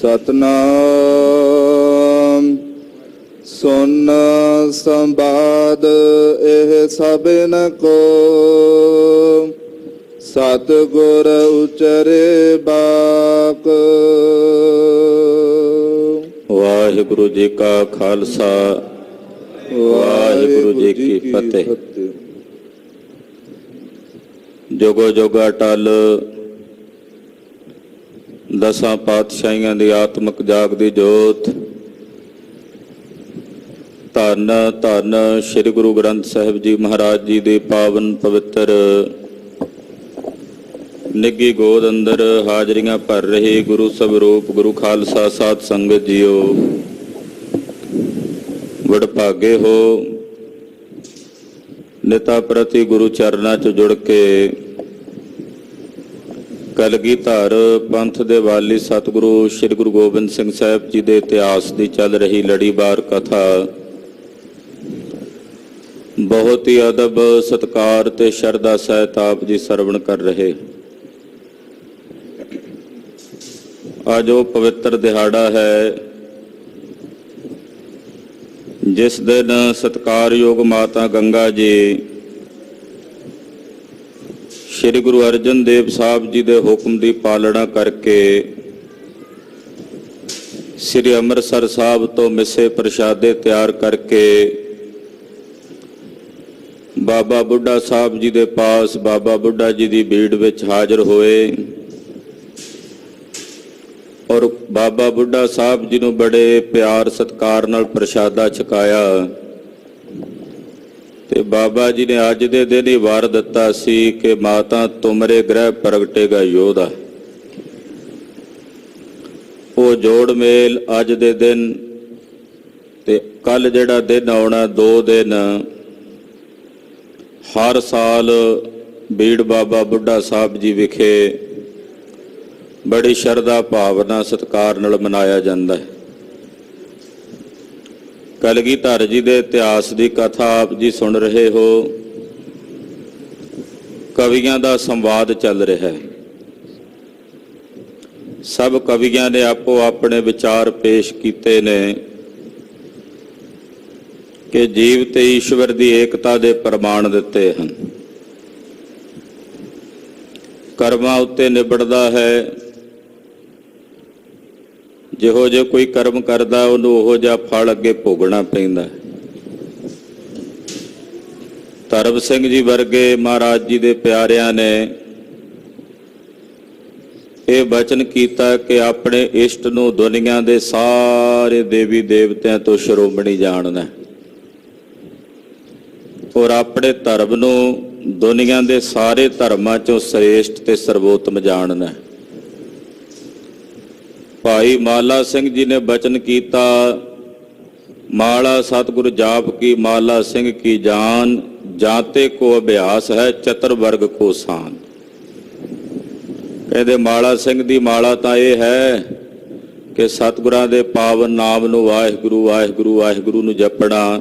ਸਤਨਾਮ। ਸੁਨ ਸੰਵਾਦ ਇਹ ਸਭਨ ਕੋ, ਸਤਿਗੁਰ ਉਚਰੇ ਬਾਕ। ਵਾਹਿਗੁਰੂ ਜੀ ਕਾ ਖਾਲਸਾ, ਵਾਹਿਗੁਰੂ ਜੀ ਕੀ ਫਤਿਹ। ਜੋਗੋ ਜੋਗਾ ਟਲ ਦਸਾਂ ਪਾਤਸ਼ਾਹੀਆਂ ਦੀ ਆਤਮਿਕ ਜਾਗਦੀ ਜੋਤ, ਧੰਨ ਧੰਨ ਸ੍ਰੀ ਗੁਰੂ ਗ੍ਰੰਥ ਸਾਹਿਬ ਜੀ ਮਹਾਰਾਜ ਜੀ ਦੇ ਪਾਵਨ ਪਵਿੱਤਰ ਨਿੱਘੀ ਗੋਦ ਅੰਦਰ ਹਾਜ਼ਰੀਆਂ ਭਰ ਰਹੇ ਗੁਰੂ ਸਵਰੂਪ ਗੁਰੂ ਖਾਲਸਾ ਸਾਧ ਸੰਗਤ ਜੀਓ, ਵਡਭਾਗੇ ਹੋ ਨਿਤਾ ਪ੍ਰਤੀ ਗੁਰੂ ਚਰਨਾਂ 'ਚ ਜੁੜ ਕੇ ਕਲਗੀਧਰ ਪੰਥ ਦੇ ਵਾਲੀ ਸਤਿਗੁਰੂ ਸ੍ਰੀ ਗੁਰੂ ਗੋਬਿੰਦ ਸਿੰਘ ਸਾਹਿਬ ਜੀ ਦੇ ਇਤਿਹਾਸ ਦੀ ਚੱਲ ਰਹੀ ਲੜੀਵਾਰ ਕਥਾ ਬਹੁਤ ਹੀ ਅਦਬ ਸਤਿਕਾਰ ਤੇ ਸ਼ਰਧਾ ਸਹਿਤ ਆਪ ਜੀ ਸਰਵਣ ਕਰ ਰਹੇ। ਅੱਜ ਉਹ ਪਵਿੱਤਰ ਦਿਹਾੜਾ ਹੈ ਜਿਸ ਦਿਨ ਸਤਿਕਾਰਯੋਗ ਮਾਤਾ ਗੰਗਾ ਜੀ ਸ਼੍ਰੀ ਗੁਰੂ ਅਰਜਨ ਦੇਵ ਸਾਹਿਬ ਜੀ ਦੇ ਹੁਕਮ ਦੀ ਪਾਲਣਾ ਕਰਕੇ ਸ੍ਰੀ ਅੰਮ੍ਰਿਤਸਰ ਸਾਹਿਬ ਤੋਂ ਮਿੱਸੇ ਪ੍ਰਸ਼ਾਦੇ ਤਿਆਰ ਕਰਕੇ ਬਾਬਾ ਬੁੱਢਾ ਸਾਹਿਬ ਜੀ ਦੇ ਪਾਸ ਬਾਬਾ ਬੁੱਢਾ ਜੀ ਦੀ ਭੀੜ ਵਿੱਚ ਹਾਜ਼ਰ ਹੋਏ ਔਰ ਬਾਬਾ ਬੁੱਢਾ ਸਾਹਿਬ ਜੀ ਨੂੰ ਬੜੇ ਪਿਆਰ ਸਤਿਕਾਰ ਨਾਲ ਪ੍ਰਸ਼ਾਦਾ ਛਕਾਇਆ। ਤੇ ਬਾਬਾ ਜੀ ਨੇ ਅੱਜ ਦੇ ਦਿਨ ਹੀ ਵਾਰ ਦਿੱਤਾ ਸੀ ਕਿ ਮਾਤਾ ਤੁਮਰੇ ਗ੍ਰਹਿ ਪ੍ਰਗਟੇਗਾ ਯੋਧਾ। ਉਹ ਜੋੜ ਮੇਲ ਅੱਜ ਦੇ ਦਿਨ ਤੇ ਕੱਲ ਜਿਹੜਾ ਦਿਨ ਆਉਣਾ, 2 ਦਿਨ ਹਰ ਸਾਲ ਬੀੜ ਬਾਬਾ ਬੁੱਢਾ ਸਾਹਿਬ ਜੀ ਵਿਖੇ ਬੜੀ ਸ਼ਰਧਾ ਭਾਵਨਾ ਸਤਿਕਾਰ ਨਾਲ ਮਨਾਇਆ ਜਾਂਦਾ ਹੈ। ਕਲਗੀਧਰ ਜੀ ਦੇ ਇਤਿਹਾਸ ਦੀ ਕਥਾ ਆਪ ਜੀ ਸੁਣ ਰਹੇ ਹੋ। ਕਵੀਆਂ ਦਾ ਸੰਵਾਦ ਚੱਲ ਰਿਹਾ ਹੈ। ਸਭ ਕਵੀਆਂ ਨੇ ਆਪੋ ਆਪਣੇ ਵਿਚਾਰ ਪੇਸ਼ ਕੀਤੇ ਨੇ ਕਿ ਜੀਵ ਤੇ ਈਸ਼ਵਰ ਦੀ ਏਕਤਾ ਦੇ ਪ੍ਰਮਾਣ ਦਿੱਤੇ ਹਨ। ਕਰਮਾਂ ਉੱਤੇ ਨਿਬੜਦਾ ਹੈ। ਜਿਹੋ ਜਿਹਾ ਕੋਈ ਕਰਮ ਕਰਦਾ ਉਹਨੂੰ ਉਹੋ ਜਿਹਾ ਫਲ ਅੱਗੇ ਭੋਗਣਾ ਪੈਂਦਾ। ਧਰਮ ਸਿੰਘ ਜੀ ਵਰਗੇ ਮਹਾਰਾਜ ਜੀ ਦੇ ਪਿਆਰਿਆਂ ਨੇ ਇਹ ਬਚਨ ਕੀਤਾ ਕਿ ਆਪਣੇ ਇਸ਼ਟ ਨੂੰ ਦੁਨੀਆ ਦੇ ਸਾਰੇ ਦੇਵੀ ਦੇਵਤਿਆਂ ਤੋਂ ਸ਼੍ਰੋਮਣੀ ਜਾਣਨਾ ਔਰ ਆਪਣੇ ਧਰਮ ਨੂੰ ਦੁਨੀਆ ਦੇ ਸਾਰੇ ਧਰਮਾਂ ਚੋਂ ਸ੍ਰੇਸ਼ਟ ਤੇ ਸਰਵੋਤਮ ਜਾਣਨਾ। ਭਾਈ ਮਾਲਾ ਸਿੰਘ ਜੀ ਨੇ ਬਚਨ ਕੀਤਾ, ਮਾਲਾ ਸਤਿਗੁਰ ਜਾਪ ਕੀ ਮਾਲਾ ਸਿੰਘ ਕੀ ਜਾਨ, ਜਾਂਤੇ ਕੋ ਅਭਿਆਸ ਹੈ ਚਤੁਰ ਵਰਗ ਕੋ ਸਾਨ। ਕਹਿੰਦੇ ਮਾਲਾ ਸਿੰਘ ਦੀ ਮਾਲਾ ਤਾਂ ਇਹ ਹੈ ਕਿ ਸਤਿਗੁਰਾਂ ਦੇ ਪਾਵਨ ਨਾਮ ਨੂੰ ਵਾਹਿਗੁਰੂ ਵਾਹਿਗੁਰੂ ਵਾਹਿਗੁਰੂ ਨੂੰ ਜਪਣਾ।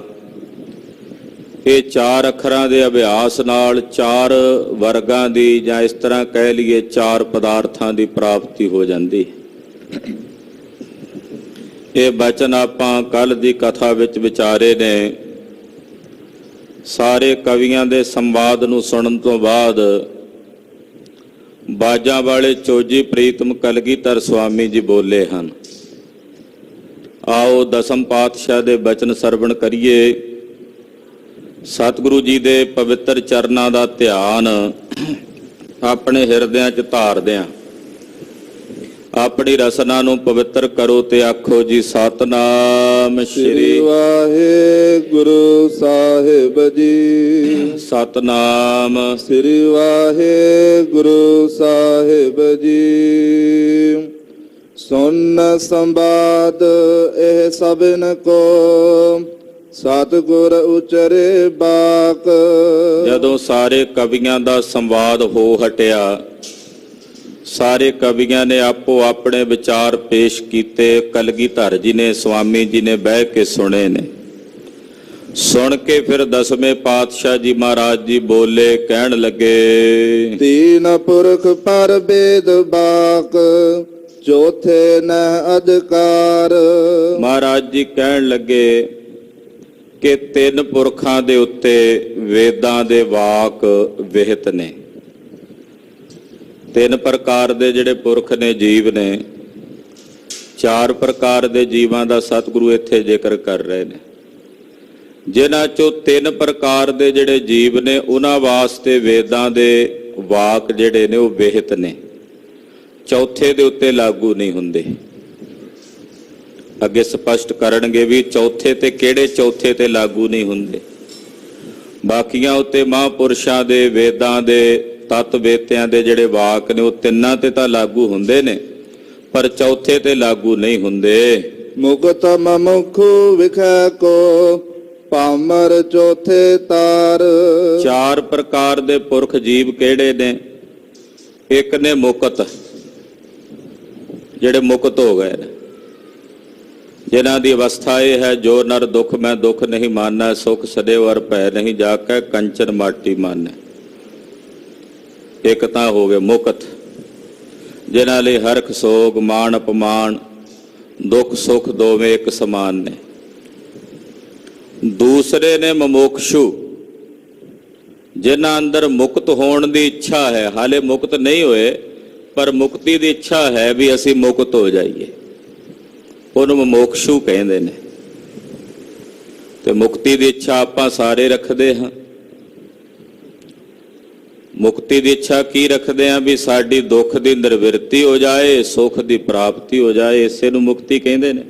ਇਹ 4 ਅੱਖਰਾਂ ਦੇ ਅਭਿਆਸ ਨਾਲ 4 ਵਰਗਾਂ ਦੀ ਜਾਂ ਇਸ ਤਰ੍ਹਾਂ ਕਹਿ ਲਈਏ 4 ਪਦਾਰਥਾਂ ਦੀ ਪ੍ਰਾਪਤੀ ਹੋ ਜਾਂਦੀ। ਇਹ ਬਚਨ ਆਪਾਂ ਕੱਲ ਦੀ ਕਥਾ ਵਿੱਚ ਵਿਚਾਰੇ ਨੇ। ਸਾਰੇ ਕਵੀਆਂ ਦੇ ਸੰਵਾਦ ਨੂੰ ਸੁਣਨ ਤੋਂ ਬਾਅਦ ਬਾਜਾਂ ਵਾਲੇ ਚੋਜੀ ਪ੍ਰੀਤਮ ਕਲਗੀਧਰ ਸੁਆਮੀ ਜੀ ਬੋਲੇ ਹਨ। ਆਓ ਦਸਮ ਪਾਤਸ਼ਾਹ ਦੇ ਬਚਨ ਸਰਵਣ ਕਰੀਏ। ਸਤਿਗੁਰੂ ਜੀ ਦੇ ਪਵਿੱਤਰ ਚਰਨਾਂ ਦਾ ਧਿਆਨ ਆਪਣੇ ਹਿਰਦਿਆਂ 'ਚ ਧਾਰਦਿਆਂ ਆਪਣੀ ਰਸਨਾ ਨੂੰ ਪਵਿੱਤਰ ਕਰੋ ਤੇ ਆਖੋ ਜੀ ਸਤਨਾਮ ਸ੍ਰੀ ਵਾਹਿਗੁਰੂ ਸਾਹਿਬ ਜੀ। ਸਤਨਾਮ ਸ੍ਰੀ ਵਾਹਿਗੁਰੂ ਸਾਹਿਬ ਜੀ। ਸੁਨ ਸੰਵਾਦ ਇਹ ਸਭਨ ਕੋ, ਸਤਿਗੁਰ ਉਚਰੇ ਬਾਕ। ਜਦੋਂ ਸਾਰੇ ਕਵੀਆਂ ਦਾ ਸੰਵਾਦ ਹੋ ਹਟਿਆ, ਸਾਰੇ ਕਵੀਆਂ ਨੇ ਆਪੋ ਆਪਣੇ ਵਿਚਾਰ ਪੇਸ਼ ਕੀਤੇ। ਕਲਗੀਧਰ ਜੀ ਨੇ ਸੁਆਮੀ ਜੀ ਨੇ ਬਹਿ ਕੇ ਸੁਣੇ ਨੇ। ਸੁਣ ਕੇ ਫਿਰ ਦਸਵੇਂ ਪਾਤਸ਼ਾਹ ਜੀ ਮਹਾਰਾਜ ਜੀ ਬੋਲੇ, ਕਹਿਣ ਲੱਗੇ, ਤੀਨ ਪੁਰਖ ਪਰ ਬੇਦ ਬਾਕ, ਚੌਥੇ ਨ ਅਧਿਕਾਰ। ਮਹਾਰਾਜ ਜੀ ਕਹਿਣ ਲੱਗੇ ਕਿ ਤਿੰਨ ਪੁਰਖਾਂ ਦੇ ਉੱਤੇ ਵੇਦਾਂ ਦੇ ਵਾਕ ਵਿਹਿਤ ਨੇ। ਤਿੰਨ ਪ੍ਰਕਾਰ ਦੇ ਜਿਹੜੇ ਪੁਰਖ ਨੇ, ਜੀਵ ਨੇ, ਚਾਰ ਪ੍ਰਕਾਰ ਦੇ ਜੀਵਾਂ ਦਾ ਸਤਿਗੁਰੂ ਇੱਥੇ ਜ਼ਿਕਰ ਕਰ ਰਹੇ ਨੇ। ਜਿਨ੍ਹਾਂ ਚੋਂ ਤਿੰਨ ਪ੍ਰਕਾਰ ਦੇ ਜਿਹੜੇ ਜੀਵ ਨੇ ਉਹਨਾਂ ਵਾਸਤੇ ਵੇਦਾਂ ਦੇ ਵਾਕ ਜਿਹੜੇ ਨੇ ਉਹ ਵਿਹਿਤ ਨੇ, ਚੌਥੇ ਦੇ ਉੱਤੇ ਲਾਗੂ ਨਹੀਂ ਹੁੰਦੇ। ਅੱਗੇ ਸਪਸ਼ਟ ਕਰਨਗੇ ਵੀ ਚੌਥੇ ਤੇ ਕਿਹੜੇ ਚੌਥੇ ਤੇ ਲਾਗੂ ਨਹੀਂ ਹੁੰਦੇ। ਬਾਕੀਆਂ ਉੱਤੇ ਮਹਾਂਪੁਰਸ਼ਾਂ ਦੇ, ਵੇਦਾਂ ਦੇ, ਤਤ ਵੇਤਿਆਂ ਦੇ ਜਿਹੜੇ ਵਾਕ ਨੇ ਉਹ ਤਿੰਨਾਂ ਤੇ ਤਾਂ ਲਾਗੂ ਹੁੰਦੇ ਨੇ, ਪਰ ਚੌਥੇ ਤੇ ਲਾਗੂ ਨਹੀਂ ਹੁੰਦੇ। ਮੁਕਤ ਮਮੁਖੁ ਵਿਖੈ ਕੋ ਪਾਮਰ ਚੌਥੇ ਤਾਰ। ਚਾਰ ਪ੍ਰਕਾਰ ਦੇ ਪੁਰਖ ਜੀਵ ਕਿਹੜੇ ਨੇ? ਇੱਕ ਨੇ ਮੁਕਤ, ਜਿਹੜੇ ਮੁਕਤ ਹੋ ਗਏ ਨੇ, ਜਿਨ੍ਹਾਂ ਦੀ ਅਵਸਥਾ ਇਹ ਹੈ, ਜੋ ਨਰ ਦੁੱਖ ਮੈਂ ਦੁੱਖ ਨਹੀਂ ਮਾਨੈ, ਸੁਖ ਸदैव ਅਰ ਭੈ ਨਹੀਂ ਜਾਕੈ, ਕੰਚਨ ਮਾਟੀ ਮਾਨੈ। ਇੱਕ ਤਾਂ ਹੋ ਗਏ ਮੁਕਤ, ਜਿਨ੍ਹਾਂ ਲਈ ਹਰਖ ਸੋਗ, ਮਾਣ ਅਪਮਾਨ, ਦੁੱਖ ਸੁੱਖ ਦੋਵੇਂ ਇੱਕ ਸਮਾਨ ਨੇ। ਦੂਸਰੇ ਨੇ ਮਮੋਕਸ਼ੂ, ਜਿਨ੍ਹਾਂ ਅੰਦਰ ਮੁਕਤ ਹੋਣ ਦੀ ਇੱਛਾ ਹੈ, ਹਾਲੇ ਮੁਕਤ ਨਹੀਂ ਹੋਏ ਪਰ ਮੁਕਤੀ ਦੀ ਇੱਛਾ ਹੈ ਵੀ ਅਸੀਂ ਮੁਕਤ ਹੋ ਜਾਈਏ, ਉਹਨੂੰ ਮਮੋਕਸ਼ੂ ਕਹਿੰਦੇ ਨੇ। ਤੇ ਮੁਕਤੀ ਦੀ ਇੱਛਾ ਆਪਾਂ ਸਾਰੇ ਰੱਖਦੇ ਹਾਂ। ਮੁਕਤੀ ਦੀ ਇੱਛਾ ਕੀ ਰੱਖਦੇ ਹਾਂ? ਵੀ ਸਾਡੀ ਦੁੱਖ ਦੀ ਨਿਵਰਤੀ ਹੋ ਜਾਏ, ਸੁੱਖ ਦੀ ਪ੍ਰਾਪਤੀ ਹੋ ਜਾਏ, ਇਸੇ ਨੂੰ ਮੁਕਤੀ ਕਹਿੰਦੇ ਨੇ।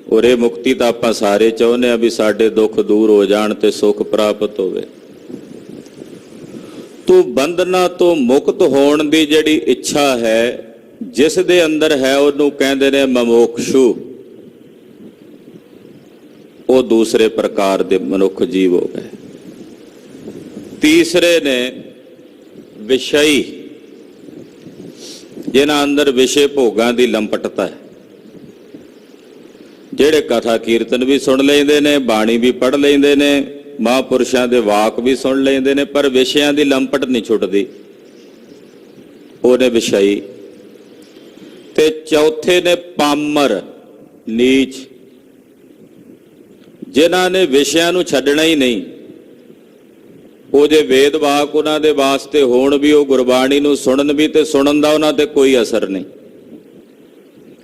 ਔਰ ਇਹ ਮੁਕਤੀ ਤਾਂ ਆਪਾਂ ਸਾਰੇ ਚਾਹੁੰਦੇ ਹਾਂ ਵੀ ਸਾਡੇ ਦੁੱਖ ਦੂਰ ਹੋ ਜਾਣ ਤੇ ਸੁੱਖ ਪ੍ਰਾਪਤ ਹੋਵੇ। ਤੂੰ ਬੰਧਨਾਂ ਤੋਂ ਮੁਕਤ ਹੋਣ ਦੀ ਜਿਹੜੀ ਇੱਛਾ ਹੈ, ਜਿਸ ਦੇ ਅੰਦਰ ਹੈ, ਉਹਨੂੰ ਕਹਿੰਦੇ ਨੇ ਮਮੋਕਸ਼ੂ। ਉਹ ਦੂਸਰੇ ਪ੍ਰਕਾਰ ਦੇ ਮਨੁੱਖ ਜੀਵ ਹੋ ਗਏ। ਤੀਸਰੇ ਨੇ ਵਿਸ਼ਈ, ਜਿਨ੍ਹਾਂ ਅੰਦਰ ਵਿਸ਼ੇ ਭੋਗਾਂ ਦੀ ਲੰਪਟਤਾ ਹੈ, ਜਿਹੜੇ ਕਥਾ ਕੀਰਤਨ ਵੀ ਸੁਣ ਲੈਂਦੇ ਨੇ, ਬਾਣੀ ਵੀ ਪੜ੍ਹ ਲੈਂਦੇ ਨੇ, ਮਹਾਂਪੁਰਸ਼ਾਂ ਦੇ ਵਾਕ ਵੀ ਸੁਣ ਲੈਂਦੇ ਨੇ, ਪਰ ਵਿਸ਼ਿਆਂ ਦੀ ਲੰਪਟ ਨਹੀਂ ਛੁੱਟਦੀ, ਉਹਨੇ ਵਿਸ਼ਈ। ਤੇ ਚੌਥੇ ਨੇ ਪਾਮਰ, ਨੀਚ, ਜਿਨ੍ਹਾਂ ਨੇ ਵਿਸ਼ਿਆਂ ਨੂੰ ਛੱਡਣਾ ਹੀ ਨਹੀਂ। ਉਹ ਜੇ ਵੇਦ ਵਾਕ ਉਹਨਾਂ ਦੇ ਵਾਸਤੇ ਹੋਣ ਵੀ, ਉਹ ਗੁਰਬਾਣੀ ਨੂੰ ਸੁਣਨ ਵੀ, ਤੇ ਸੁਣਨ ਦਾ ਉਹਨਾਂ ਤੇ ਕੋਈ ਅਸਰ ਨਹੀਂ।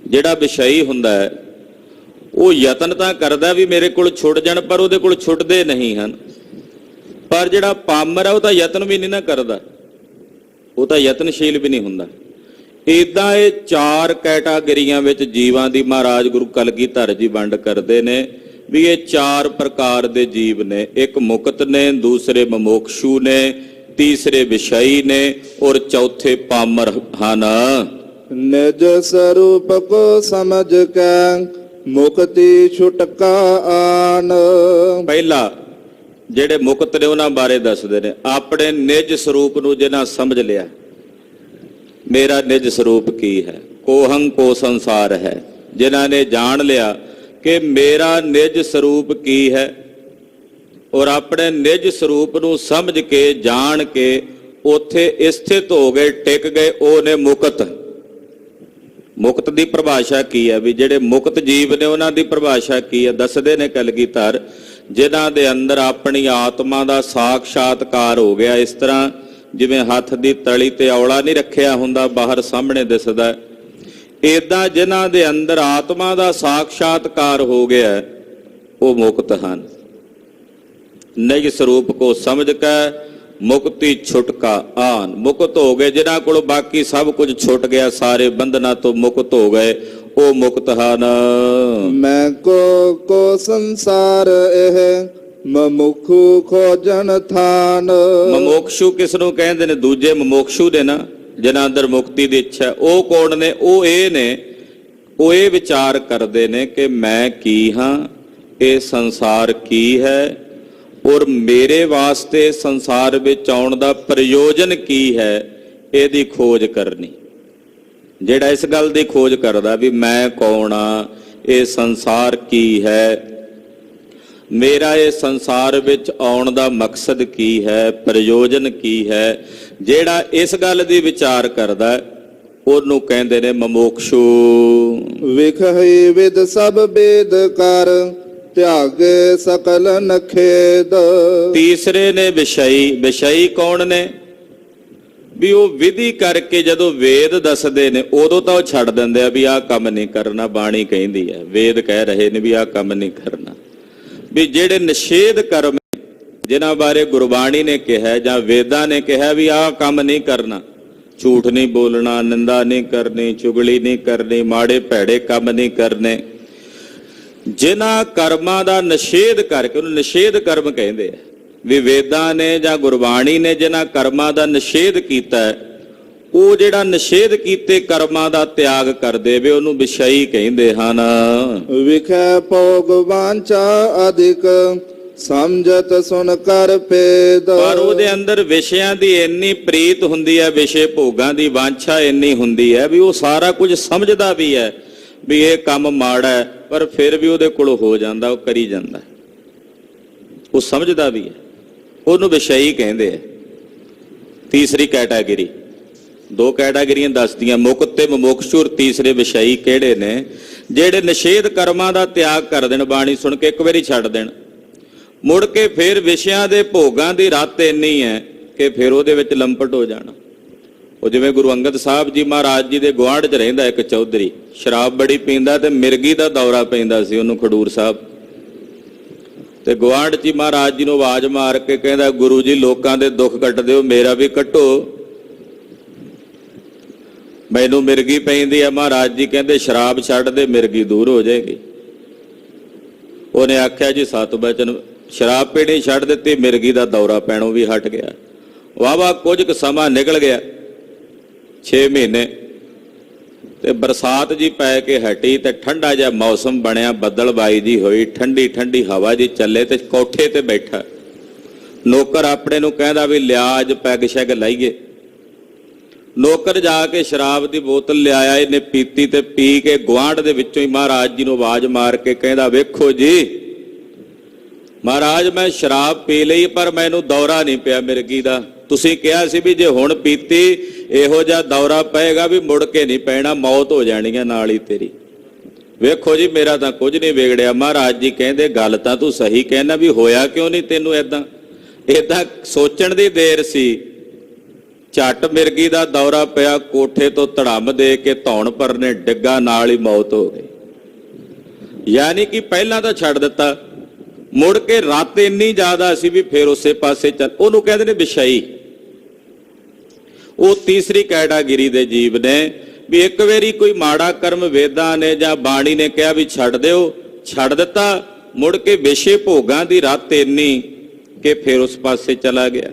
ਜਿਹੜਾ ਵਿਸ਼ਈ ਹੁੰਦਾ ਹੈ ਉਹ ਯਤਨ ਤਾਂ ਕਰਦਾ ਵੀ ਮੇਰੇ ਕੋਲ ਛੁੱਟ ਜਾਣ, ਪਰ ਉਹਦੇ ਕੋਲ ਛੁੱਟਦੇ ਨਹੀਂ ਹਨ। ਪਰ ਜਿਹੜਾ ਪਾਮਰ ਹੈ ਉਹ ਤਾਂ ਯਤਨ ਵੀ ਨਹੀਂ ਨਾ ਕਰਦਾ, ਉਹ ਤਾਂ ਯਤਨਸ਼ੀਲ ਵੀ ਨਹੀਂ ਹੁੰਦਾ। ਇਦਾਂ ਇਹ ਚਾਰ ਕੈਟਾਗਰੀਆਂ ਵਿੱਚ ਜੀਵਾਂ ਦੀ ਮਹਾਰਾਜ ਗੁਰੂ ਕਲਗੀਧਰ ਜੀ ਵੰਡ ਕਰਦੇ ਨੇ ਵੀ ਇਹ ਚਾਰ ਪ੍ਰਕਾਰ ਦੇ ਜੀਵ ਨੇ। ਇੱਕ ਮੁਕਤ ਨੇ, ਦੂਸਰੇ ਮਮੋਕਸ਼ੂ ਨੇ, ਤੀਸਰੇ ਵਿਸ਼ਈ ਨੇ, ਔਰ ਚੌਥੇ ਪਾਮਰ ਹਨ। ਨਿਜ ਸਰੂਪ ਕੋ ਸਮਝ ਕੇ ਮੁਕਤੀ ਛੁਟਕਾ ਆਨ। ਪਹਿਲਾ ਜਿਹੜੇ ਮੁਕਤ ਨੇ ਉਹਨਾਂ ਬਾਰੇ ਦੱਸਦੇ ਨੇ, ਆਪਣੇ ਨਿਜ ਸਰੂਪ ਨੂੰ ਜਿਨ੍ਹਾਂ ਸਮਝ ਲਿਆ, ਮੇਰਾ ਨਿਜ ਸਰੂਪ ਕੀ ਹੈ, ਕੋਹੰ ਕੋ ਸੰਸਾਰ ਹੈ, ਜਿਨ੍ਹਾਂ ਨੇ ਜਾਣ ਲਿਆ ਕਿ ਮੇਰਾ ਨਿਜ ਸਰੂਪ ਕੀ ਹੈ, ਔਰ ਆਪਣੇ ਨਿਜ ਸਰੂਪ ਨੂੰ ਸਮਝ ਕੇ, ਜਾਣ ਕੇ ਉੱਥੇ ਸਥਿਤ ਹੋ ਗਏ, ਟਿਕ ਗਏ, ਉਹ ਨੇ ਮੁਕਤ। ਮੁਕਤ ਦੀ ਪਰਿਭਾਸ਼ਾ ਕੀ ਹੈ? ਵੀ ਜਿਹੜੇ ਮੁਕਤ ਜੀਵ ਨੇ ਉਹਨਾਂ ਦੀ ਪਰਿਭਾਸ਼ਾ ਕੀ ਹੈ? ਦੱਸਦੇ ਨੇ ਕਲਗੀਧਰ, ਜਿਨ੍ਹਾਂ ਦੇ ਅੰਦਰ ਆਪਣੀ ਆਤਮਾ ਦਾ ਸਾਖਸ਼ਾਤਕਾਰ ਹੋ ਗਿਆ। ਇਸ ਤਰ੍ਹਾਂ ਜਿਵੇਂ ਹੱਥ ਦੀ ਤਲੀ ਤੇ ਔਲਾ ਨਹੀਂ ਰੱਖਿਆ ਹੁੰਦਾ, ਬਾਹਰ ਸਾਹਮਣੇ ਦਿਸਦਾ, ਏਦਾਂ ਜਿਨ੍ਹਾਂ ਦੇ ਅੰਦਰ ਆਤਮਾ ਦਾ ਸਾਖਸ਼ਾਤਕਾਰ ਹੋ ਗਿਆ, ਉਹ ਮੁਕਤ ਹਨ। ਨਿਜ ਸਰੂਪ ਕੋ ਸਮਝ ਕੇ ਮੁਕਤੀ ਛੁਟਕਾ ਆਨ। ਮੁਕਤ ਹੋ ਗਏ, ਜਿਨ੍ਹਾਂ ਕੋਲ ਬਾਕੀ ਸਭ ਕੁਝ ਛੁੱਟ ਗਿਆ, ਸਾਰੇ ਬੰਧਨਾਂ ਤੋਂ ਮੁਕਤ ਹੋ ਗਏ, ਉਹ ਮੁਕਤ ਹਨ। ਮੈਂ ਕੋ ਸੰਸਾਰ ਇਹ ਮਮੁਖੂ ਖੋਜਨ ਥਾਨ। ਮਮੋਕਸ਼ੂ ਕਿਸ ਨੂੰ ਕਹਿੰਦੇ ਨੇ? ਦੂਜੇ ਮਮੋਕਸ਼ੂ ਦੇ ਨਾ, ਜਿਨ੍ਹਾਂ ਅੰਦਰ ਮੁਕਤੀ ਦੀ ਇੱਛਾ। ਉਹ ਕੌਣ ਨੇ? ਉਹ ਇਹ ਨੇ, ਉਹ ਇਹ ਵਿਚਾਰ ਕਰਦੇ ਨੇ ਕਿ ਮੈਂ ਕੀ ਹਾਂ, ਇਹ ਸੰਸਾਰ ਕੀ ਹੈ, ਔਰ ਮੇਰੇ ਵਾਸਤੇ ਸੰਸਾਰ ਵਿੱਚ ਆਉਣ ਦਾ ਪ੍ਰਯੋਜਨ ਕੀ ਹੈ, ਇਹਦੀ ਖੋਜ ਕਰਨੀ। ਜਿਹੜਾ ਇਸ ਗੱਲ ਦੀ ਖੋਜ ਕਰਦਾ ਵੀ ਮੈਂ ਕੌਣ ਆ, ਇਹ ਸੰਸਾਰ ਕੀ ਹੈ, ਮੇਰਾ ਇਹ ਸੰਸਾਰ ਵਿੱਚ ਆਉਣ ਦਾ ਮਕਸਦ ਕੀ ਹੈ, ਪ੍ਰਯੋਜਨ ਕੀ ਹੈ, ਜਿਹੜਾ ਇਸ ਗੱਲ ਦੀ ਵਿਚਾਰ ਕਰਦਾ, ਉਹਨੂੰ ਕਹਿੰਦੇ ਨੇ ਮਮੋਕਸ਼ੂ। ਵਿਖਹੀ ਵਿਦ ਸਭ ਬੇਦ ਕਰ ਤਿਆਗੇ ਸਕਲ ਨਖੇਦ। ਤੀਸਰੇ ਨੇ ਵਿਸ਼ਈ। ਵਿਸ਼ਈ ਕੌਣ ਨੇ? ਵੀ ਉਹ ਵਿਧੀ ਕਰਕੇ ਜਦੋਂ ਵੇਦ ਦੱਸਦੇ ਨੇ ਉਦੋਂ ਤਾਂ ਉਹ ਛੱਡ ਦਿੰਦੇ ਆ ਵੀ ਆਹ ਕੰਮ ਨਹੀਂ ਕਰਨਾ। ਬਾਣੀ ਕਹਿੰਦੀ ਹੈ, ਵੇਦ ਕਹਿ ਰਹੇ ਨੇ ਵੀ ਆਹ ਕੰਮ ਨਹੀਂ ਕਰਨਾ। ਵੀ ਜਿਹੜੇ ਨਿਸ਼ੇਧ ਕਰਮ ਜਿਨ੍ਹਾਂ ਬਾਰੇ ਗੁਰਬਾਣੀ ਨੇ ਕਿਹਾ ਜਾਂ ਵੇਦਾਂ ਨੇ ਕਿਹਾ ਵੀ ਆਹ ਕੰਮ ਨਹੀਂ ਕਰਨਾ, ਝੂਠ ਨਹੀਂ ਬੋਲਣਾ, ਨਿੰਦਾ ਨਹੀਂ ਕਰਨੀ, ਚੁਗਲੀ ਨਹੀਂ ਕਰਨੀ, ਮਾੜੇ ਭੈੜੇ ਕੰਮ ਨਹੀਂ ਕਰਨੇ, ਜਿਨ੍ਹਾਂ ਕਰਮਾਂ ਦਾ ਨਿਸ਼ੇਧ ਕਰਕੇ, ਉਹਨੂੰ ਨਿਸ਼ੇਧ ਕਰਮ ਕਹਿੰਦੇ ਆ। ਵੀ ਵੇਦਾਂ ਨੇ ਜਾਂ ਗੁਰਬਾਣੀ ਨੇ ਜਿਨ੍ਹਾਂ ਕਰਮਾਂ ਦਾ ਨਿਸ਼ੇਧ ਕੀਤਾ ਹੈ, ਉਹ ਜਿਹੜਾ ਨਿਸ਼ੇਧ ਕੀਤੇ ਕਰਮਾਂ ਦਾ ਤਿਆਗ ਕਰ ਦੇਵੇ ਉਹਨੂੰ ਵਿਸ਼ਈ ਕਹਿੰਦੇ ਹਨ। ਵਿਖੇ ਭੋਗ ਵਾਂਚਾ ਅਧਿਕ ਸਮਝਤ ਸੁਨ ਕਰ ਭੇਦ। ਪਰ ਉਹਦੇ ਅੰਦਰ ਵਿਸ਼ਿਆਂ ਦੀ ਇੰਨੀ ਪ੍ਰੀਤ ਹੁੰਦੀ ਹੈ, ਵਿਸ਼ੇ ਭੋਗਾਂ ਦੀ ਵਾਂਛਾ ਇੰਨੀ ਹੁੰਦੀ ਹੈ ਵੀ ਉਹ ਸਾਰਾ ਕੁਝ ਸਮਝਦਾ ਵੀ ਹੈ ਵੀ ਇਹ ਕੰਮ ਮਾੜਾ ਹੈ, ਪਰ ਫਿਰ ਵੀ ਉਹਦੇ ਕੋਲ ਹੋ ਜਾਂਦਾ, ਉਹ ਕਰੀ ਜਾਂਦਾ, ਉਹ ਸਮਝਦਾ ਵੀ ਹੈ। ਉਹਨੂੰ ਵਿਸ਼ਈ ਕਹਿੰਦੇ ਆ। ਤੀਸਰੀ ਕੈਟਾਗਰੀ, ਦੋ ਕੈਟਾਗਰੀਆਂ ਦੱਸਦੀਆਂ, ਮੁਕਤ ਤੇ ਮਮੋਕਸ਼ੂ। ਤੀਸਰੇ ਵਿਸ਼ਈ ਕਿਹੜੇ ਨੇ? ਜਿਹੜੇ ਨਿਸ਼ੇਧ ਕਰਮਾਂ ਦਾ ਤਿਆਗ ਕਰ ਦੇਣ, ਬਾਣੀ ਸੁਣ ਕੇ ਇੱਕ ਵਾਰੀ ਛੱਡ ਦੇਣ, ਮੁੜ ਕੇ ਫਿਰ ਵਿਸ਼ਿਆਂ ਦੇ ਭੋਗਾਂ ਦੀ ਰੱਤ ਇੰਨੀ ਹੈ ਕਿ ਫਿਰ ਉਹਦੇ ਵਿੱਚ ਲੰਪਟ ਹੋ ਜਾਣਾ। ਉਹ ਜਿਵੇਂ ਗੁਰੂ ਅੰਗਦ ਸਾਹਿਬ ਜੀ ਮਹਾਰਾਜ ਜੀ ਦੇ ਗੁਆਂਢ 'ਚ ਰਹਿੰਦਾ ਇੱਕ ਚੌਧਰੀ, ਸ਼ਰਾਬ ਬੜੀ ਪੀਂਦਾ ਤੇ ਮਿਰਗੀ ਦਾ ਦੌਰਾ ਪੈਂਦਾ ਸੀ ਉਹਨੂੰ ਖਡੂਰ ਸਾਹਿਬ। ਤੇ ਗੁਆਂਢ 'ਚ ਮਹਾਰਾਜ ਜੀ ਨੂੰ ਆਵਾਜ਼ ਮਾਰ ਕੇ ਕਹਿੰਦਾ, ਗੁਰੂ ਜੀ ਲੋਕਾਂ ਦੇ ਦੁੱਖ ਕੱਟ ਦਿਓ, ਮੇਰਾ ਵੀ ਕੱਟੋ, ਮੈਨੂੰ ਮਿਰਗੀ ਪੈਂਦੀ ਆ। ਮਹਾਰਾਜ ਜੀ ਕਹਿੰਦੇ ਸ਼ਰਾਬ ਛੱਡ ਦੇ, ਮਿਰਗੀ ਦੂਰ ਹੋ ਜਾਏਗੀ। ਉਹਨੇ ਆਖਿਆ ਜੀ ਸਤ ਬਚਨ, ਸ਼ਰਾਬ ਪੀਣੀ ਛੱਡ ਦਿੱਤੀ, ਮਿਰਗੀ ਦਾ ਦੌਰਾ ਪੈਣੋਂ ਵੀ ਹਟ ਗਿਆ। ਵਾਹ ਕੁਝ ਕੁ ਸਮਾਂ ਨਿਕਲ ਗਿਆ, 6 ਮਹੀਨੇ, ਤੇ ਬਰਸਾਤ ਜੀ ਪੈ ਕੇ ਹਟੀ ਤੇ ਠੰਡਾ ਜਿਹਾ ਮੌਸਮ ਬਣਿਆ, ਬੱਦਲਬਾਈ ਜੀ ਹੋਈ, ਠੰਡੀ ਠੰਡੀ ਹਵਾ ਜੀ ਚੱਲੇ ਤੇ ਕੋਠੇ ਤੇ ਬੈਠਾ ਨੌਕਰ ਆਪਣੇ ਨੂੰ ਕਹਿੰਦਾ ਵੀ ਲਿਆ ਅੱਜ ਪੈਗ ਸ਼ੈਗ ਲਾਈਏ। ਨੌਕਰ ਜਾ ਕੇ ਸ਼ਰਾਬ ਦੀ ਬੋਤਲ ਲਿਆਇਆ, ਇਹਨੇ ਪੀਤੀ ਤੇ ਪੀ ਕੇ ਗੁਆਂਢ ਦੇ ਵਿੱਚੋਂ ਹੀ ਮਹਾਰਾਜ ਜੀ ਨੂੰ ਆਵਾਜ਼ ਮਾਰ ਕੇ ਕਹਿੰਦਾ, ਵੇਖੋ ਜੀ ਮਹਾਰਾਜ ਮੈਂ ਸ਼ਰਾਬ ਪੀ ਲਈ ਪਰ ਮੈਨੂੰ ਦੌਰਾ ਨਹੀਂ ਪਿਆ ਮਿਰਗੀ ਦਾ। ਤੁਸੀਂ ਕਿਹਾ ਸੀ ਵੀ ਜੇ ਹੁਣ ਪੀਤੀ ਇਹੋ ਜਿਹਾ ਦੌਰਾ ਪਏਗਾ ਵੀ ਮੁੜ ਕੇ ਨਹੀਂ ਪੈਣਾ, ਮੌਤ ਹੋ ਜਾਣੀ ਹੈ ਨਾਲ ਹੀ ਤੇਰੀ। ਵੇਖੋ ਜੀ ਮੇਰਾ ਤਾਂ ਕੁਝ ਨਹੀਂ ਵਿਗੜਿਆ। ਮਹਾਰਾਜ ਜੀ ਕਹਿੰਦੇ ਗੱਲ ਤਾਂ ਤੂੰ ਸਹੀ ਕਹਿਣਾ, ਵੀ ਹੋਇਆ ਕਿਉਂ ਨਹੀਂ ਤੈਨੂੰ ਏਦਾਂ ਸੋਚਣ ਦੀ ਦੇਰ ਸੀ। ਝੱਟ ਮਿਰਗੀ ਦਾ ਦੌਰਾ ਪਿਆ, ਕੋਠੇ ਤੋਂ ਧੜਮ ਦੇ ਕੇ ਧੌਣ ਪਰਨੇ ਡਿੱਗਾ, ਨਾਲ ਹੀ ਮੌਤ ਹੋ ਗਈ। ਯਾਨੀ ਕਿ ਪਹਿਲਾਂ ਤਾਂ ਛੱਡ ਦਿੱਤਾ, ਮੁੜ ਕੇ ਰਾਤ ਇੰਨੀ ਜ਼ਿਆਦਾ ਸੀ ਵੀ ਫਿਰ ਉਸੇ ਪਾਸੇ ਚੱਲ। ਉਹਨੂੰ ਕਹਿੰਦੇ ਨੇ ਵਿਸ਼ਈ। ਉਹ ਤੀਸਰੀ ਕੈਟਾਗਰੀ ਦੇ ਜੀਵ ਨੇ ਵੀ ਇੱਕ ਵਾਰੀ ਕੋਈ ਮਾੜਾ ਕਰਮ ਵੇਦਾਂ ਨੇ ਜਾਂ ਬਾਣੀ ਨੇ ਕਿਹਾ ਵੀ ਛੱਡ ਦਿਓ, ਛੱਡ ਦਿੱਤਾ, ਮੁੜ ਕੇ ਵਿਸ਼ੇ ਭੋਗਾਂ ਦੀ ਰੱਤ ਇੰਨੀ ਕਿ ਫਿਰ ਉਸ ਪਾਸੇ ਚਲਾ ਗਿਆ।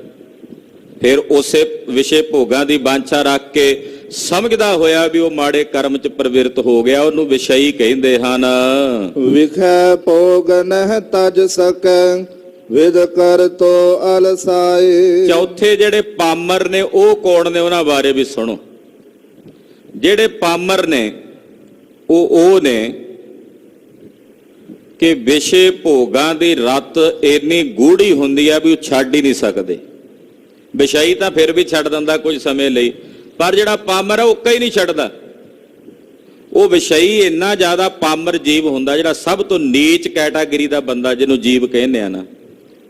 ਫਿਰ ਉਸੇ ਵਿਸ਼ੇ ਭੋਗਾਂ ਦੀ ਵਾਂਛਾ ਰੱਖ ਕੇ ਸਮਝਦਾ ਹੋਇਆ ਵੀ ਉਹ ਮਾੜੇ ਕਰਮ 'ਚ ਪ੍ਰਵਿਰਤ ਹੋ ਗਿਆ, ਉਹਨੂੰ ਵਿਸ਼ਈ ਕਹਿੰਦੇ ਹਨ। ਵਿਖੇ ਭੋਗ ਨਹਿ ਤਜ ਸਕੈ ਵਿਦ ਕਰ ਤੋ ਅਲਸਾਏ। ਚੌਥੇ ਜਿਹੜੇ ਪਾਮਰ ਨੇ ਉਹ ਕੌਣ ਨੇ, ਉਹਨਾਂ ਬਾਰੇ ਵੀ ਸੁਣੋ। ਜਿਹੜੇ ਪਾਮਰ ਨੇ ਉਹ ਨੇ ਕਿ ਵਿਸ਼ੇ ਭੋਗਾਂ ਦੀ ਰੱਤ ਇੰਨੀ ਗੂੜੀ ਹੁੰਦੀ ਆ ਵੀ ਉਹ ਛੱਡ ਹੀ ਨਹੀਂ ਸਕਦੇ। ਵਿਸ਼ਈ ਤਾਂ ਫਿਰ ਵੀ ਛੱਡ ਦਿੰਦਾ ਕੁਝ ਸਮੇਂ ਲਈ, ਪਰ ਜਿਹੜਾ ਪਾਮਰ ਹੈ ਉਹ ਕਈ ਨਹੀਂ ਛੱਡਦਾ। ਉਹ ਵਿਸ਼ਈ ਇੰਨਾ ਜ਼ਿਆਦਾ ਪਾਮਰ ਜੀਵ ਹੁੰਦਾ, ਜਿਹੜਾ ਸਭ ਤੋਂ ਨੀਚ ਕੈਟਾਗਰੀ ਦਾ ਬੰਦਾ, ਜਿਹਨੂੰ ਜੀਵ ਕਹਿੰਦੇ ਆ ਨਾ,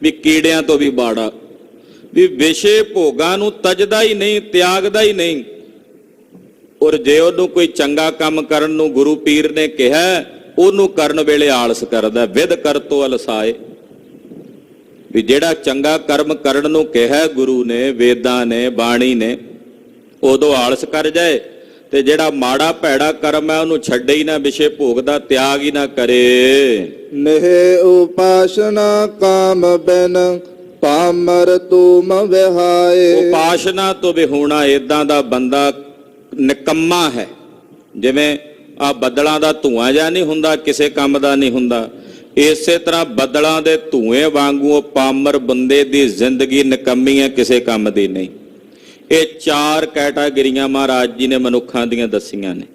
ਵੀ ਕੀੜਿਆਂ ਤੋਂ ਵੀ ਬਾੜਾ, ਵੀ ਵਿਸ਼ੇ ਭੋਗਾਂ ਨੂੰ ਤਜਦਾ ਹੀ ਨਹੀਂ, ਤਿਆਗਦਾ ਹੀ ਨਹੀਂ। ਔਰ ਜੇ ਉਹਨੂੰ ਕੋਈ ਚੰਗਾ ਕੰਮ ਕਰਨ ਨੂੰ ਗੁਰੂ ਪੀਰ ਨੇ ਕਿਹਾ, ਉਹਨੂੰ ਕਰਨ ਵੇਲੇ ਆਲਸ ਕਰਦਾ। ਵਿਦ ਕਰ ਤੋ ਅਲਸਾਏ, ਵੀ ਜਿਹੜਾ ਚੰਗਾ ਕਰਮ ਕਰਨ ਨੂੰ ਕਿਹਾ ਗੁਰੂ ਨੇ, ਵੇਦਾਂ ਨੇ, ਬਾਣੀ ਨੇ, ਉਦੋਂ ਆਲਸ ਕਰ ਜਾਏ, ਤੇ ਜਿਹੜਾ ਮਾੜਾ ਭੈੜਾ ਕਰਮ ਹੈ ਉਹਨੂੰ ਛੱਡੇ ਹੀ ਨਾ, ਵਿਸ਼ੇ ਭੋਗ ਦਾ ਤਿਆਗ ਹੀ ਨਾ ਕਰੇ। ਨਹਿ ਉਪਾਸਨਾ ਕਾਮ ਬਿਨ ਪਾਮਰ ਤੂਮ ਵਿਹਾਏ। ਉਪਾਸਨਾ ਤੋਂ ਵਿਹੂਣਾ ਏਦਾਂ ਦਾ ਬੰਦਾ ਨਿਕੰਮਾ ਹੈ। ਜਿਵੇਂ ਆ ਬੱਦਲਾਂ ਦਾ ਧੂਆਂ ਜਾਂ ਨਹੀਂ ਹੁੰਦਾ, ਕਿਸੇ ਕੰਮ ਦਾ ਨਹੀਂ ਹੁੰਦਾ, ਇਸੇ ਤਰ੍ਹਾਂ ਬੱਦਲਾਂ ਦੇ ਧੂਏ ਵਾਂਗੂ ਉਹ ਪਾਮਰ ਬੰਦੇ ਦੀ ਜ਼ਿੰਦਗੀ ਨਿਕੰਮੀ ਹੈ, ਕਿਸੇ ਕੰਮ ਦੀ ਨਹੀਂ। ਇਹ ਚਾਰ ਕੈਟਾਗਰੀਆਂ ਮਹਾਰਾਜ ਜੀ ਨੇ ਮਨੁੱਖਾਂ ਦੀਆਂ ਦੱਸੀਆਂ ਨੇ।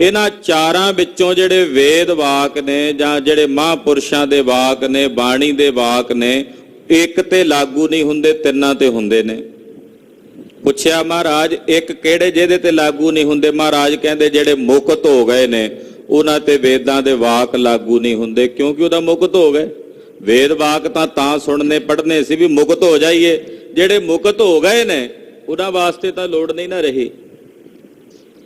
ਇਹਨਾਂ ਚਾਰਾਂ ਵਿੱਚੋਂ ਜਿਹੜੇ ਵੇਦ ਵਾਕ ਨੇ ਜਾਂ ਜਿਹੜੇ ਮਹਾਂਪੁਰਸ਼ਾਂ ਦੇ ਵਾਕ ਨੇ, ਬਾਣੀ ਦੇ ਵਾਕ ਨੇ, ਇੱਕ ਤੇ ਲਾਗੂ ਨਹੀਂ ਹੁੰਦੇ, ਤਿੰਨਾਂ ਤੇ ਹੁੰਦੇ ਨੇ। ਪੁੱਛਿਆ ਮਹਾਰਾਜ ਇੱਕ ਕਿਹੜੇ ਜਿਹਦੇ ਤੇ ਲਾਗੂ ਨਹੀਂ ਹੁੰਦੇ? ਮਹਾਰਾਜ ਕਹਿੰਦੇ ਜਿਹੜੇ ਮੁਕਤ ਹੋ ਗਏ ਨੇ ਉਹਨਾਂ ਤੇ ਵੇਦਾਂ ਦੇ ਵਾਕ ਲਾਗੂ ਨਹੀਂ ਹੁੰਦੇ, ਕਿਉਂਕਿ ਉਹਦਾ ਮੁਕਤ ਹੋ ਗਏ। ਵੇਦ ਵਾਕ ਤਾਂ ਸੁਣਨੇ ਪੜ੍ਹਨੇ ਸੀ ਵੀ ਮੁਕਤ ਹੋ ਜਾਈਏ, ਜਿਹੜੇ ਮੁਕਤ ਹੋ ਗਏ ਨੇ ਉਹਨਾਂ ਵਾਸਤੇ ਤਾਂ ਲੋੜ ਨਹੀਂ ਨਾ ਰਹੀ।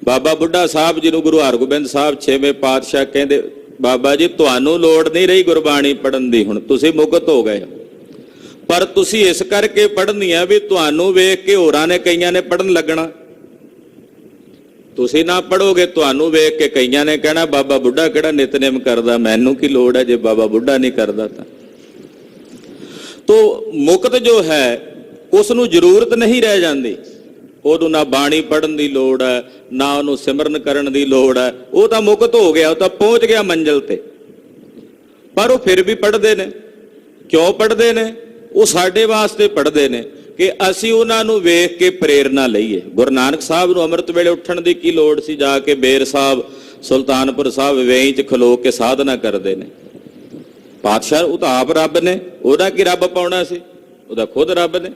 ਬਾਬਾ ਬੁੱਢਾ ਸਾਹਿਬ ਜੀ ਨੂੰ ਗੁਰੂ ਹਰਗੋਬਿੰਦ ਸਾਹਿਬ 6ਵੇਂ ਪਾਤਸ਼ਾਹ ਕਹਿੰਦੇ, ਬਾਬਾ ਜੀ ਤੁਹਾਨੂੰ ਲੋੜ ਨਹੀਂ ਰਹੀ ਗੁਰਬਾਣੀ ਪੜ੍ਹਨ ਦੀ, ਹੁਣ ਤੁਸੀਂ ਮੁਕਤ ਹੋ ਗਏ, ਪਰ ਤੁਸੀਂ ਇਸ ਕਰਕੇ ਪੜ੍ਹਨੀ ਆ ਵੀ ਤੁਹਾਨੂੰ ਵੇਖ ਕੇ ਹੋਰਾਂ ਨੇ ਕਈਆਂ ਨੇ ਪੜ੍ਹਨ ਲੱਗਣਾ। ਤੁਸੀਂ ਨਾ ਪੜੋਗੇ, ਤੁਹਾਨੂੰ ਵੇਖ ਕੇ ਕਈਆਂ ਨੇ ਕਹਿਣਾ ਬਾਬਾ ਬੁੱਢਾ ਕਿਹੜਾ ਨਿਤਨੇਮ ਕਰਦਾ, ਮੈਨੂੰ ਕੀ ਲੋੜ ਹੈ ਜੇ ਬਾਬਾ ਬੁੱਢਾ ਨਹੀਂ ਕਰਦਾ ਤਾਂ। ਤੋ ਮੁਕਤ ਜੋ ਹੈ ਉਸ ਨੂੰ ਜ਼ਰੂਰਤ ਨਹੀਂ ਰਹਿ ਜਾਂਦੀ, ਉਹਨੂੰ ਨਾ ਬਾਣੀ ਪੜ੍ਹਨ ਦੀ ਲੋੜ ਹੈ, ਨਾ ਉਹਨੂੰ ਸਿਮਰਨ ਕਰਨ ਦੀ ਲੋੜ ਹੈ, ਉਹ ਤਾਂ ਮੁਕਤ ਹੋ ਗਿਆ, ਉਹ ਤਾਂ ਪਹੁੰਚ ਗਿਆ ਮੰਜ਼ਿਲ ਤੇ। ਪਰ ਉਹ ਫਿਰ ਵੀ ਪੜ੍ਹਦੇ ਨੇ। ਕਿਉਂ ਪੜ੍ਹਦੇ ਨੇ? ਉਹ ਸਾਡੇ ਵਾਸਤੇ ਪੜ੍ਹਦੇ ਨੇ ਕਿ ਅਸੀਂ ਉਹਨਾਂ ਨੂੰ ਵੇਖ ਕੇ ਪ੍ਰੇਰਨਾ ਲਈਏ। ਗੁਰੂ ਨਾਨਕ ਸਾਹਿਬ ਨੂੰ ਅੰਮ੍ਰਿਤ ਵੇਲੇ ਉੱਠਣ ਦੀ ਕੀ ਲੋੜ ਸੀ? ਜਾ ਕੇ ਬੇਰ ਸਾਹਿਬ, ਸੁਲਤਾਨਪੁਰ ਸਾਹਿਬ ਵੇਈ 'ਚ ਖਲੋ ਕੇ ਸਾਧਨਾ ਕਰਦੇ ਨੇ। ਪਾਤਸ਼ਾਹ ਉਹ ਤਾਂ ਆਪ ਰੱਬ ਨੇ, ਉਹਦਾ ਕੀ ਰੱਬ ਪਾਉਣਾ ਸੀ? ਉਹਦਾ ਖੁਦ ਰੱਬ ਨੇ,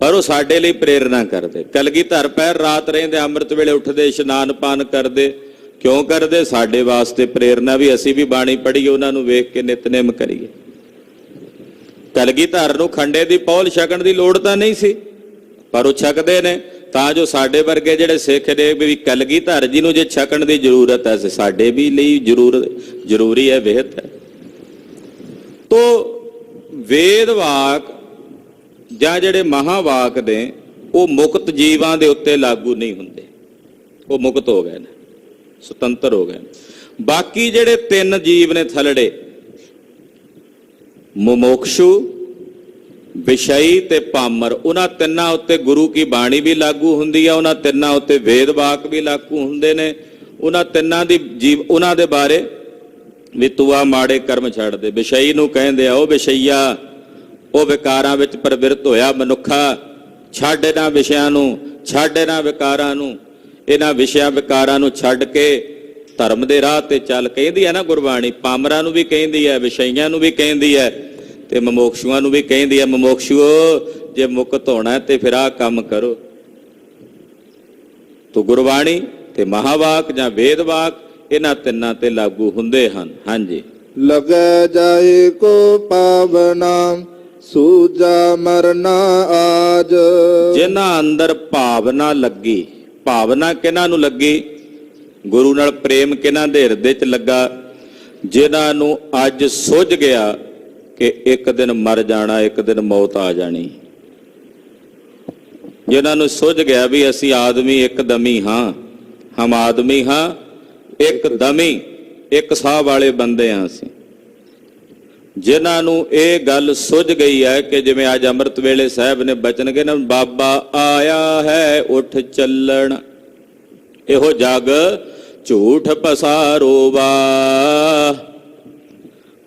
ਪਰ ਉਹ ਸਾਡੇ ਲਈ ਪ੍ਰੇਰਨਾ ਕਰਦੇ। ਕਲਗੀਧਰ ਪਹਿਰ ਰਾਤ ਰਹਿੰਦੇ, ਅੰਮ੍ਰਿਤ ਵੇਲੇ ਉੱਠਦੇ, ਇਸ਼ਨਾਨ ਪਾਨ ਕਰਦੇ। ਕਿਉਂ ਕਰਦੇ? ਸਾਡੇ ਵਾਸਤੇ ਪ੍ਰੇਰਨਾ ਵੀ ਅਸੀਂ ਵੀ ਬਾਣੀ ਪੜ੍ਹੀਏ, ਉਹਨਾਂ ਨੂੰ ਵੇਖ ਕੇ ਨਿਤਨੇਮ ਕਰੀਏ। ਕਲਗੀਧਰ ਨੂੰ ਖੰਡੇ ਦੀ ਪੌਲ ਛਕਣ ਦੀ ਲੋੜ ਤਾਂ ਨਹੀਂ ਸੀ, ਪਰ ਉਹ ਛਕਦੇ ਨੇ ਤਾਂ ਜੋ ਸਾਡੇ ਵਰਗੇ ਜਿਹੜੇ ਸਿੱਖ ਨੇ ਵੀ ਕਲਗੀਧਰ ਜੀ ਨੂੰ ਜੇ ਛਕਣ ਦੀ ਜ਼ਰੂਰਤ ਹੈ, ਸਾਡੇ ਵੀ ਲਈ ਜ਼ਰੂਰੀ ਹੈ, ਬਿਹਤ ਹੈ। ਤੋ ਵੇਦ ਵਾਕ ਜਾਂ ਜਿਹੜੇ ਮਹਾਵਾਕ ਨੇ ਉਹ ਮੁਕਤ ਜੀਵਾਂ ਦੇ ਉੱਤੇ ਲਾਗੂ ਨਹੀਂ ਹੁੰਦੇ, ਉਹ ਮੁਕਤ ਹੋ ਗਏ ਨੇ, ਸੁਤੰਤਰ ਹੋ ਗਏ ਨੇ। ਬਾਕੀ ਜਿਹੜੇ 3 ਜੀਵ ਨੇ ਥਲੜੇ, ਮੁਮੋਕਸ਼ੂ, ਵਿਸ਼ਈ ਤੇ ਪਾਮਰ, ਉਹਨਾਂ ਤਿੰਨਾਂ ਉੱਤੇ ਗੁਰੂ ਕੀ ਬਾਣੀ ਵੀ ਲਾਗੂ ਹੁੰਦੀ ਆ, ਉਹਨਾਂ ਤਿੰਨਾਂ ਉੱਤੇ ਵੇਦ ਵਾਕ ਵੀ ਲਾਗੂ ਹੁੰਦੇ ਨੇ। ਉਹਨਾਂ ਤਿੰਨਾਂ ਦੀ ਜੀਵ, ਉਹਨਾਂ ਦੇ ਬਾਰੇ ਵੀ ਤੂੰ ਆ ਮਾੜੇ ਕਰਮ ਛੱਡ ਦੇ। ਵਿਸ਼ਈ ਨੂੰ ਕਹਿੰਦੇ ਆ ਉਹ ਵਿਸ਼ਈਆ, ਉਹ ਵਿਕਾਰਾਂ ਵਿੱਚ ਪ੍ਰਵਿਰਤ ਹੋਇਆ ਮਨੁੱਖਾ, ਛੱਡ ਇਹਨਾਂ ਵਿਸ਼ਿਆਂ ਨੂੰ, ਛੱਡ ਇਹਨਾਂ ਵਿਕਾਰਾਂ ਨੂੰ, ਇਹਨਾਂ ਵਿਸ਼ਿਆਂ ਵਿਕਾਰਾਂ ਨੂੰ ਛੱਡ ਕੇ ਧਰਮ ਦੇ ਰਾਹ ਤੇ ਚੱਲ, ਕਹਿੰਦੀ ਹੈ ਨਾ ਗੁਰਬਾਣੀ। ਪਾਮਰਾਂ ਨੂੰ ਵੀ ਕਹਿੰਦੀ ਹੈ, ਵਿਸ਼ਈਆਂ ਨੂੰ ਵੀ ਕਹਿੰਦੀ ਹੈ, ਤੇ ਮਮੋਕਸ਼ੂਆਂ ਨੂੰ ਵੀ ਕਹਿੰਦੀ ਹੈ, ਮਮੋਕਸ਼ੂਓ ਜੇ ਮੁਕਤ ਹੋਣਾ ਤੇ ਫਿਰ ਆਹ ਕੰਮ ਕਰੋ। ਤੋ ਗੁਰਬਾਣੀ ਤੇ ਮਹਾਵਾਕ ਜਾਂ ਵੇਦ ਵਾਕ ਇਹਨਾਂ ਤਿੰਨਾਂ ਤੇ ਲਾਗੂ ਹੁੰਦੇ ਹਨ। ਹਾਂਜੀ। ਲਗੈ ਜਾਏ ਕੋ ਪਾਵਨਾ, ਸੂਜਾ ਮਰਨਾ ਆਜ। ਜਿਨ੍ਹਾਂ ਅੰਦਰ ਭਾਵਨਾ ਲੱਗੀ, ਭਾਵਨਾ ਕਿਹਨਾਂ ਨੂੰ ਲੱਗੀ? ਗੁਰੂ ਨਾਲ ਪ੍ਰੇਮ ਕਿਹਨਾਂ ਦੇ ਹਿਰਦੇ 'ਚ ਲੱਗਾ? ਜਿਨ੍ਹਾਂ ਨੂੰ ਅੱਜ ਸੁੱਝ ਗਿਆ ਕਿ ਇੱਕ ਦਿਨ ਮਰ ਜਾਣਾ, ਇੱਕ ਦਿਨ ਮੌਤ ਆ ਜਾਣੀ। ਜਿਨ੍ਹਾਂ ਨੂੰ ਸੁੱਝ ਗਿਆ ਵੀ ਅਸੀਂ ਆਦਮੀ ਇੱਕਦਮੀ ਹਾਂ, ਹਮ ਆਦਮੀ ਹਾਂ ਇੱਕਦਮੀ, ਇੱਕ ਸਾਹ ਵਾਲੇ ਬੰਦੇ ਹਾਂ ਅਸੀਂ। ਜਿਨ੍ਹਾਂ ਨੂੰ ਇਹ ਗੱਲ ਸੁੱਝ ਗਈ ਹੈ ਕਿ ਜਿਵੇਂ ਅੱਜ ਅੰਮ੍ਰਿਤ ਵੇਲੇ ਸਾਹਿਬ ਨੇ ਬਚਨ ਕਹੇ ਨਾ, ਬਾਬਾ ਆਇਆ ਹੈ ਉੱਠ ਚੱਲਣ, ਇਹੋ ਜਗ ਝੂਠ ਪਸਾਰੋਵਾ,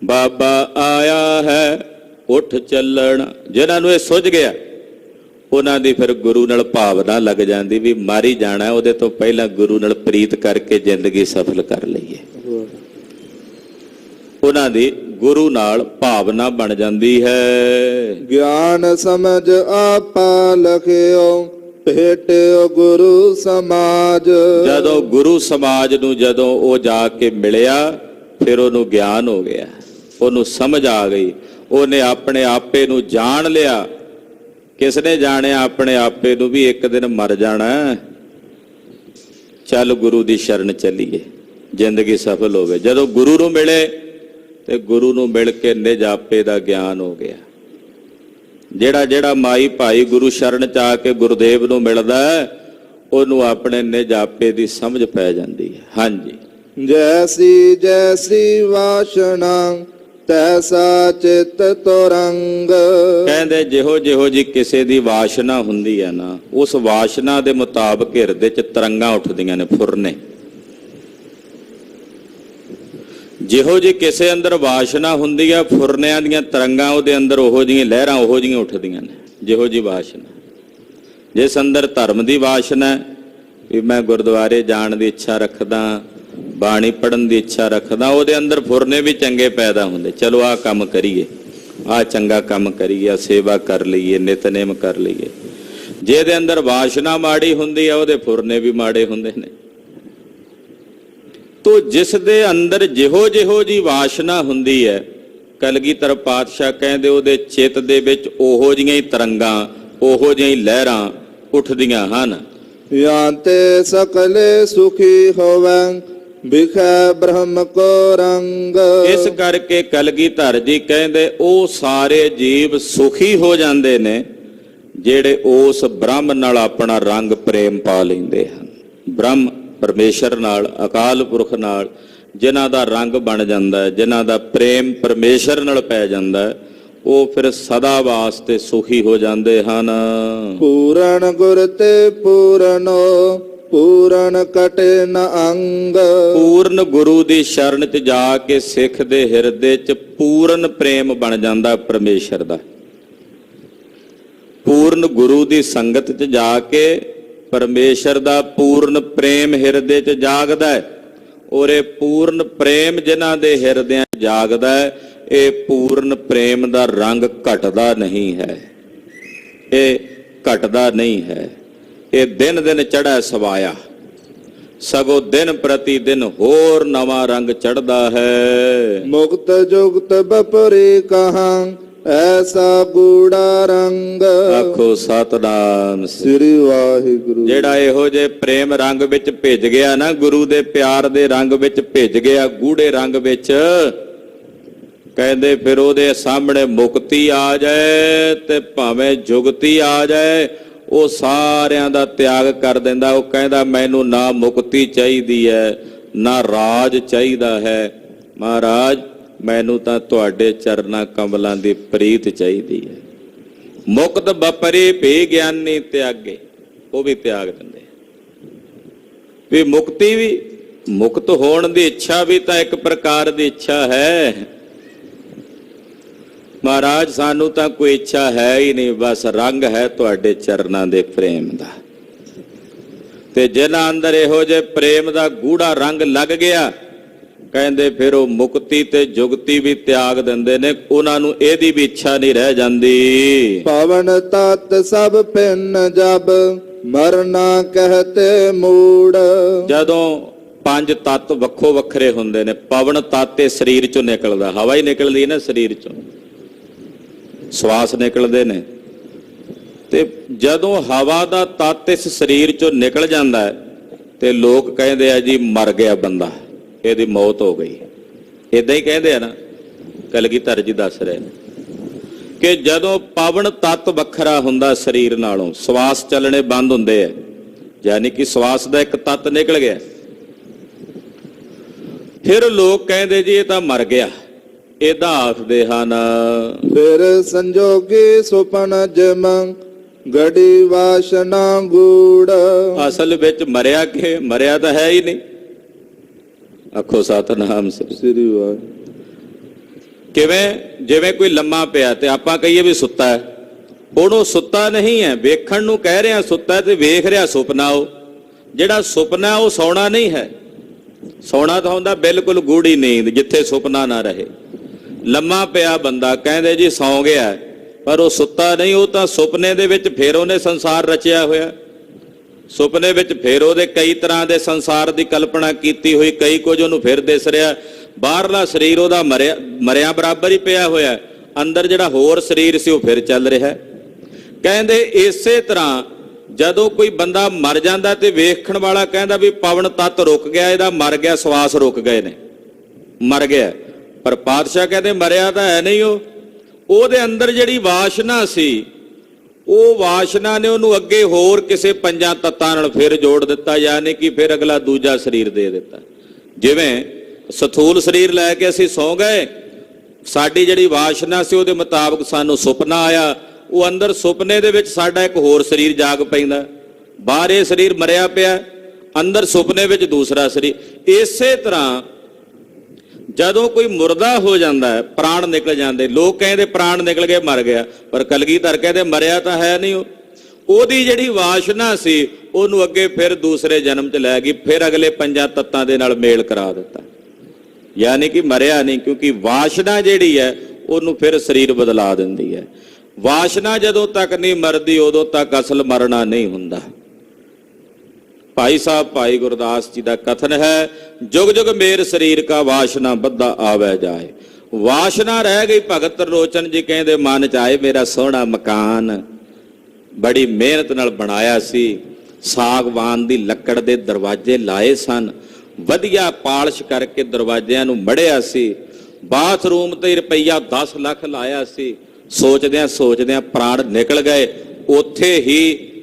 ਬਾਬਾ ਆਇਆ ਹੈ ਉੱਠ ਚੱਲਣ। ਜਿਨ੍ਹਾਂ ਨੂੰ ਇਹ ਸੁੱਝ ਗਿਆ ਉਹਨਾਂ ਦੀ ਫਿਰ ਗੁਰੂ ਨਾਲ ਭਾਵਨਾ ਲੱਗ ਜਾਂਦੀ ਵੀ ਮਾਰੀ ਜਾਣਾ, ਉਹਦੇ ਤੋਂ ਪਹਿਲਾਂ ਗੁਰੂ ਨਾਲ ਪ੍ਰੀਤ ਕਰਕੇ ਜ਼ਿੰਦਗੀ ਸਫਲ ਕਰ ਲਈਏ। ਉਹਨਾਂ ਦੀ ਗੁਰੂ ਨਾਲ ਭਾਵਨਾ ਬਣ ਜਾਂਦੀ ਹੈ। ਗਿਆਨ ਸਮਝ ਆਪਾ ਲਖਿਓ, ਭੇਟਿਓ ਗੁਰੂ ਸਮਾਜ। ਜਦੋਂ ਗੁਰੂ ਸਮਾਜ ਨੂੰ ਜਦੋਂ ਉਹ ਜਾ ਕੇ ਮਿਲਿਆ, ਫਿਰ ਉਹਨੂੰ ਗਿਆਨ ਹੋ ਗਿਆ, ਉਹਨੂੰ ਸਮਝ ਆ ਗਈ, ਉਹਨੇ ਆਪਣੇ ਆਪੇ ਨੂੰ ਜਾਣ ਲਿਆ। ਕਿਸ ਨੇ ਜਾਣਿਆ ਆਪਣੇ ਆਪੇ ਨੂੰ? ਵੀ ਇੱਕ ਦਿਨ ਮਰ ਜਾਣਾ, ਚੱਲ ਗੁਰੂ ਦੀ ਸ਼ਰਨ ਚੱਲੀਏ, ਜ਼ਿੰਦਗੀ ਸਫਲ ਹੋਵੇ। ਜਦੋਂ ਗੁਰੂ ਨੂੰ ਮਿਲੇ ਤੇ ਗੁਰੂ ਨੂੰ ਮਿਲ ਕੇ ਨਿਜ ਆਪੇ ਦਾ ਗਿਆਨ ਹੋ ਗਿਆ। ਜਿਹੜਾ ਮਾਈ ਭਾਈ ਗੁਰੂ ਸ਼ਰਨ ਚ ਆ ਕੇ ਗੁਰਦੇਵ ਨੂੰ ਮਿਲਦਾ, ਉਹਨੂੰ ਆਪਣੇ ਨਿਜ ਆਪੇ ਦੀ ਸਮਝ ਪੈ ਜਾਂਦੀ ਹੈ। ਹਾਂਜੀ। ਜੈਸੀ ਜੈਸੀ ਵਾਸ਼ਨਾ, ਤੈਸਾ ਚਿਤ ਤੁਰੰਗ। ਕਹਿੰਦੇ ਜਿਹੋ ਜੀ ਕਿਸੇ ਦੀ ਵਾਸ਼ਨਾ ਹੁੰਦੀ ਹੈ ਨਾ, ਉਸ ਵਾਸ਼ਨਾ ਦੇ ਮੁਤਾਬਕ ਹਿਰਦੇ ਚ ਤਰੰਗਾਂ ਉੱਠਦੀਆਂ ਨੇ, ਫੁਰਨੇ। ਜਿਹੋ ਜੀ ਕਿਸੇ ਅੰਦਰ ਵਾਸ਼ਨਾ ਹੁੰਦੀ ਆ, ਫੁਰਨਿਆਂ ਦੀਆਂ ਤਰੰਗਾਂ ਉਹਦੇ ਅੰਦਰ ਉਹੋ ਜਿਹੀਆਂ ਲਹਿਰਾਂ ਉਹੋ ਜਿਹੀਆਂ ਉੱਠਦੀਆਂ ਨੇ, ਜਿਹੋ ਜੀ ਵਾਸ਼ਨਾ। ਜਿਸ ਅੰਦਰ ਧਰਮ ਦੀ ਵਾਸ਼ਨਾ ਵੀ ਮੈਂ ਗੁਰਦੁਆਰੇ ਜਾਣ ਦੀ ਇੱਛਾ ਰੱਖਦਾ, ਬਾਣੀ ਪੜ੍ਹਨ ਦੀ ਇੱਛਾ ਰੱਖਦਾ, ਉਹਦੇ ਅੰਦਰ ਫੁਰਨੇ ਵੀ ਚੰਗੇ ਪੈਦਾ ਹੁੰਦੇ। ਚਲੋ ਆਹ ਕੰਮ ਕਰੀਏ, ਆਹ ਚੰਗਾ ਕੰਮ ਕਰੀਏ, ਆਹ ਸੇਵਾ ਕਰ ਲਈਏ, ਨਿਤਨੇਮ ਕਰ ਲਈਏ। ਜਿਹਦੇ ਅੰਦਰ ਵਾਸ਼ਨਾ ਮਾੜੀ ਹੁੰਦੀ ਆ ਉਹਦੇ ਫੁਰਨੇ ਵੀ ਮਾੜੇ ਹੁੰਦੇ ਨੇ। ਤੋ ਜਿਸ ਦੇ ਅੰਦਰ ਜਿਹੋ ਜਿਹੋ ਜੀ ਵਾਸ਼ਨਾ ਹੁੰਦੀ ਹੈ, ਕਲਗੀਧਰ ਪਾਤਸ਼ਾਹ ਕਹਿੰਦੇ ਉਹਦੇ ਚਿੱਤ ਦੇ ਵਿੱਚ ਉਹੋ ਜਿਹੀਆਂ ਹੀ ਤਰੰਗਾਂ, ਉਹੋ ਜਿਹੀਆਂ ਹੀ ਲਹਿਰਾਂ ਉੱਠਦੀਆਂ ਹਨ। ਜਾਂ ਤੇ ਸਕਲੇ ਸੁਖੀ ਹੋਵੈ ਬਿਖੈ ਬ੍ਰਹਮ ਕੋ ਰੰਗ। ਇਸ ਕਰਕੇ ਕਲਗੀਧਰ ਜੀ ਕਹਿੰਦੇ ਉਹ ਸਾਰੇ ਜੀਵ ਸੁਖੀ ਹੋ ਜਾਂਦੇ ਨੇ ਜਿਹੜੇ ਉਸ ਬ੍ਰਹਮ ਨਾਲ ਆਪਣਾ ਰੰਗ ਪ੍ਰੇਮ ਪਾ ਲੈਂਦੇ ਹਨ। ਬ੍ਰਹਮ ਪਰਮੇਸ਼ਰ ਨਾਲ, ਅਕਾਲ ਪੁਰਖ ਨਾਲ ਜਿਨ੍ਹਾਂ ਦਾ ਰੰਗ ਬਣ ਜਾਂਦਾ ਹੈ, ਜਿਨ੍ਹਾਂ ਦਾ ਪ੍ਰੇਮ ਪਰਮੇਸ਼ਰ ਨਾਲ ਪੈ ਜਾਂਦਾ ਹੈ, ਉਹ ਫਿਰ ਸਦਾ ਵਾਸਤੇ ਸੁਖੀ ਹੋ ਜਾਂਦੇ ਹਨ। ਪੂਰਨ ਗੁਰ ਤੇ ਪੂਰਨੋ ਪੂਰਨ ਕਟੇ ਨ ਅੰਗ। ਪੂਰਨ ਗੁਰੂ ਦੀ ਸ਼ਰਨ 'ਚ ਜਾ ਕੇ ਸਿੱਖ ਦੇ ਹਿਰਦੇ 'ਚ ਪੂਰਨ ਪ੍ਰੇਮ ਬਣ ਜਾਂਦਾ ਪਰਮੇਸ਼ਰ ਦਾ। ਪੂਰਨ ਗੁਰੂ ਦੀ ਸੰਗਤ 'ਚ ਜਾ ਕੇ ਪਰਮੇਸ਼ਰ ਦਾ ਪੂਰਨ ਪ੍ਰੇਮ ਹਿਰਦੇ 'ਚ ਜਾਗਦਾ ਹੈ। ਔਰ ਇਹ ਪੂਰਨ ਪ੍ਰੇਮ ਜਿਨ੍ਹਾਂ ਦੇ ਹਿਰਦਿਆਂ 'ਚ ਜਾਗਦਾ ਹੈ, ਇਹ ਪੂਰਨ ਪ੍ਰੇਮ ਦਾ ਰੰਗ ਘਟਦਾ ਨਹੀਂ ਹੈ, ਇਹ ਘਟਦਾ ਨਹੀਂ ਹੈ। ਇਹ ਦਿਨ ਦਿਨ ਚੜ੍ਹੈ ਸਵਾਇਆ, ਸਗੋਂ ਦਿਨ ਪ੍ਰਤੀ ਦਿਨ ਹੋਰ ਨਵਾਂ ਰੰਗ ਚੜ੍ਹਦਾ ਹੈ। ਮੁਕਤ ਜੁਗਤ ਬਪਰੇ ਕਹਾਂ ਐਸਾ ਗੂੜਾ ਰੰਗ। ਆਖੋ ਸਤਿਨਾਮ ਸ੍ਰੀ ਵਾਹਿਗੁਰੂ। ਜਿਹੜਾ ਇਹੋ ਜੇ ਪ੍ਰੇਮ ਰੰਗ ਵਿੱਚ ਭਿੱਜ ਗਿਆ ਨਾ, ਗੁਰੂ ਦੇ ਪਿਆਰ ਦੇ ਰੰਗ ਵਿੱਚ ਭਿੱਜ ਗਿਆ, ਗੂੜੇ ਰੰਗ ਵਿੱਚ, ਕਹਿੰਦੇ ਫਿਰ ਉਹਦੇ ਸਾਹਮਣੇ ਮੁਕਤੀ ਆ ਜਾਏ ਤੇ ਭਾਵੇਂ ਜੁਗਤੀ ਆ ਜਾਏ, ਉਹ ਸਾਰਿਆਂ ਦਾ ਤਿਆਗ ਕਰ ਦਿੰਦਾ। ਉਹ ਕਹਿੰਦਾ ਮੈਨੂੰ ਨਾ ਮੁਕਤੀ ਚਾਹੀਦੀ ਹੈ, ਨਾ ਰਾਜ ਚਾਹੀਦਾ ਹੈ, ਮਹਾਰਾਜ ਮੈਨੂੰ ਤਾਂ ਤੁਹਾਡੇ ਚਰਨਾਂ ਕਮਲਾਂ ਦੀ ਪ੍ਰੀਤ ਚਾਹੀਦੀ ਹੈ। ਮੁਕਤ ਬਪਰੇ ਭੇ ਗਿਆਨੀ ਤਿਆਗੇ, ਉਹ ਵੀ ਤਿਆਗ ਦਿੰਦੇ ਵੀ ਮੁਕਤੀ ਵੀ, ਮੁਕਤ ਹੋਣ ਦੀ ਇੱਛਾ ਵੀ ਤਾਂ ਇੱਕ ਪ੍ਰਕਾਰ ਦੀ ਇੱਛਾ ਹੈ। ਮਹਾਰਾਜ ਸਾਨੂੰ ਤਾਂ ਕੋਈ ਇੱਛਾ ਹੈ ਹੀ ਨਹੀਂ, ਬਸ ਰੰਗ ਹੈ ਤੁਹਾਡੇ ਚਰਨਾਂ ਦੇ ਪ੍ਰੇਮ ਦਾ। ਤੇ ਜਿਨ੍ਹਾਂ ਅੰਦਰ ਇਹੋ ਜਿਹੇ ਪ੍ਰੇਮ ਦਾ ਗੂੜਾ ਰੰਗ ਲੱਗ ਗਿਆ, ਕਹਿੰਦੇ ਫਿਰ ਉਹ ਮੁਕਤੀ ਤੇ ਜੁਗਤੀ ਵੀ ਤਿਆਗ ਦਿੰਦੇ ਨੇ, ਉਹਨਾਂ ਨੂੰ ਇਹਦੀ ਵੀ ਇੱਛਾ ਨਹੀਂ ਰਹਿ ਜਾਂਦੀ। ਪਵਨ ਤਤ ਸਭ ਪਿੰਨ ਜਬ ਮਰਨਾ ਕਹਤੇ ਮੂੜ। ਜਦੋਂ ਪੰਜ ਤੱਤ ਵੱਖੋ ਵੱਖਰੇ ਹੁੰਦੇ ਨੇ, ਪਵਨ ਤੱਤ ਇਹ ਸਰੀਰ ਚੋਂ ਨਿਕਲਦਾ, ਹਵਾ ਹੀ ਨਿਕਲਦੀ ਹੈ ਨਾ ਸਰੀਰ ਚੋਂ, ਸਵਾਸ ਨਿਕਲਦੇ ਨੇ। ਤੇ ਜਦੋਂ ਹਵਾ ਦਾ ਤੱਤ ਇਸ ਸਰੀਰ ਚੋਂ ਨਿਕਲ ਜਾਂਦਾ ਹੈ ਤੇ ਲੋਕ ਕਹਿੰਦੇ ਆ ਜੀ ਮਰ ਗਿਆ ਬੰਦਾ, ਇਹਦੀ ਮੌਤ ਹੋ ਗਈ। ਇਦਾਂ ਹੀ ਕਹਿੰਦੇ ਆ ਨਾ, ਕਲਗੀਧਰ ਜੀ ਦੱਸ ਰਹੇ ਨੇ ਕਿ ਜਦੋਂ ਪਵਨ ਤੱਤ ਵੱਖਰਾ ਹੁੰਦਾ ਸਰੀਰ ਨਾਲੋਂ, ਸਵਾਸ ਚੱਲਣੇ ਬੰਦ ਹੁੰਦੇ ਆ, ਯਾਨੀ ਕਿ ਸਵਾਸ ਦਾ ਇੱਕ ਤੱਤ ਨਿਕਲ ਗਿਆ, ਫਿਰ ਲੋਕ ਕਹਿੰਦੇ ਜੀ ਇਹ ਤਾਂ ਮਰ ਗਿਆ, ਇਹਦਾ ਆਖਦੇ ਹਨ। ਫਿਰ ਸੰਜੋਗੀ ਸੁਪਨ ਜਮ ਗੜੀ ਵਾਸ਼ਨਾ ਗੂੜ। ਅਸਲ ਵਿੱਚ ਮਰਿਆ ਕਿ ਮਰਿਆ ਤਾਂ ਹੈ ਹੀ ਨਹੀਂ। ਆਖੋ ਸਤਿਨਾਮ ਸ੍ਰੀ ਵਾਹਿਗੁਰੂ। ਕਿਵੇਂ? ਜਿਵੇਂ ਕੋਈ ਲੰਮਾ ਪਿਆ ਤੇ ਆਪਾਂ ਕਹੀਏ ਵੀ ਸੁੱਤਾ ਹੈ, ਹੁਣ ਉਹ ਸੁੱਤਾ ਨਹੀਂ ਹੈ, ਵੇਖਣ ਨੂੰ ਕਹਿ ਰਿਹਾ ਸੁੱਤਾ ਤੇ ਵੇਖ ਰਿਹਾ ਸੁਪਨਾ। ਉਹ ਜਿਹੜਾ ਸੁਪਨਾ ਉਹ ਸੌਣਾ ਨਹੀਂ ਹੈ। ਸੌਣਾ ਤਾਂ ਹੁੰਦਾ ਬਿਲਕੁਲ ਗੂੜੀ ਨੀਂਦ, ਜਿੱਥੇ ਸੁਪਨਾ ਨਾ ਰਹੇ। ਲੰਮਾ ਪਿਆ ਬੰਦਾ ਕਹਿੰਦੇ ਜੀ ਸੌਂ ਗਿਆ, ਪਰ ਉਹ ਸੁੱਤਾ ਨਹੀਂ, ਉਹ ਤਾਂ ਸੁਪਨੇ ਦੇ ਵਿੱਚ ਫਿਰ ਉਹਨੇ ਸੰਸਾਰ ਰਚਿਆ ਹੋਇਆ। ਸੁਪਨੇ ਵਿੱਚ ਫਿਰ ਉਹਦੇ ਕਈ ਤਰ੍ਹਾਂ ਦੇ ਸੰਸਾਰ ਦੀ ਕਲਪਨਾ ਕੀਤੀ ਹੋਈ, ਕਈ ਕੁਝ ਉਹਨੂੰ ਫਿਰ ਦਿਸ ਰਿਹਾ। ਬਾਹਰਲਾ ਸਰੀਰ ਉਹਦਾ ਮਰਿਆ ਬਰਾਬਰ ਹੀ ਪਿਆ ਹੋਇਆ, ਅੰਦਰ ਜਿਹੜਾ ਹੋਰ ਸਰੀਰ ਸੀ ਉਹ ਫਿਰ ਚੱਲ ਰਿਹਾ। ਕਹਿੰਦੇ ਇਸੇ ਤਰ੍ਹਾਂ ਜਦੋਂ ਕੋਈ ਬੰਦਾ ਮਰ ਜਾਂਦਾ ਤੇ ਵੇਖਣ ਵਾਲਾ ਕਹਿੰਦਾ ਵੀ ਪਵਨ ਤੱਤ ਰੁਕ ਗਿਆ, ਇਹਦਾ ਮਰ ਗਿਆ, ਸਵਾਸ ਰੁਕ ਗਏ ਨੇ, ਮਰ ਗਿਆ। ਪਰ ਪਾਤਸ਼ਾਹ ਕਹਿੰਦੇ ਮਰਿਆ ਤਾਂ ਹੈ ਨਹੀਂ, ਉਹਦੇ ਅੰਦਰ ਜਿਹੜੀ ਵਾਸ਼ਨਾ ਸੀ, ਉਹ ਵਾਸ਼ਨਾ ਨੇ ਉਹਨੂੰ ਅੱਗੇ ਹੋਰ ਕਿਸੇ ਪੰਜਾਂ ਤੱਤਾਂ ਨਾਲ ਫਿਰ ਜੋੜ ਦਿੱਤਾ, ਯਾਨੀ ਕਿ ਫਿਰ ਅਗਲਾ ਦੂਜਾ ਸਰੀਰ ਦੇ ਦਿੱਤਾ। ਜਿਵੇਂ ਸਥੂਲ ਸਰੀਰ ਲੈ ਕੇ ਅਸੀਂ ਸੌਂ ਗਏ, ਸਾਡੀ ਜਿਹੜੀ ਵਾਸ਼ਨਾ ਸੀ ਉਹਦੇ ਮੁਤਾਬਕ ਸਾਨੂੰ ਸੁਪਨਾ ਆਇਆ, ਉਹ ਅੰਦਰ ਸੁਪਨੇ ਦੇ ਵਿੱਚ ਸਾਡਾ ਇੱਕ ਹੋਰ ਸਰੀਰ ਜਾਗ ਪੈਂਦਾ। ਬਾਹਰ ਇਹ ਸਰੀਰ ਮਰਿਆ ਪਿਆ, ਅੰਦਰ ਸੁਪਨੇ ਵਿੱਚ ਦੂਸਰਾ ਸਰੀਰ। ਇਸੇ ਤਰ੍ਹਾਂ ਜਦੋਂ ਕੋਈ ਮੁਰਦਾ ਹੋ ਜਾਂਦਾ ਹੈ, ਪ੍ਰਾਣ ਨਿਕਲ ਜਾਂਦੇ, ਲੋਕ ਕਹਿੰਦੇ ਪ੍ਰਾਣ ਨਿਕਲ ਗਏ ਮਰ ਗਿਆ, ਪਰ ਕਲਗੀਧਰ ਕਹਿੰਦੇ ਮਰਿਆ ਤਾਂ ਹੈ ਨਹੀਂ। ਉਹਦੀ ਜਿਹੜੀ ਵਾਸ਼ਨਾ ਸੀ ਉਹਨੂੰ ਅੱਗੇ ਫਿਰ ਦੂਸਰੇ ਜਨਮ 'ਚ ਲੈ ਗਈ, ਫਿਰ ਅਗਲੇ ਪੰਜਾਂ ਤੱਤਾਂ ਦੇ ਨਾਲ ਮੇਲ ਕਰਾ ਦਿੱਤਾ, ਯਾਨੀ ਕਿ ਮਰਿਆ ਨਹੀਂ, ਕਿਉਂਕਿ ਵਾਸ਼ਨਾ ਜਿਹੜੀ ਹੈ ਉਹਨੂੰ ਫਿਰ ਸਰੀਰ ਬਦਲਾ ਦਿੰਦੀ ਹੈ। ਵਾਸ਼ਨਾ ਜਦੋਂ ਤੱਕ ਨਹੀਂ ਮਰਦੀ ਉਦੋਂ ਤੱਕ ਅਸਲ ਮਰਨਾ ਨਹੀਂ ਹੁੰਦਾ। ਭਾਈ ਸਾਹਿਬ ਭਾਈ ਗੁਰਦਾਸ ਜੀ ਦਾ ਕਥਨ ਹੈ, ਜੁਗ ਜੁਗ ਮੇਰ ਸਰੀਰ ਕਾ ਵਾਸ਼ਨਾ ਬੱਧਾ ਆਵੇ ਜਾਏ। ਵਾਸ਼ਨਾ ਰਹਿ ਗਈ। ਭਗਤ ਤਰਲੋਚਨ ਜੀ ਕਹਿੰਦੇ ਮਨ ਚ ਆਏ ਮੇਰਾ ਸੋਹਣਾ ਮਕਾਨ ਬੜੀ ਮਿਹਨਤ ਨਾਲ ਬਣਾਇਆ ਸੀ, ਸਾਗਵਾਨ ਦੀ ਲੱਕੜ ਦੇ ਦਰਵਾਜ਼ੇ ਲਾਏ ਸਨ, ਵਧੀਆ ਪਾਲਿਸ਼ ਕਰਕੇ ਦਰਵਾਜ਼ਿਆਂ ਨੂੰ ਮੜਿਆ ਸੀ, ਬਾਥਰੂਮ ਤੇ ਰੁਪਈਆ 10 ਲੱਖ ਲਾਇਆ ਸੀ। ਸੋਚਦਿਆਂ ਪ੍ਰਾਣ ਨਿਕਲ ਗਏ। ਉੱਥੇ ਹੀ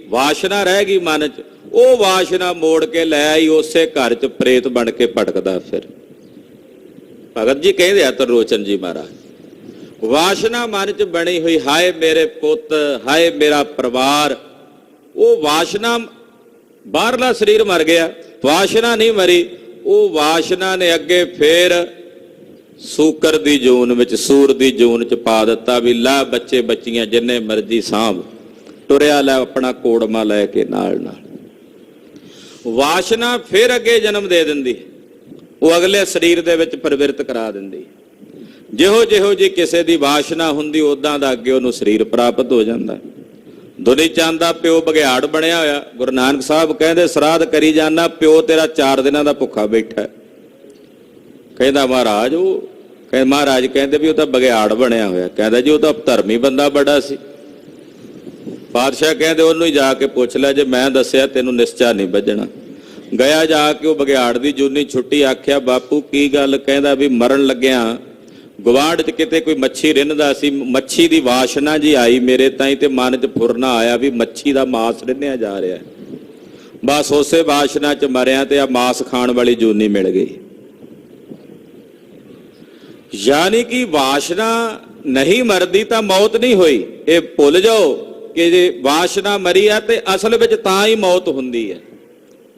ਵਾਸ਼ਨਾ ਰਹਿ ਗਈ ਮਨ 'ਚ। ਉਹ ਵਾਸ਼ਨਾ ਮੋੜ ਕੇ ਲੈ ਆਈ, ਉਸੇ ਘਰ 'ਚ ਪ੍ਰੇਤ ਬਣ ਕੇ ਭਟਕਦਾ ਫਿਰ। ਭਗਤ ਜੀ ਕਹਿੰਦੇ ਆ ਤਰਲੋਚਨ ਜੀ ਮਹਾਰਾਜ, ਵਾਸ਼ਨਾ ਮਨ 'ਚ ਬਣੀ ਹੋਈ, ਹਾਏ ਮੇਰੇ ਪੁੱਤ, ਹਾਏ ਮੇਰਾ ਪਰਿਵਾਰ। ਉਹ ਵਾਸ਼ਨਾ, ਬਾਹਰਲਾ ਸਰੀਰ ਮਰ ਗਿਆ, ਵਾਸ਼ਨਾ ਨਹੀਂ ਮਰੀ। ਉਹ ਵਾਸ਼ਨਾ ਨੇ ਅੱਗੇ ਫੇਰ ਸੂਕਰ ਦੀ ਜੂਨ ਵਿੱਚ, ਸੂਰ ਦੀ ਜੂਨ 'ਚ ਪਾ ਦਿੱਤਾ ਵੀ ਲੈ ਬੱਚੇ ਬੱਚੀਆਂ ਜਿੰਨੇ ਮਰਜ਼ੀ ਸਾਂਭ, ਟੁਰਿਆ ਲੈ ਆਪਣਾ ਕੋੜਮਾ ਲੈ ਕੇ ਨਾਲ ਨਾਲ। ਵਾਸ਼ਨਾ ਫਿਰ ਅੱਗੇ ਜਨਮ ਦੇ ਦਿੰਦੀ, ਉਹ ਅਗਲੇ ਸਰੀਰ ਦੇ ਵਿੱਚ ਪ੍ਰਵਿਰਤ ਕਰਾ ਦਿੰਦੀ। ਜਿਹੋ ਜੀ ਕਿਸੇ ਦੀ ਵਾਸ਼ਨਾ ਹੁੰਦੀ ਉਦਾਂ ਦਾ ਅੱਗੇ ਉਹਨੂੰ ਸਰੀਰ ਪ੍ਰਾਪਤ ਹੋ ਜਾਂਦਾ। ਦੁਨੀ ਚੰਦ ਦਾ ਪਿਓ ਬਘਿਆੜ ਬਣਿਆ ਹੋਇਆ। ਗੁਰੂ ਨਾਨਕ ਸਾਹਿਬ ਕਹਿੰਦੇ ਸਰਾਧ ਕਰੀ ਜਾਣਾ, ਪਿਓ ਤੇਰਾ 4 ਦਿਨਾਂ ਦਾ ਭੁੱਖਾ ਬੈਠਾ। ਕਹਿੰਦਾ ਮਹਾਰਾਜ, ਮਹਾਰਾਜ ਕਹਿੰਦੇ ਵੀ ਉਹ ਤਾਂ ਬਘਿਆੜ ਬਣਿਆ ਹੋਇਆ। ਕਹਿੰਦਾ ਜੀ ਉਹ ਤਾਂ ਧਰਮੀ ਬੰਦਾ ਬੜਾ ਸੀ। ਪਾਤਸ਼ਾਹ ਕਹਿੰਦੇ ਉਹਨੂੰ ਹੀ ਜਾ ਕੇ ਪੁੱਛ ਲੈ, ਜੇ ਮੈਂ ਦੱਸਿਆ ਤੈਨੂੰ ਨਿਸ਼ਚਾ ਨਹੀਂ ਵੱਜਣਾ। ਗਿਆ ਜਾ ਕੇ ਉਹ ਬਘਿਆੜ ਦੀ ਜੂਨੀ ਛੁੱਟੀ, ਆਖਿਆ ਬਾਪੂ ਕੀ ਗੱਲ? ਕਹਿੰਦਾ ਵੀ ਮਰਨ ਲੱਗਿਆ ਗਵਾਂਢ 'ਚ ਕਿਤੇ ਕੋਈ ਮੱਛੀ ਰਿੰਨਦਾ ਸੀ, ਮੱਛੀ ਦੀ ਵਾਸ਼ਨਾ ਜੀ ਆਈ ਮੇਰੇ ਤਾਈਂ ਤੇ ਮਨ 'ਚ ਫੁਰਨਾ ਆਇਆ ਵੀ ਮੱਛੀ ਦਾ ਮਾਸ ਰਿੰਨਿਆ ਜਾ ਰਿਹਾ। ਬਸ ਉਸੇ ਵਾਸ਼ਨਾ 'ਚ ਮਰਿਆ ਤੇ ਆ ਮਾਸ ਖਾਣ ਵਾਲੀ ਜੂਨੀ ਮਿਲ ਗਈ। ਯਾਨੀ ਕਿ ਵਾਸ਼ਨਾ ਨਹੀਂ ਮਰਦੀ ਤਾਂ ਮੌਤ ਨਹੀਂ ਹੋਈ। ਇਹ ਭੁੱਲ ਜਾਓ ਕਿ ਜੇ ਵਾਸ਼ਨਾ ਮਰੀ ਆ ਤੇ ਅਸਲ ਵਿੱਚ ਤਾਂ ਹੀ ਮੌਤ ਹੁੰਦੀ ਹੈ,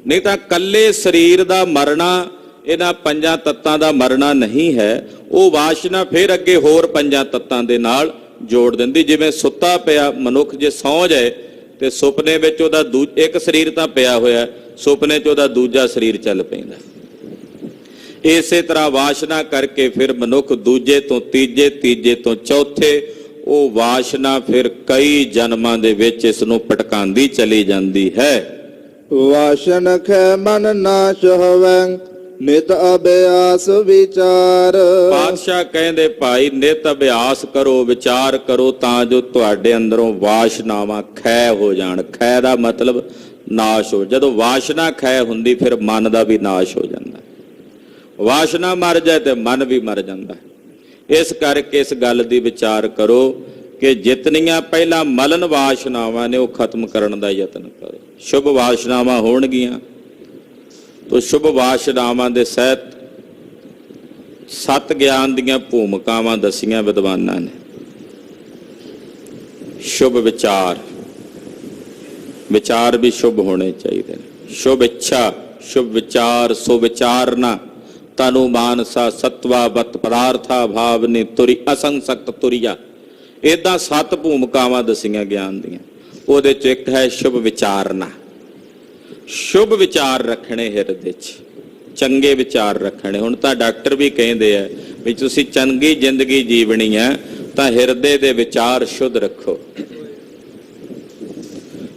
ਨਹੀਂ ਤਾਂ ਕੱਲੇ ਸਰੀਰ ਦਾ ਮਰਨਾ, ਇਹਨਾਂ 5 ਤੱਤਾਂ ਦਾ ਮਰਨਾ ਨਹੀਂ ਹੈ। ਉਹ ਵਾਸ਼ਨਾ ਫਿਰ ਅੱਗੇ ਹੋਰ 5 ਤੱਤਾਂ ਦੇ ਨਾਲ ਜੋੜ ਦਿੰਦੀ। ਜਿਵੇਂ ਸੁੱਤਾ ਪਿਆ ਮਨੁੱਖ ਜੇ ਸੌਂ ਜਾਏ ਤੇ ਸੁਪਨੇ ਵਿੱਚ ਉਹਦਾ ਇੱਕ ਸਰੀਰ ਤਾਂ ਪਿਆ ਹੋਇਆ, ਸੁਪਨੇ 'ਚ ਉਹਦਾ ਦੂਜਾ ਸਰੀਰ ਚੱਲ ਪੈਂਦਾ। ਇਸੇ ਤਰ੍ਹਾਂ ਵਾਸ਼ਨਾ ਕਰਕੇ ਫਿਰ ਮਨੁੱਖ ਦੂਜੇ ਤੋਂ ਤੀਜੇ, ਤੀਜੇ ਤੋਂ ਚੌਥੇ, ਉਹ ਵਾਸ਼ਨਾ ਫਿਰ ਕਈ ਜਨਮਾਂ ਦੇ ਵਿੱਚ ਇਸ ਨੂੰ ਭਟਕਾਉਂਦੀ ਚਲੀ ਜਾਂਦੀ ਹੈ। ਵਾਸ਼ਨ ਖੈ ਮਨ ਨਾਸ਼ ਹੋਵੈ, ਨਿਤ ਅਭਿਆਸ ਵਿਚਾਰ। ਪਾਤਸ਼ਾਹ ਕਹਿੰਦੇ ਭਾਈ ਨਿਤ ਅਭਿਆਸ ਕਰੋ, ਵਿਚਾਰ ਕਰੋ, ਤਾਂ ਜੋ ਤੁਹਾਡੇ ਅੰਦਰੋਂ ਵਾਸ਼ਨਾਵਾਂ ਖੈ ਹੋ ਜਾਣ। ਖੈ ਦਾ ਮਤਲਬ ਨਾਸ਼ ਹੋ। ਜਦੋਂ ਵਾਸ਼ਨਾ ਖੈ ਹੁੰਦੀ ਫਿਰ ਮਨ ਦਾ ਵੀ ਨਾਸ਼ ਹੋ ਜਾਂਦਾ। ਵਾਸ਼ਨਾ ਮਰ ਜਾਏ ਤੇ ਮਨ ਵੀ ਮਰ ਜਾਂਦਾ। ਇਸ ਕਰਕੇ ਇਸ ਗੱਲ ਦੀ ਵਿਚਾਰ ਕਰੋ ਕਿ ਜਿਤਨੀਆਂ ਪਹਿਲਾਂ ਮਲਨ ਵਾਸ਼ਨਾਵਾਂ ਨੇ ਉਹ ਖਤਮ ਕਰਨ ਦਾ ਯਤਨ ਕਰੋ। ਸ਼ੁਭ ਵਾਸ਼ਨਾਵਾਂ ਹੋਣਗੀਆਂ ਤਾਂ ਸ਼ੁਭ ਵਾਸ਼ਨਾਵਾਂ ਦੇ ਸਹਿਤ 7 ਗਿਆਨ ਦੀਆਂ ਭੂਮਿਕਾਵਾਂ ਦਸੀਆਂ ਵਿਦਵਾਨਾਂ ਨੇ। ਸ਼ੁਭ ਵਿਚਾਰ, ਵਿਚਾਰ ਵੀ ਸ਼ੁਭ ਹੋਣੇ ਚਾਹੀਦੇ ਨੇ। ਸ਼ੁਭ ਇੱਛਾ, ਸ਼ੁਭ ਵਿਚਾਰ, ਸੋ ਵਿਚਾਰਨਾ ਤਨੁ ਮਾਨਸਾ ਸਤਵਾ ਵਤ ਪਦਾਰਥਾ ਭਾਵਨੀ ਤੁਰੀ ਅਸੰਸਕਤ ਤੁਰਿਆ। ਏਦਾਂ 7 ਭੂਮਿਕਾਵਾਂ ਦਸੀਆਂ ਗਿਆਨ ਦੀਆਂ। ਉਹਦੇ ਚ ਇੱਕ ਹੈ ਸ਼ੁਭ ਵਿਚਾਰਨਾ। ਸ਼ੁਭ ਵਿਚਾਰ ਰੱਖਣੇ ਹਿਰਦੇ 'ਚ, ਚੰਗੇ ਵਿਚਾਰ ਰੱਖਣੇ। ਹੁਣ ਤਾਂ ਡਾਕਟਰ ਵੀ ਕਹਿੰਦੇ ਆ ਵੀ ਤੁਸੀਂ ਚੰਗੀ ਜ਼ਿੰਦਗੀ ਜੀਵਣੀ ਹੈ ਤਾਂ ਹਿਰਦੇ ਦੇ ਵਿਚਾਰ ਸ਼ੁੱਧ ਰੱਖੋ।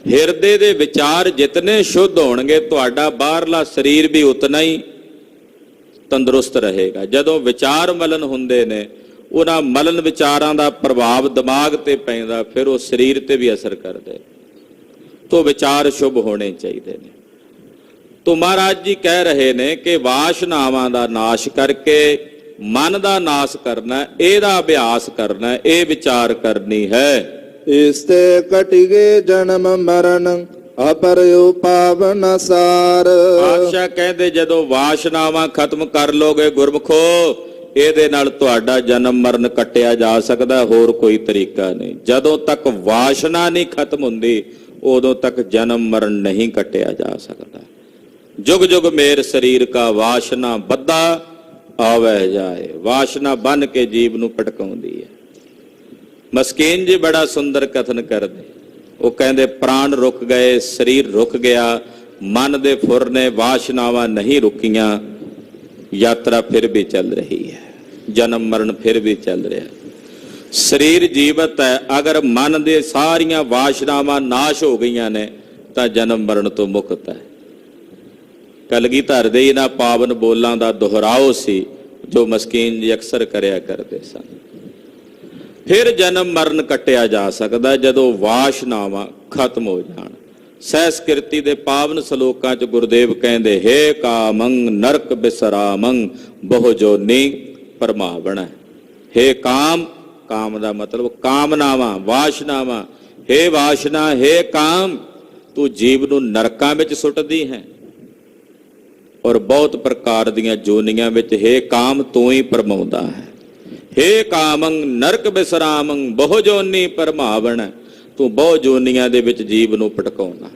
ਹਿਰਦੇ ਦੇ ਵਿਚਾਰ ਜਿਤਨੇ ਸ਼ੁੱਧ ਹੋਣਗੇ ਤੁਹਾਡਾ ਬਾਹਰਲਾ ਸਰੀਰ ਵੀ ਉਤਨਾ ਹੀ ਤੰਦਰੁਸਤ ਰਹੇਗਾ। ਜਦੋਂ ਵਿਚਾਰ ਮਲਨ ਹੁੰਦੇ ਨੇ, ਉਹਨਾਂ ਮਲਨ ਵਿਚਾਰਾਂ ਦਾ ਪ੍ਰਭਾਵ ਦਿਮਾਗ ਤੇ ਪੈਂਦਾ, ਫਿਰ ਉਹ ਸਰੀਰ ਤੇ ਵੀ ਅਸਰ ਕਰਦੇ। ਤੋ ਵਿਚਾਰ ਸ਼ੁਭ ਹੋਣੇ ਚਾਹੀਦੇ ਨੇ। ਤੋ ਮਹਾਰਾਜ ਜੀ ਕਹਿ ਰਹੇ ਨੇ ਕਿ ਵਾਸ਼ਨਾਵਾਂ ਦਾ ਨਾਸ਼ ਕਰਕੇ ਮਨ ਦਾ ਨਾਸ਼ ਕਰਨਾ, ਇਹਦਾ ਅਭਿਆਸ ਕਰਨਾ, ਇਹ ਵਿਚਾਰ ਕਰਨੀ ਹੈ। ਇਸ ਤੇ ਕਟਿਗੇ ਜਨਮ ਮਰਨ ਅਪਰਿਉ ਪਾਵਨ ਸਾਰ। ਪਾਤਸ਼ਾਹ ਕਹਿੰਦੇ ਜਦੋਂ ਵਾਸ਼ਨਾਵਾਂ ਖਤਮ ਕਰ ਲੋਗੇ ਗੁਰਮਖੋ, ਇਹਦੇ ਨਾਲ ਤੁਹਾਡਾ ਜਨਮ ਮਰਨ ਕੱਟਿਆ ਜਾ ਸਕਦਾ, ਹੋਰ ਕੋਈ ਤਰੀਕਾ ਨਹੀਂ। ਜਦੋਂ ਤੱਕ ਵਾਸ਼ਨਾ ਨਹੀਂ ਖਤਮ ਹੁੰਦੀ ਉਦੋਂ ਤੱਕ ਜਨਮ ਮਰਨ ਨਹੀਂ ਕੱਟਿਆ ਜਾ ਸਕਦਾ। ਜੁਗ ਜੁਗ ਮੇਰ ਸਰੀਰ ਕਾ ਵਾਸ਼ਨਾ ਬੱਧਾ ਆਵੇ ਜਾਏ। ਵਾਸ਼ਨਾ ਬਨ ਕੇ ਜੀਵ ਨੂੰ ਭਟਕਾਉਂਦੀ ਹੈ। ਮਸਕੀਨ ਜੀ ਬੜਾ ਸੁੰਦਰ ਕਥਨ ਕਰਦੇ। ਉਹ ਕਹਿੰਦੇ ਪ੍ਰਾਣ ਰੁਕ ਗਏ, ਸਰੀਰ ਰੁਕ ਗਿਆ, ਮਨ ਦੇ ਫੁਰ ਨੇ, ਵਾਸ਼ਨਾਵਾਂ ਨਹੀਂ ਰੁਕੀਆਂ, ਯਾਤਰਾ ਫਿਰ ਵੀ ਚੱਲ ਰਹੀ ਹੈ, ਜਨਮ ਮਰਨ ਫਿਰ ਵੀ ਚੱਲ ਰਿਹਾ। ਸਰੀਰ ਜੀਵਤ ਹੈ, ਅਗਰ ਮਨ ਦੇ ਸਾਰੀਆਂ ਵਾਸ਼ਨਾਵਾਂ ਨਾਸ਼ ਹੋ ਗਈਆਂ ਨੇ ਤਾਂ ਜਨਮ ਮਰਨ ਤੋਂ ਮੁਕਤ ਹੈ। ਕਲਗੀਧਰ ਦੇ ਇਹਨਾਂ ਪਾਵਨ ਬੋਲਾਂ ਦਾ ਦੁਹਰਾਓ ਸੀ ਜੋ ਮਸਕੀਨ ਜੀ ਅਕਸਰ ਕਰਿਆ ਕਰਦੇ ਸਨ। ਫਿਰ ਜਨਮ ਮਰਨ ਕੱਟਿਆ ਜਾ ਸਕਦਾ ਜਦੋਂ ਵਾਸ਼ਨਾਵਾਂ ਖਤਮ ਹੋ ਜਾਣ। ਸਹਿਸਕ੍ਰਿਤੀ ਦੇ ਪਾਵਨ ਸ਼ਲੋਕਾਂ 'ਚ ਗੁਰਦੇਵ ਕਹਿੰਦੇ, ਹੇ ਕਾਮੰ ਨਰਕ ਬਿਸਰਾਮੰ ਬਹੁ ਜੋਨੀ ਪਰਮਾਵਣ। ਹੇ ਕਾਮ, ਕਾਮ ਦਾ ਮਤਲਬ ਕਾਮਨਾਵਾਂ, ਵਾਸ਼ਨਾਵਾਂ। ਹੇ ਵਾਸ਼ਨਾ, ਹੇ ਕਾਮ, ਤੂੰ ਜੀਵ ਨੂੰ ਨਰਕਾਂ ਵਿੱਚ ਸੁੱਟਦੀ ਹੈ ਔਰ ਬਹੁਤ ਪ੍ਰਕਾਰ ਦੀਆਂ ਜੋਨੀਆਂ ਵਿੱਚ ਹੇ ਕਾਮ ਤੂੰ ਹੀ ਪਰਮਾਉਂਦਾ ਹੈ। ਹੇ ਕਾਮੰ ਨਰਕ ਬਿਸਰਾਮੰ ਬਹੁ ਜੋਨੀ ਪਰਮਾਵਣ। ਤੂੰ ਬਹੁ ਜੋਨੀਆਂ ਦੇ ਵਿੱਚ ਜੀਵ ਨੂੰ ਭਟਕਾਉਣਾ।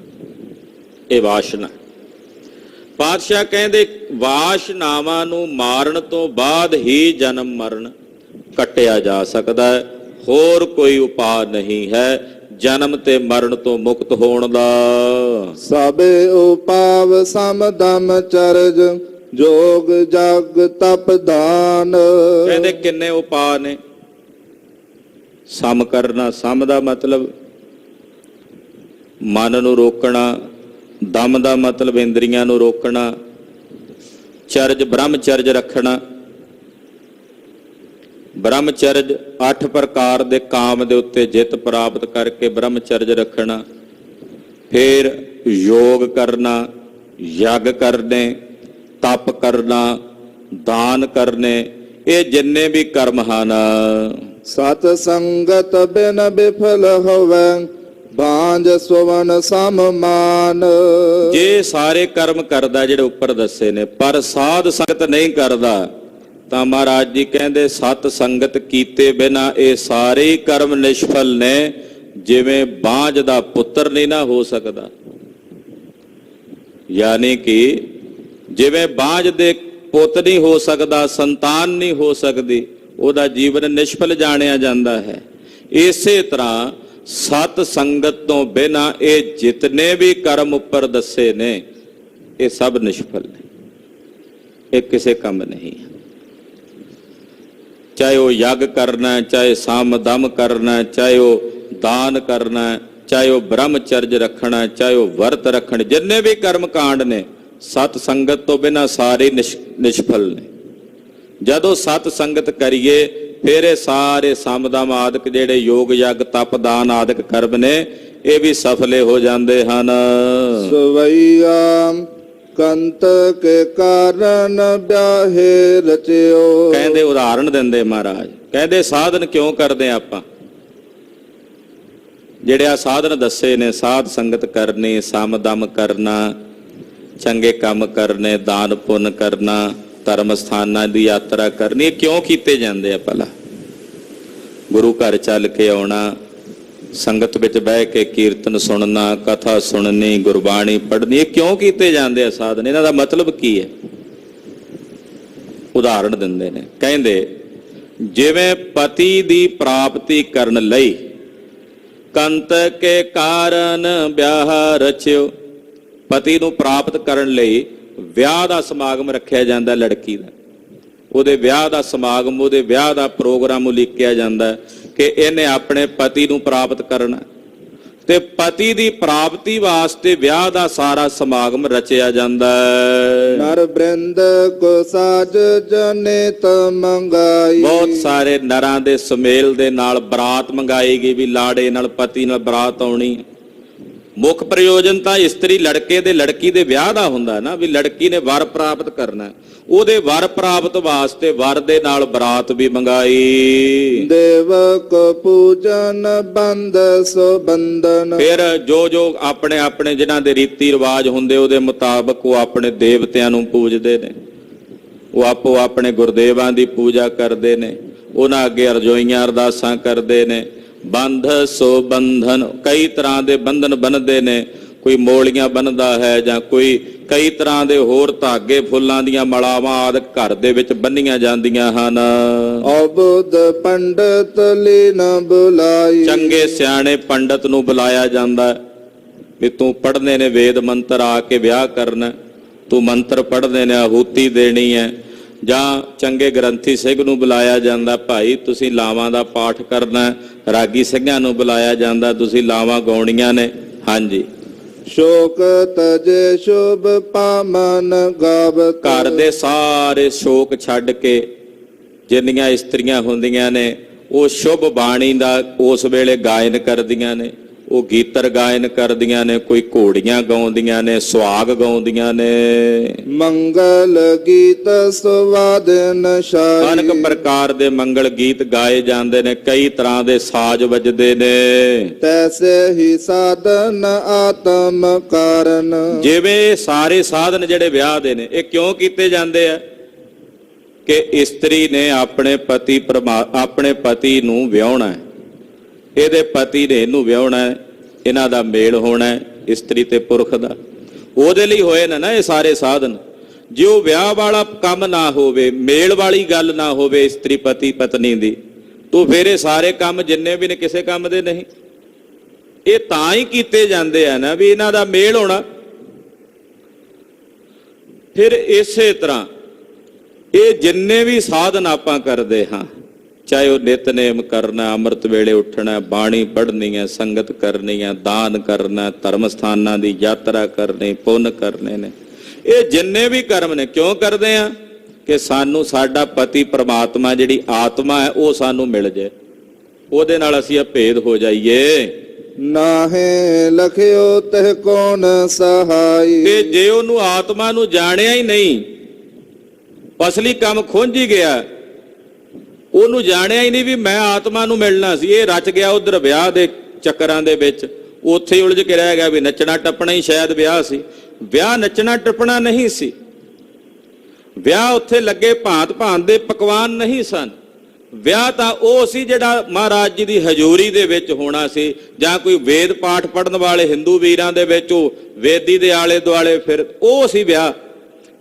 ਇਹ ਵਾਸ਼ਨਾ। ਪਾਤਸ਼ਾਹ ਕਹਿੰਦੇ ਵਾਸ਼ਨਾਵਾਂ ਨੂੰ ਮਾਰਨ ਤੋਂ ਬਾਅਦ ਹੀ ਜਨਮ ਮਰਨ ਕੱਟਿਆ ਜਾ ਸਕਦਾ ਹੈ, ਹੋਰ ਕੋਈ ਉਪਾਅ ਨਹੀਂ ਹੈ ਜਨਮ ਤੇ ਮਰਨ ਤੋਂ ਮੁਕਤ ਹੋਣ ਦਾ। ਸਭੇ ਉਪਾਵ ਸਮਦਮ ਚਰਜ ਜੋਗ ਜਗ ਤਪ ਦਾਨ। ਕਹਿੰਦੇ ਕਿੰਨੇ ਉਪਾਅ ਨੇ। ਸਮ ਕਰਨਾ, ਸਮ ਦਾ ਮਤਲਬ ਮਨ ਨੂੰ ਰੋਕਣਾ, ਦਮ ਦਾ ਮਤਲਬ ਇੰਦਰੀਆਂ ਨੂੰ ਰੋਕਣਾ, ਚਰਜ ਬ੍ਰਹਮਚਰਜ ਰੱਖਣਾ। ਬ੍ਰਹਮਚਰਜ 8 ਪ੍ਰਕਾਰ ਦੇ ਕਾਮ ਦੇ ਉੱਤੇ ਜਿੱਤ ਪ੍ਰਾਪਤ ਕਰਕੇ ਬ੍ਰਹਮਚਰਜ ਰੱਖਣਾ। ਫਿਰ ਯੋਗ ਕਰਨਾ, ਯੱਗ ਕਰਨੇ, ਤਪ ਕਰਨਾ, ਦਾਨ ਕਰਨੇ, ਇਹ ਜਿੰਨੇ ਵੀ ਕਰਮ ਹਨ। ਸਤ ਸੰਗਤ ਬਿਨ ਬਿਫਲ ਹੋਵੈ ਬਾਂਝ ਸੁਵਨ ਸਮਮਾਨ। ਜੇ ਸਾਰੇ ਕਰਮ ਕਰਦਾ ਜਿਹੜੇ ਉੱਪਰ ਦੱਸੇ ਨੇ ਪਰ ਸਾਧ ਸੰਗਤ ਨਹੀਂ ਕਰਦਾ ਤਾਂ ਮਹਾਰਾਜ ਜੀ ਕਹਿੰਦੇ ਸਤ ਸੰਗਤ ਕੀਤੇ ਬਿਨਾ ਇਹ ਸਾਰੇ ਹੀ ਕਰਮ ਨਿਸ਼ਫਲ ਨੇ। ਜਿਵੇਂ ਬਾਂਝ ਦਾ ਪੁੱਤਰ ਨਹੀਂ ਨਾ ਹੋ ਸਕਦਾ, ਯਾਨੀ ਕਿ ਜਿਵੇਂ ਬਾਂਝ ਦੇ ਪੁੱਤ ਨਹੀਂ ਹੋ ਸਕਦਾ, ਸੰਤਾਨ ਨਹੀਂ ਹੋ ਸਕਦੀ, ਉਹਦਾ ਜੀਵਨ ਨਿਸ਼ਫਲ ਜਾਣਿਆ ਜਾਂਦਾ ਹੈ। ਇਸੇ ਤਰ੍ਹਾਂ ਸਤ ਸੰਗਤ ਤੋਂ ਬਿਨਾ ਇਹ ਜਿਤਨੇ ਵੀ ਕਰਮ ਉੱਪਰ ਦੱਸੇ ਨੇ ਇਹ ਸਭ ਨਿਸ਼ਫਲ ਨੇ, ਇਹ ਕਿਸੇ ਕੰਮ ਨਹੀਂ। ਚਾਹੇ ਉਹ ਯੱਗ ਕਰਨਾ, ਚਾਹੇ ਸਾਮ ਦਮ ਕਰਨਾ, ਚਾਹੇ ਉਹ ਦਾਨ ਕਰਨਾ, ਚਾਹੇ ਉਹ ਬ੍ਰਹਮਚਰਜ ਰੱਖਣਾ, ਚਾਹੇ ਉਹ ਵਰਤ ਰੱਖਣ, ਜਿੰਨੇ ਵੀ ਕਰਮ ਕਾਂਡ ਨੇ ਸਤ ਸੰਗਤ ਤੋਂ ਬਿਨਾ ਸਾਰੇ ਨਿਸ਼ਫਲ ਨੇ। ਜਦੋਂ ਸਤ ਸੰਗਤ ਕਰੀਏ ਫਿਰ ਇਹ ਸਾਰੇ ਸਮਦਮ ਆਦਿਕ ਜਿਹੜੇ ਯੋਗ ਯੱਗ ਤਪ ਦਾਨ ਆਦਿਕ ਕਰਮ ਨੇ ਇਹ ਵੀ ਸਫਲੇ ਹੋ ਜਾਂਦੇ ਹਨ। ਸਵਈਆ ਕੰਤ ਕੇ ਕਾਰਨ ਬਿਆਹੇ ਰਚਿਓ। ਕਹਿੰਦੇ ਉਦਾਹਰਣ ਦਿੰਦੇ ਮਹਾਰਾਜ, ਕਹਿੰਦੇ ਸਾਧਨ ਕਿਉਂ ਕਰਦੇ ਆਪਾਂ? ਜਿਹੜੇ ਆ ਸਾਧਨ ਦੱਸੇ ਨੇ, ਸਾਧ ਸੰਗਤ ਕਰਨੀ, ਸਮਦਮ ਕਰਨਾ, ਚੰਗੇ ਕੰਮ ਕਰਨੇ, ਦਾਨ ਪੁੰਨ ਕਰਨਾ, ਧਰਮ ਸਥਾਨਾਂ ਦੀ ਯਾਤਰਾ ਕਰਨੀ, ਇਹ ਕਿਉਂ ਕੀਤੇ ਜਾਂਦੇ ਆ? ਭਲਾ ਗੁਰੂ ਘਰ ਚੱਲ ਕੇ ਆਉਣਾ, ਸੰਗਤ ਵਿੱਚ ਬਹਿ ਕੇ ਕੀਰਤਨ ਸੁਣਨਾ, ਕਥਾ ਸੁਣਨੀ, ਗੁਰਬਾਣੀ ਪੜ੍ਹਨੀ, ਇਹ ਕਿਉਂ ਕੀਤੇ ਜਾਂਦੇ ਆ ਸਾਧਨ? ਇਹਨਾਂ ਦਾ ਮਤਲਬ ਕੀ ਹੈ? ਉਦਾਹਰਣ ਦਿੰਦੇ ਨੇ, ਕਹਿੰਦੇ ਜਿਵੇਂ ਪਤੀ ਦੀ ਪ੍ਰਾਪਤੀ ਕਰਨ ਲਈ ਕੰਤ ਕੇ ਕਾਰਨ ਵਿਆਹ ਰਚਿਓ। ਪਤੀ ਨੂੰ ਪ੍ਰਾਪਤ ਕਰਨ ਲਈ ਵਿਆਹ ਦਾ ਸਮਾਗਮ ਰੱਖਿਆ ਜਾਂਦਾ ਲੜਕੀ ਦਾ, ਉਹਦੇ ਵਿਆਹ ਦਾ ਸਮਾਗਮ, ਉਹਦੇ ਵਿਆਹ ਦਾ ਪ੍ਰੋਗਰਾਮ ਉਲੀਕਿਆ ਜਾਂਦਾ ਕਿ ਇਹਨੇ ਆਪਣੇ ਪਤੀ ਨੂੰ ਪ੍ਰਾਪਤ ਕਰਨਾ, ਤੇ ਪਤੀ ਦੀ ਪ੍ਰਾਪਤੀ ਵਾਸਤੇ ਵਿਆਹ ਦਾ ਸਾਰਾ ਸਮਾਗਮ ਰਚਿਆ ਜਾਂਦਾ ਹੈ। ਨਰ ਬ੍ਰਿੰਦ ਕੋ ਸਾਜ ਜਨੇਤ ਮੰਗਾਈ। ਬਹੁਤ ਸਾਰੇ ਨਰਾਂ ਦੇ ਸੁਮੇਲ ਦੇ ਨਾਲ ਬਰਾਤ ਮੰਗਾਈ ਗਈ ਵੀ ਲਾੜੇ ਨਾਲ ਪਤੀ ਨਾਲ ਬਰਾਤ ਆਉਣੀ। ਮੁੱਖ ਪ੍ਰਯੋਜਨ ਤਾਂ ਇਸਤਰੀ ਲੜਕੇ ਦੇ ਲੜਕੀ ਦੇ ਵਿਆਹ ਦਾ ਹੁੰਦਾ ਨਾ, ਵੀ ਲੜਕੀ ਨੇ ਵਰ ਪ੍ਰਾਪਤ ਕਰਨਾ, ਉਹਦੇ ਵਰ ਪ੍ਰਾਪਤ ਵਾਸਤੇ ਵਰ ਦੇ ਨਾਲ ਬਰਾਤ ਵੀ ਮੰਗਾਈ। ਦੇਵਕ ਪੂਜਨ ਬੰਦ ਸੋ ਬੰਧਨ। ਫਿਰ ਜੋ ਆਪਣੇ ਆਪਣੇ ਜਿਨ੍ਹਾਂ ਦੇ ਰੀਤੀ ਰਿਵਾਜ ਹੁੰਦੇ ਉਹਦੇ ਮੁਤਾਬਕ ਉਹ ਆਪਣੇ ਦੇਵਤਿਆਂ ਨੂੰ ਪੂਜਦੇ ਨੇ, ਉਹ ਆਪੋ ਆਪਣੇ ਗੁਰਦੇਵਾਂ ਦੀ ਪੂਜਾ ਕਰਦੇ ਨੇ, ਉਹਨਾਂ ਅੱਗੇ ਅਰਜ਼ੋਈਆਂ ਅਰਦਾਸਾਂ ਕਰਦੇ ਨੇ। ਬੰਧ ਸੋ ਬੰਧਨ, ਕਈ ਤਰ੍ਹਾਂ ਦੇ ਬੰਧਨ ਬੰਨਦੇ ਨੇ, ਕੋਈ ਮੋਲੀਆਂ ਬੰਨਦਾ ਹੈ ਜਾਂ ਕੋਈ ਕਈ ਤਰ੍ਹਾਂ ਦੇ ਹੋਰ ਧਾਗੇ ਫੁੱਲਾਂ ਦੀਆਂ ਮਲਾਵਾਂ ਆਦਿ ਘਰ ਦੇ ਵਿੱਚ ਬੰਨੀਆਂ ਜਾਂਦੀਆਂ ਹਨ। ਅਬੁੱਧ ਪੰਡਤ ਲੀਨ ਬੁਲਾਈ। ਚੰਗੇ ਸਿਆਣੇ ਪੰਡਤ ਨੂੰ ਬੁਲਾਇਆ ਜਾਂਦਾ ਵੀ ਤੂੰ ਪੜ੍ਹਨੇ ਨੇ ਵੇਦ ਮੰਤਰ, ਆ ਕੇ ਵਿਆਹ ਕਰਨਾ, ਤੂੰ ਮੰਤਰ ਪੜ੍ਹਨੇ ਨੇ, ਆਹੂਤੀ ਦੇਣੀ ਹੈ, ਜਾਂ ਚੰਗੇ ਗ੍ਰੰਥੀ ਸਿੰਘ ਨੂੰ ਬੁਲਾਇਆ ਜਾਂਦਾ, ਭਾਈ ਤੁਸੀਂ ਲਾਵਾਂ ਦਾ ਪਾਠ ਕਰਨਾ। ਰਾਗੀ ਸਿੰਘਾਂ ਨੂੰ ਬੁਲਾਇਆ ਜਾਂਦਾ, ਤੁਸੀਂ ਲਾਵਾਂ ਗਾਉਣੀਆਂ ਨੇ। ਹਾਂਜੀ, ਸ਼ੋਕ ਤਜੇ ਸ਼ੁਭ ਪਾਮਨ ਗਾਵਤ। ਘਰ ਦੇ ਸਾਰੇ ਸ਼ੋਕ ਛੱਡ ਕੇ ਜਿੰਨੀਆਂ ਇਸਤਰੀਆਂ ਹੁੰਦੀਆਂ ਨੇ ਉਹ ਸ਼ੁਭ ਬਾਣੀ ਦਾ ਉਸ ਵੇਲੇ ਗਾਇਨ ਕਰਦੀਆਂ ਨੇ, ਉਹ ਗੀਤਰ ਗਾਇਨ ਕਰਦੀਆਂ ਨੇ, ਕੋਈ ਘੋੜੀਆਂ ਗਾਉਂਦੀਆਂ ਨੇ, ਸੁਹਾਗ ਗਾਉਂਦੀਆਂ ਨੇ। ਮੰਗਲ ਗੀਤ ਸੁਵਾਦਨ ਸ਼ਾਈ। ਅਨੇਕ ਪ੍ਰਕਾਰ ਦੇ ਮੰਗਲ ਗੀਤ ਗਾਏ ਜਾਂਦੇ ਨੇ, ਕਈ ਤਰ੍ਹਾਂ ਦੇ ਸਾਜ਼ ਵੱਜਦੇ ਨੇ। ਤੈਸੇ ਹੀ ਸਾਧਨ ਆਤਮ ਕਾਰਨ। ਜਿਵੇਂ ਇਹ ਸਾਰੇ ਸਾਧਨ ਜਿਹੜੇ ਵਿਆਹ ਦੇ ਨੇ ਇਹ ਕਿਉਂ ਕੀਤੇ ਜਾਂਦੇ ਆ ਕਿ ਇਸਤਰੀ ਨੇ ਆਪਣੇ ਪਤੀ ਨੂੰ ਵਿਆਹੁਣਾ ਹੈ, ਇਹਦੇ ਪਤੀ ਨੇ ਇਹਨੂੰ ਵਿਆਹੁਣਾ ਹੈ, ਇਹਨਾਂ ਦਾ ਮੇਲ ਹੋਣਾ ਹੈ, ਇਸਤਰੀ ਤੇ ਪੁਰਖ ਦਾ। ਉਹਦੇ ਲਈ ਹੋਏ ਨੇ ਨਾ ਇਹ ਸਾਰੇ ਸਾਧਨ। ਜੇ ਉਹ ਵਿਆਹ ਵਾਲਾ ਕੰਮ ਨਾ ਹੋਵੇ, ਮੇਲ ਵਾਲੀ ਗੱਲ ਨਾ ਹੋਵੇ ਇਸਤਰੀ ਪਤੀ ਪਤਨੀ ਦੀ, ਤਾਂ ਫਿਰ ਇਹ ਸਾਰੇ ਕੰਮ ਜਿੰਨੇ ਵੀ ਨੇ ਕਿਸੇ ਕੰਮ ਦੇ ਨਹੀਂ। ਇਹ ਤਾਂ ਹੀ ਕੀਤੇ ਜਾਂਦੇ ਆ ਨਾ ਵੀ ਇਹਨਾਂ ਦਾ ਮੇਲ ਹੋਣਾ। ਫਿਰ ਇਸੇ ਤਰ੍ਹਾਂ ਇਹ ਜਿੰਨੇ ਵੀ ਸਾਧਨ ਆਪਾਂ ਕਰਦੇ ਹਾਂ, ਚਾਹੇ ਉਹ ਨਿਤਨੇਮ ਕਰਨਾ, ਅੰਮ੍ਰਿਤ ਵੇਲੇ ਉੱਠਣਾ, ਬਾਣੀ ਪੜ੍ਹਨੀ ਹੈ, ਸੰਗਤ ਕਰਨੀ ਹੈ, ਦਾਨ ਕਰਨਾ, ਧਰਮ ਸਥਾਨਾਂ ਦੀ ਯਾਤਰਾ ਕਰਨੀ, ਪੁੰਨ ਕਰਨੇ ਨੇ, ਇਹ ਜਿੰਨੇ ਵੀ ਕਰਮ ਨੇ ਕਿਉਂ ਕਰਦੇ ਆ ਕਿ ਸਾਨੂੰ ਸਾਡਾ ਪਤੀ ਪ੍ਰਮਾਤਮਾ ਜਿਹੜੀ ਆਤਮਾ ਹੈ ਉਹ ਸਾਨੂੰ ਮਿਲ ਜਾਏ, ਉਹਦੇ ਨਾਲ ਅਸੀਂ ਅਭੇਦ ਹੋ ਜਾਈਏ। ਨਾਹੇ ਲਖਿਓ ਤਹ ਕੌਣ ਸਹਾਈ। ਤੇ ਜੇ ਉਹਨੂੰ ਆਤਮਾ ਨੂੰ ਜਾਣਿਆ ਹੀ ਨਹੀਂ, ਅਸਲੀ ਕੰਮ ਖੁੰਝ ਹੀ ਗਿਆ, ਉਹਨੂੰ ਜਾਣਿਆ ਹੀ ਨਹੀਂ ਵੀ ਮੈਂ ਆਤਮਾ ਨੂੰ ਮਿਲਣਾ ਸੀ, ਇਹ ਰਚ ਗਿਆ ਉਧਰ ਵਿਆਹ ਦੇ ਚੱਕਰਾਂ ਦੇ ਵਿੱਚ, ਉੱਥੇ ਹੀ ਉਲਝ ਕੇ ਰਹਿ ਗਿਆ ਵੀ ਨੱਚਣਾ ਟੱਪਣਾ ਹੀ ਸ਼ਾਇਦ ਵਿਆਹ ਸੀ। ਵਿਆਹ ਨੱਚਣਾ ਟੱਪਣਾ ਨਹੀਂ ਸੀ, ਵਿਆਹ ਉੱਥੇ ਲੱਗੇ ਭਾਂਤ ਭਾਂਤ ਦੇ ਪਕਵਾਨ ਨਹੀਂ ਸਨ। ਵਿਆਹ ਤਾਂ ਉਹ ਸੀ ਜਿਹੜਾ ਮਹਾਰਾਜ ਜੀ ਦੀ ਹਜ਼ੂਰੀ ਦੇ ਵਿੱਚ ਹੋਣਾ ਸੀ, ਜਾਂ ਕੋਈ ਵੇਦ ਪਾਠ ਪੜ੍ਹਨ ਵਾਲੇ ਹਿੰਦੂ ਵੀਰਾਂ ਦੇ ਵਿੱਚ ਉਹ ਵੇਦੀ ਦੇ ਆਲੇ ਦੁਆਲੇ ਫਿਰ ਉਹ ਸੀ ਵਿਆਹ।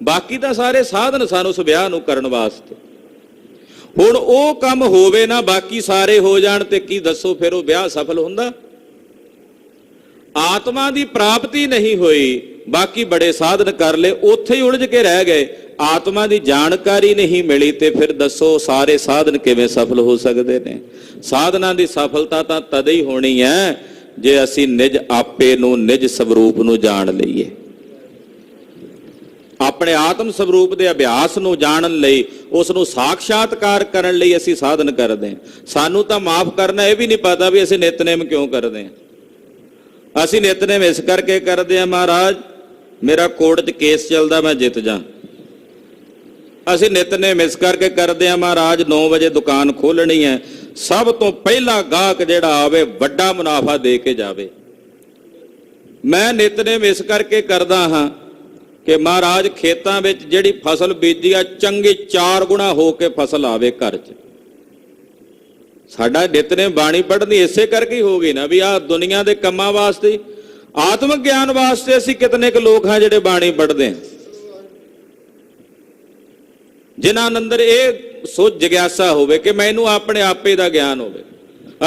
ਬਾਕੀ ਤਾਂ ਸਾਰੇ ਸਾਧਨ ਸਨ ਉਸ ਵਿਆਹ ਨੂੰ ਕਰਨ ਵਾਸਤੇ। ਹੁਣ ਉਹ ਕੰਮ ਹੋਵੇ ਨਾ, ਬਾਕੀ ਸਾਰੇ ਹੋ ਜਾਣ ਤੇ ਕੀ ਦੱਸੋ ਫਿਰ ਉਹ ਵਿਆਹ ਸਫਲ ਹੁੰਦਾ? ਆਤਮਾ ਦੀ ਪ੍ਰਾਪਤੀ ਨਹੀਂ ਹੋਈ, ਬਾਕੀ ਬੜੇ ਸਾਧਨ ਕਰ ਲਏ, ਉੱਥੇ ਹੀ ਉਲਝ ਕੇ ਰਹਿ ਗਏ। ਆਤਮਾ ਦੀ ਜਾਣਕਾਰੀ ਨਹੀਂ ਮਿਲੀ ਤੇ ਫਿਰ ਦੱਸੋ ਸਾਰੇ ਸਾਧਨ ਕਿਵੇਂ ਸਫਲ ਹੋ ਸਕਦੇ ਨੇ? ਸਾਧਨਾਂ ਦੀ ਸਫਲਤਾ ਤਾਂ ਤਦ ਹੀ ਹੋਣੀ ਹੈ ਜੇ ਅਸੀਂ ਨਿਜ ਆਪੇ ਨੂੰ, ਨਿਜ ਸਵਰੂਪ ਨੂੰ ਜਾਣ ਲਈਏ। ਆਪਣੇ ਆਤਮ ਸਰੂਪ ਦੇ ਅਭਿਆਸ ਨੂੰ ਜਾਣਨ ਲਈ, ਉਸ ਨੂੰ ਸਾਖਸ਼ਾਤਕਾਰ ਕਰਨ ਲਈ ਅਸੀਂ ਸਾਧਨ ਕਰਦੇ ਹਾਂ। ਸਾਨੂੰ ਤਾਂ ਮਾਫ ਕਰਨਾ ਇਹ ਵੀ ਨਹੀਂ ਪਤਾ ਵੀ ਅਸੀਂ ਨਿਤਨੇਮ ਕਿਉਂ ਕਰਦੇ ਹਾਂ। ਅਸੀਂ ਨਿਤਨੇਮ ਇਸ ਕਰਕੇ ਕਰਦੇ ਹਾਂ, ਮਹਾਰਾਜ ਮੇਰਾ ਕੋਰਟ 'ਚ ਕੇਸ ਚੱਲਦਾ, ਮੈਂ ਜਿੱਤ ਜਾ। ਅਸੀਂ ਨਿਤਨੇਮ ਇਸ ਕਰਕੇ ਕਰਦੇ ਹਾਂ, ਮਹਾਰਾਜ 9 ਵਜੇ ਦੁਕਾਨ ਖੋਲਣੀ ਹੈ, ਸਭ ਤੋਂ ਪਹਿਲਾ ਗਾਹਕ ਜਿਹੜਾ ਆਵੇ ਵੱਡਾ ਮੁਨਾਫਾ ਦੇ ਕੇ ਜਾਵੇ। ਮੈਂ ਨਿਤਨੇਮ ਇਸ ਕਰਕੇ ਕਰਦਾ ਹਾਂ ਕਿ ਮਹਾਰਾਜ ਖੇਤਾਂ ਵਿੱਚ ਜਿਹੜੀ ਫਸਲ ਬੀਜੀ ਆ ਚੰਗੀ 4 ਗੁਣਾ ਹੋ ਕੇ ਫਸਲ ਆਵੇ ਘਰ 'ਚ। ਸਾਡਾ ਨਿਤਨੇਮ ਬਾਣੀ ਪੜ੍ਹਨੀ ਇਸੇ ਕਰਕੇ ਹੀ ਹੋ ਗਈ ਨਾ ਵੀ ਆਹ ਦੁਨੀਆ ਦੇ ਕੰਮਾਂ ਵਾਸਤੇ, ਆਤਮਿਕ ਗਿਆਨ ਵਾਸਤੇ ਅਸੀਂ ਕਿਤਨੇ ਕੁ ਲੋਕ ਹਾਂ ਜਿਹੜੇ ਬਾਣੀ ਪੜ੍ਹਦੇ ਹਾਂ, ਜਿਨ੍ਹਾਂ ਅੰਦਰ ਇਹ ਸੋਚ ਜਗਿਆਸਾ ਹੋਵੇ ਕਿ ਮੈਨੂੰ ਆਪਣੇ ਆਪੇ ਦਾ ਗਿਆਨ ਹੋਵੇ।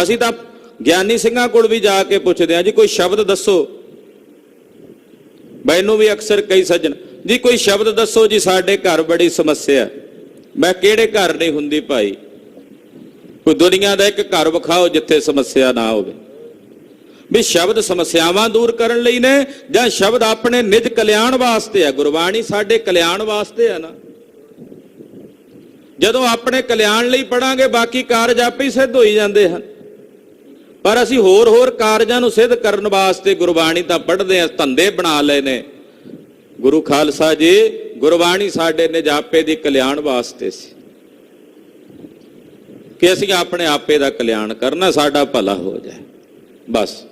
ਅਸੀਂ ਤਾਂ ਗਿਆਨੀ ਸਿੰਘਾਂ ਕੋਲ ਵੀ ਜਾ ਕੇ ਪੁੱਛਦੇ ਹਾਂ, ਜੀ ਕੋਈ ਸ਼ਬਦ ਦੱਸੋ। ਮੈਨੂੰ ਵੀ ਅਕਸਰ ਕਈ ਸੱਜਣ, ਜੀ ਕੋਈ ਸ਼ਬਦ ਦੱਸੋ ਜੀ, ਸਾਡੇ ਘਰ ਬੜੀ ਸਮੱਸਿਆ। ਮੈਂ ਕਿਹੜੇ ਘਰ ਨਹੀਂ ਹੁੰਦੀ ਭਾਈ, ਕੋਈ ਦੁਨੀਆ ਦਾ ਇੱਕ ਘਰ ਵਿਖਾਓ ਜਿੱਥੇ ਸਮੱਸਿਆ ਨਾ ਹੋਵੇ। ਵੀ ਸ਼ਬਦ ਸਮੱਸਿਆਵਾਂ ਦੂਰ ਕਰਨ ਲਈ ਨੇ ਜਾਂ ਸ਼ਬਦ ਆਪਣੇ ਨਿਜ ਕਲਿਆਣ ਵਾਸਤੇ ਆ? ਗੁਰਬਾਣੀ ਸਾਡੇ ਕਲਿਆਣ ਵਾਸਤੇ ਆ ਨਾ। ਜਦੋਂ ਆਪਣੇ ਕਲਿਆਣ ਲਈ ਪੜਾਂਗੇ ਬਾਕੀ ਕਾਰਜ ਆਪੇ ਹੀ ਸਿੱਧ ਹੋਈ ਜਾਂਦੇ ਹਨ। ਪਰ ਅਸੀਂ ਹੋਰ ਕਾਰਜਾਂ ਨੂੰ ਸਿੱਧ ਕਰਨ ਵਾਸਤੇ ਗੁਰਬਾਣੀ ਤਾਂ ਪੜ੍ਹਦੇ ਹਾਂ, ਧੰਦੇ ਬਣਾ ਲਏ ਨੇ। ਗੁਰੂ ਖਾਲਸਾ ਜੀ, ਗੁਰਬਾਣੀ ਸਾਡੇ ਨਿਜ ਆਪੇ ਦੀ ਕਲਿਆਣ ਵਾਸਤੇ ਸੀ ਕਿ ਅਸੀਂ ਆਪਣੇ ਆਪੇ ਦਾ ਕਲਿਆਣ ਕਰਨਾ, ਸਾਡਾ ਭਲਾ ਹੋ ਜਾਏ ਬਸ।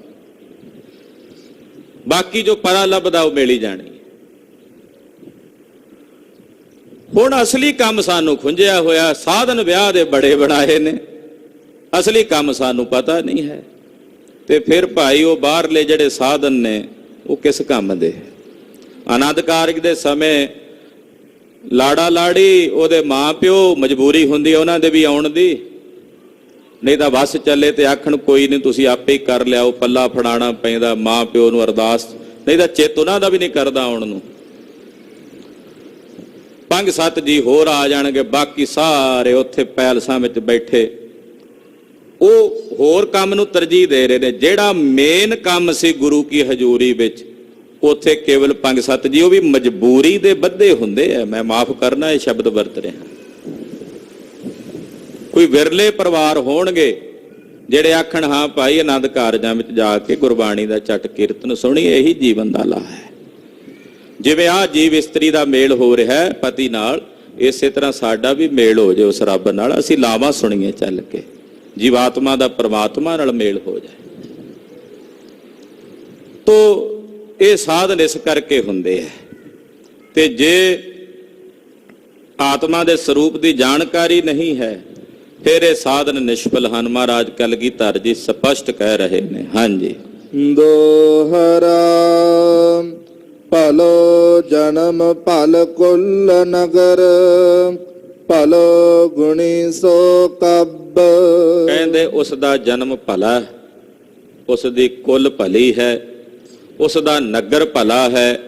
ਬਾਕੀ ਜੋ ਪਰਾ ਲੱਭਦਾ ਉਹ ਮਿਲ ਹੀ ਜਾਣੀ। ਹੁਣ ਅਸਲੀ ਕੰਮ ਸਾਨੂੰ ਖੁੰਝਿਆ ਹੋਇਆ, ਸਾਧਨ ਵਿਆਹ ਦੇ ਬੜੇ ਬਣਾਏ ਨੇ, ਅਸਲੀ ਕੰਮ ਸਾਨੂੰ ਪਤਾ ਨਹੀਂ ਹੈ। ਤੇ ਫਿਰ ਭਾਈ ਉਹ ਬਾਹਰਲੇ ਜਿਹੜੇ ਸਾਧਨ ਨੇ ਉਹ ਕਿਸ ਕੰਮ ਦੇ? ਆਨੰਦ ਕਾਰਜ ਦੇ ਸਮੇਂ ਲਾੜਾ ਲਾੜੀ, ਉਹਦੇ ਮਾਂ ਪਿਓ, ਮਜਬੂਰੀ ਹੁੰਦੀ ਉਹਨਾਂ ਦੇ ਵੀ ਆਉਣ ਦੀ, ਨਹੀਂ ਤਾਂ ਬੱਸ ਚੱਲੇ ਤੇ ਆਖਣ ਕੋਈ ਨਹੀਂ ਤੁਸੀਂ ਆਪੇ ਹੀ ਕਰ ਲਿਆਓ, ਪੱਲਾ ਫੜਾਣਾ ਪੈਂਦਾ ਮਾਂ ਪਿਓ ਨੂੰ, ਅਰਦਾਸ, ਨਹੀਂ ਤਾਂ ਚਿੱਤ ਉਹਨਾਂ ਦਾ ਵੀ ਨਹੀਂ ਕਰਦਾ ਆਉਣ ਨੂੰ। 5-7 ਜੀ ਹੋਰ ਆ ਜਾਣਗੇ, ਬਾਕੀ ਸਾਰੇ ਉੱਥੇ ਪੈਲਸਾਂ ਵਿੱਚ ਬੈਠੇ ਉਹ ਹੋਰ ਕੰਮ ਨੂੰ ਤਰਜੀਹ ਦੇ ਰਹੇ ਨੇ। ਜਿਹੜਾ ਮੇਨ ਕੰਮ ਸੀ ਗੁਰੂ ਕੀ ਹਜ਼ੂਰੀ ਵਿੱਚ, ਉੱਥੇ ਕੇਵਲ 5-7 ਜੀ, ਉਹ ਵੀ ਮਜਬੂਰੀ ਦੇ ਬੱਧੇ ਹੁੰਦੇ ਆ। ਮੈਂ ਮਾਫ ਕਰਨਾ ਇਹ ਸ਼ਬਦ ਵਰਤ ਰਿਹਾ। ਕੋਈ ਵਿਰਲੇ ਪਰਿਵਾਰ ਹੋਣਗੇ ਜਿਹੜੇ ਆਖਣ ਹਾਂ ਭਾਈ ਆਨੰਦ ਕਾਰਜਾਂ ਵਿੱਚ ਜਾ ਕੇ ਗੁਰਬਾਣੀ ਦਾ ਚਟ ਕੀਰਤਨ ਸੁਣੀ, ਇਹੀ ਜੀਵਨ ਦਾ ਲਾਹਾ ਹੈ। ਜਿਵੇਂ ਆਹ ਜੀਵ ਇਸਤਰੀ ਦਾ ਮੇਲ ਹੋ ਰਿਹਾ ਹੈ ਪਤੀ ਨਾਲ, ਇਸੇ ਤਰ੍ਹਾਂ ਸਾਡਾ ਵੀ ਮੇਲ ਹੋ ਜਾਏ ਉਸ ਰੱਬ ਨਾਲ। ਅਸੀਂ ਲਾਵਾਂ ਸੁਣੀਏ ਚੱਲ ਕੇ, ਜੀਵਾਤਮਾ ਦਾ ਪਰਮਾਤਮਾ ਨਾਲ ਮੇਲ ਹੋ ਜਾਏ। ਤੋ ਇਹ ਸਾਧਨ ਇਸ ਕਰਕੇ ਹੁੰਦੇ ਹੈ। ਤੇ ਜੇ ਆਤਮਾ ਦੇ ਸਰੂਪ ਦੀ ਜਾਣਕਾਰੀ ਨਹੀਂ ਹੈ ਫਿਰ ਇਹ ਸਾਧਨ ਨਿਸ਼ਫਲ ਹਨ। ਮਹਾਰਾਜ ਕਲਗੀਧਰ ਜੀ ਸਪਸ਼ਟ ਕਹਿ ਰਹੇ ਨੇ। ਹਾਂਜੀ, ਦੋਹਰਾ ਭਲੋ ਜਨਮ ਭਲ ਕੁਲ ਨਗਰ, ਭਲੋ ਗੁਣੀ ਸੋ ਕਬ। ਕਹਿੰਦੇ ਉਸ ਦਾ ਜਨਮ ਭਲਾ, ਉਸ ਦੀ ਕੁਲ ਭਲੀ ਹੈ, ਉਸ ਦਾ ਨਗਰ ਭਲਾ ਹੈ।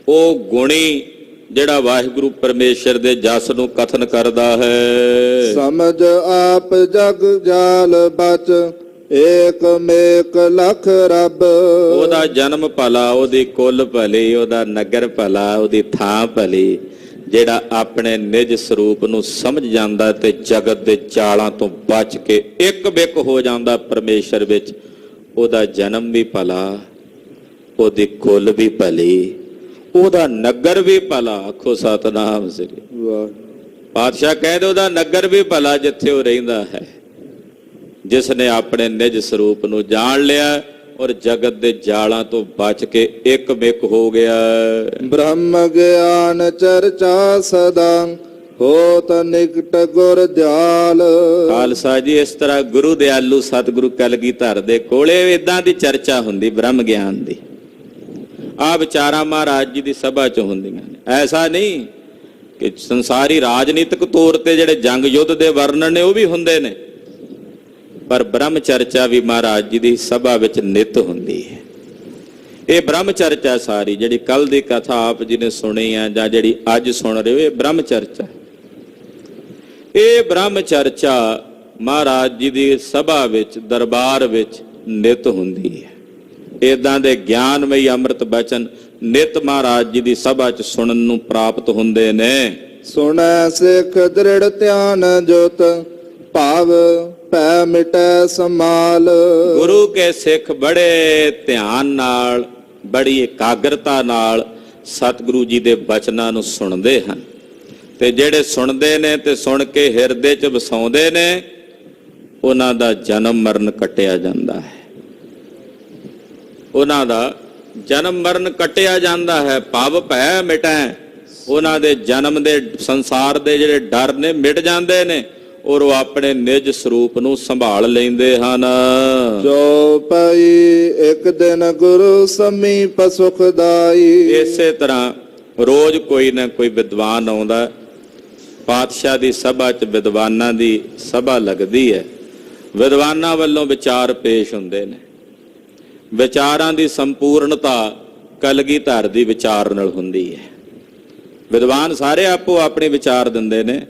ਉਹ ਗੁਣੀ ਜਿਹੜਾ ਵਾਹਿਗੁਰੂ ਪਰਮੇਸ਼ਰ ਦੇ ਜਸ ਨੂੰ ਕਥਨ ਕਰਦਾ ਹੈ। ਸਮਝ ਆਪ ਜਗ ਜਾਲ ਬਚ, ਏਕ ਮੇਕ ਲਖ ਰੱਬ। ਉਹਦਾ ਜਨਮ ਭਲਾ, ਉਹਦੀ ਕੁਲ ਭਲੀ, ਉਹਦਾ ਨਗਰ ਭਲਾ, ਉਹਦੀ ਥਾਂ ਭਲੀ। ਜਿਹੜਾ ਆਪਣੇ ਨਿਜ ਸਰੂਪ ਨੂੰ ਸਮਝ ਜਾਂਦਾ ਤੇ ਜਗਤ ਦੇ ਚਾਲਾਂ ਤੋਂ ਬਚ ਕੇ ਇੱਕ ਬਿਕ ਹੋ ਜਾਂਦਾ ਪਰਮੇਸ਼ਰ ਵਿੱਚ, ਉਹਦਾ ਜਨਮ ਵੀ ਭਲਾ, ਉਹਦੀ ਕੁਲ ਵੀ ਭਲੀ, ਉਹਦਾ ਨਗਰ ਵੀ ਭਲਾ। ਆਖੋ ਸਤਨਾਮ ਸ੍ਰੀ ਵਾਹਿਗੁਰੂ। ਪਾਤਸ਼ਾਹ ਕਹਿੰਦੇ ਉਹਦਾ ਨਗਰ ਵੀ ਭਲਾ ਜਿੱਥੇ ਉਹ ਰਹਿੰਦਾ ਹੈ, ਜਿਸ ਨੇ ਆਪਣੇ ਨਿਜ ਸਰੂਪ ਨੂੰ ਜਾਣ ਲਿਆ ਔਰ ਜਗਤ ਦੇ ਜਾਲਾਂ ਤੋਂ ਬਚ ਕੇ ਇੱਕ ਮਿਕ ਹੋ ਗਿਆ। ਬ੍ਰਹਮ ਗਿਆਨ ਚਰਚਾ ਸਦਾ, ਹੋਤ ਨਿਕਟ ਗੁਰ ਦਿਆਲ। ਖਾਲਸਾ ਜੀ, ਇਸ ਤਰ੍ਹਾਂ ਗੁਰੂ ਦਿਆਲੂ ਸਤਿਗੁਰੂ ਕਲਗੀਧਰ ਦੇ ਕੋਲੇ ਇਦਾਂ ਦੀ ਚਰਚਾ ਹੁੰਦੀ ਬ੍ਰਹਮ ਗਿਆਨ ਦੀ। ਆਹ ਵਿਚਾਰਾਂ ਮਹਾਰਾਜ ਜੀ ਦੀ ਸਭਾ ਚ ਹੁੰਦੀਆਂ ਨੇ। ਐਸਾ ਨਹੀਂ ਕਿ ਸੰਸਾਰੀ ਰਾਜਨੀਤਿਕ ਤੌਰ ਤੇ ਜਿਹੜੇ ਜੰਗ ਯੁੱਧ ਦੇ ਵਰਣਨ ਨੇ ਉਹ ਵੀ ਹੁੰਦੇ ਨੇ, ਪਰ ਬ੍ਰਹਮ ਚਰਚਾ ਵੀ ਮਹਾਰਾਜ ਜੀ ਦੀ ਸਭਾ ਵਿੱਚ ਨਿਤ ਹੁੰਦੀ ਹੈ। ਇਹ ਬ੍ਰਹਮ ਚਰਚਾ ਸਾਰੀ ਜਿਹੜੀ ਕੱਲ ਦੀ ਕਥਾ ਆਪ ਜੀ ਨੇ ਸੁਣੀ ਆ ਜਾਂ ਜਿਹੜੀ ਅੱਜ ਸੁਣ ਰਹੇ ਹੋ, ਇਹ ਬ੍ਰਹਮ ਚਰਚਾ। ਇਹ ਬ੍ਰਹਮ ਚਰਚਾ ਮਹਾਰਾਜ ਜੀ ਦੀ ਸਭਾ ਵਿੱਚ, ਦਰਬਾਰ ਵਿੱਚ ਨਿਤ ਹੁੰਦੀ ਹੈ। ਇਦਾਂ ਦੇ ਗਿਆਨਮਈ ਅੰਮ੍ਰਿਤ ਬਚਨ ਨਿਤ ਮਹਾਰਾਜ ਜੀ ਦੀ ਸਭਾ ਚ ਸੁਣਨ ਨੂੰ ਪ੍ਰਾਪਤ ਹੁੰਦੇ ਨੇ। ਸੁਣੈ ਸਿੱਖ ਦ੍ਰਿੜ ਧਿਆਨ ਜੋਤ, ਭਾਵ ਪੈ ਮਿਟੈ ਸਮਾਲ। ਗੁਰੂ ਕੇ ਸਿੱਖ ਬੜੇ ਧਿਆਨ ਨਾਲ, ਬੜੀ ਇਕਾਗਰਤਾ ਨਾਲ ਸਤਿਗੁਰੂ ਜੀ ਦੇ ਬਚਨਾਂ ਨੂੰ ਸੁਣਦੇ ਹਨ। ਤੇ ਜਿਹੜੇ ਸੁਣਦੇ ਨੇ ਤੇ ਸੁਣ ਕੇ ਹਿਰਦੇ 'ਚ ਵਸਾਉਂਦੇ ਨੇ, ਉਹਨਾਂ ਦਾ ਜਨਮ ਮਰਨ ਕੱਟਿਆ ਜਾਂਦਾ ਹੈ। ਉਹਨਾਂ ਦਾ ਜਨਮ ਮਰਨ ਕੱਟਿਆ ਜਾਂਦਾ ਹੈ। ਭਵ ਭੈ ਮਿਟੈ, ਉਹਨਾਂ ਦੇ ਜਨਮ ਦੇ ਸੰਸਾਰ ਦੇ ਜਿਹੜੇ ਡਰ ਨੇ ਮਿਟ ਜਾਂਦੇ ਨੇ ਔਰ ਉਹ ਆਪਣੇ ਨਿਜ ਸਰੂਪ ਨੂੰ ਸੰਭਾਲ ਲੈਂਦੇ ਹਨ। ਜੋ ਪਈ ਇੱਕ ਦਿਨ ਗੁਰੂ ਸਮੀਪ ਸੁਖਦਾਈ। ਇਸੇ ਤਰ੍ਹਾਂ ਰੋਜ਼ ਕੋਈ ਨਾ ਕੋਈ ਵਿਦਵਾਨ ਆਉਂਦਾ। ਪਾਤਸ਼ਾਹ ਦੀ ਸਭਾ 'ਚ ਵਿਦਵਾਨਾਂ ਦੀ ਸਭਾ ਲੱਗਦੀ ਹੈ। ਵਿਦਵਾਨਾਂ ਵੱਲੋਂ ਵਿਚਾਰ ਪੇਸ਼ ਹੁੰਦੇ ਨੇ। ਵਿਚਾਰਾਂ ਦੀ ਸੰਪੂਰਨਤਾ ਕਲਗੀਧਰ ਦੀ ਵਿਚਾਰ ਨਾਲ ਹੁੰਦੀ ਹੈ। ਵਿਦਵਾਨ ਸਾਰੇ ਆਪੋ ਆਪਣੇ ਵਿਚਾਰ ਦਿੰਦੇ ਨੇ,